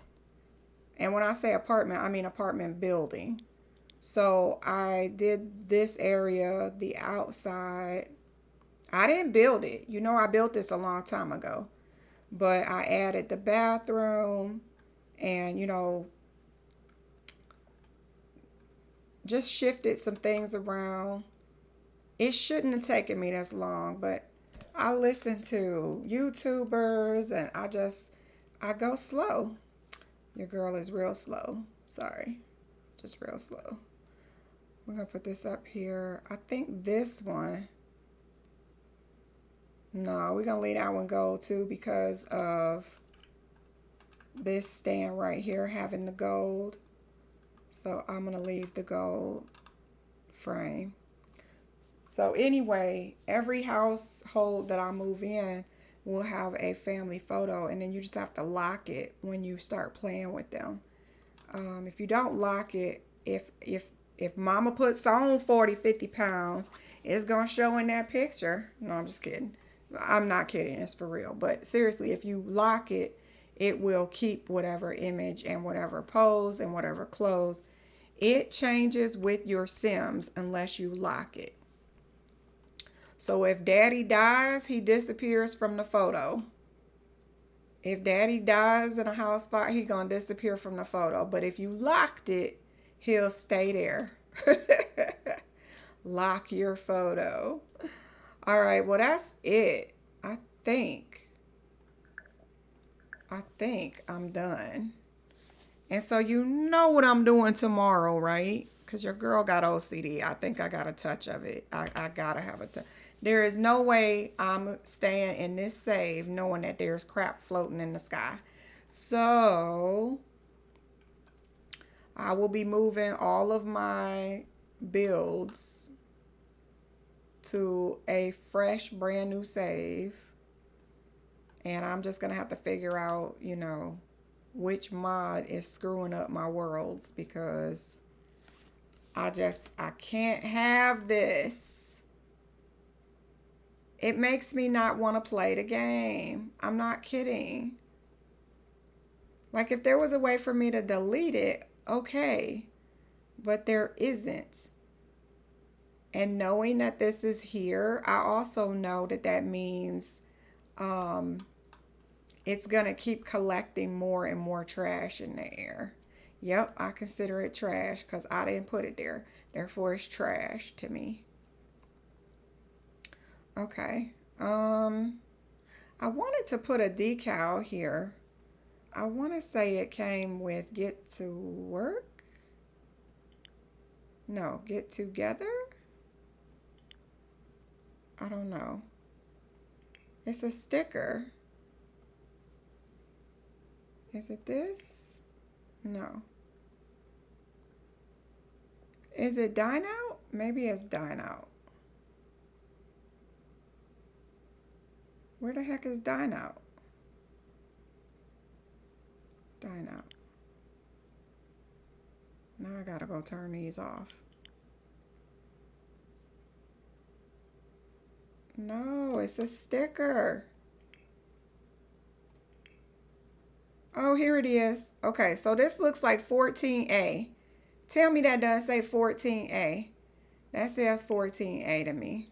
And when I say apartment, I mean apartment building. So I did this area, the outside. I didn't build it. You know, I built this a long time ago. But I added the bathroom and, you know, just shifted some things around. It shouldn't have taken me this long, but I listen to YouTubers and I go slow. Your girl is real slow. Sorry. Just real slow. We're going to put this up here. I think this one. No, we're going to leave that one gold too because of this stand right here having the gold. So I'm going to leave the gold frame. So anyway, every household that I move in will have a family photo, and then you just have to lock it when you start playing with them. If you don't lock it, if mama puts on 40, 50 pounds, it's going to show in that picture. No, I'm just kidding. I'm not kidding. It's for real. But seriously, if you lock it, it will keep whatever image and whatever pose and whatever clothes. It changes with your Sims unless you lock it. So if daddy dies, he disappears from the photo. If daddy dies in a house fire, he's going to disappear from the photo. But if you locked it, he'll stay there. Lock your photo. All right, well, that's it. I think I'm done. And so you know what I'm doing tomorrow, right? Because your girl got OCD. I think I got a touch of it. I got to have a touch. There is no way I'm staying in this save knowing that there's crap floating in the sky. So I will be moving all of my builds to a fresh, brand new save. And I'm just going to have to figure out, you know, which mod is screwing up my worlds because I can't have this. It makes me not want to play the game. I'm not kidding. Like if there was a way for me to delete it, okay. But there isn't. And knowing that this is here, I also know that that means it's going to keep collecting more and more trash in the air. Yep, I consider it trash because I didn't put it there. Therefore, it's trash to me. Okay. I wanted to put a decal here. I want to say it came with get to work. No, get together. I don't know. It's a sticker. Is it this? No. Is it Dine Out? Maybe it's Dine Out. Where the heck is dine out? Dine out. Now I gotta go turn these off. No, it's a sticker. Oh, here it is. Okay, so this looks like 14A. Tell me that doesn't say 14A. That says 14A to me.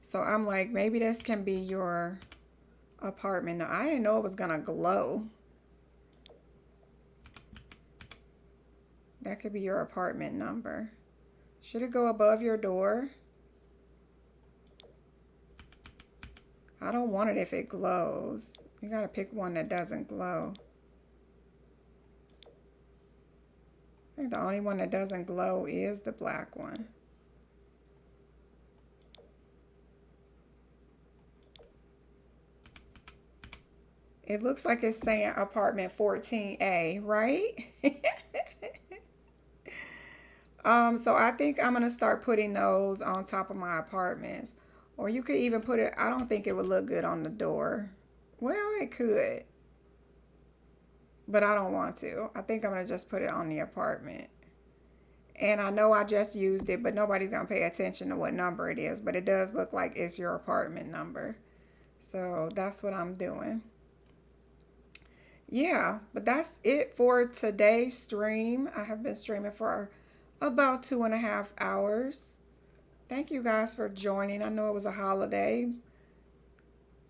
So I'm like, maybe this can be your apartment. Now, I didn't know it was gonna glow. That could be your apartment number. Should it go above your door? I don't want it if it glows. You gotta pick one that doesn't glow. I think the only one that doesn't glow is the black one. It looks like it's saying apartment 14A, right? So I think I'm gonna start putting those on top of my apartments. Or you could even put it, I don't think it would look good on the door. Well, it could. But I don't want to. I think I'm gonna just put it on the apartment. And I know I just used it, but nobody's gonna pay attention to what number it is. But it does look like it's your apartment number. So that's what I'm doing. Yeah, but that's it for today's stream. I have been streaming for about 2.5 hours. Thank you guys for joining. I know it was a holiday,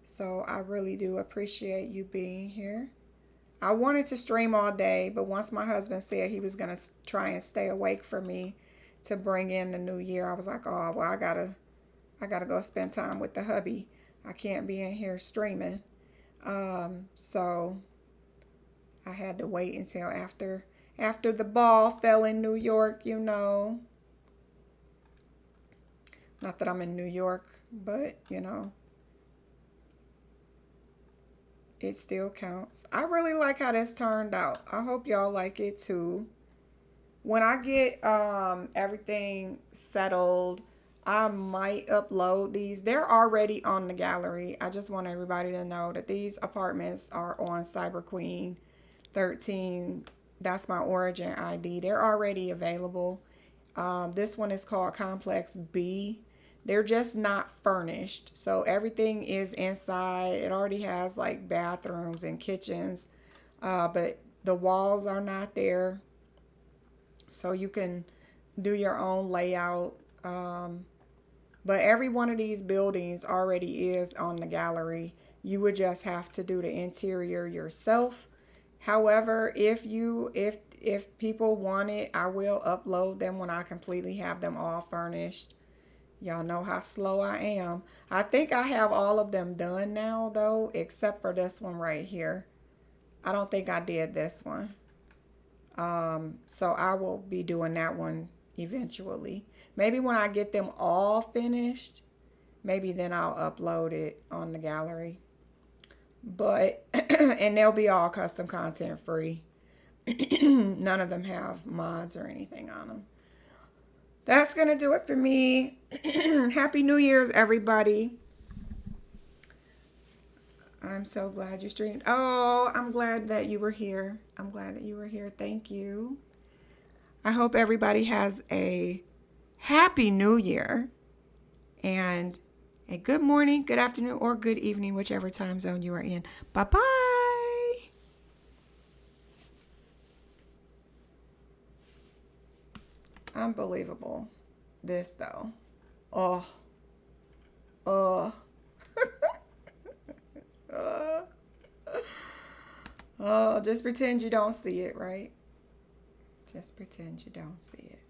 so I really do appreciate you being here. I wanted to stream all day, but once my husband said he was going to try and stay awake for me to bring in the new year, I was like, oh, well, I gotta go spend time with the hubby. I can't be in here streaming. So I had to wait until after the ball fell in New York, you know. Not that I'm in New York, but, you know, it still counts. I really like how this turned out. I hope y'all like it too. When I get everything settled, I might upload these. They're already on the gallery. I just want everybody to know that these apartments are on Cyber Queen 13. That's my origin ID. They're already available. This one is called Complex B. They're just not furnished. So everything is inside. It already has like bathrooms and kitchens. But the walls are not there. So you can do your own layout. But every one of these buildings already is on the gallery. You would just have to do the interior yourself. However, if people want it, I will upload them when I completely have them all furnished. Y'all know how slow I am. I think I have all of them done now, though, except for this one right here. I don't think I did this one. So I will be doing that one eventually. Maybe when I get them all finished, maybe then I'll upload it on the gallery. But, and they'll be all custom content free. None of them have mods or anything on them. That's going to do it for me. Happy New Year's, everybody. I'm so glad you streamed. Oh, I'm glad that you were here. I'm glad that you were here. Thank you. I hope everybody has a happy New Year and a good morning, good afternoon, or good evening, whichever time zone you are in. Bye-bye. Unbelievable. This, though. Oh. Oh, just pretend you don't see it, right? Just pretend you don't see it.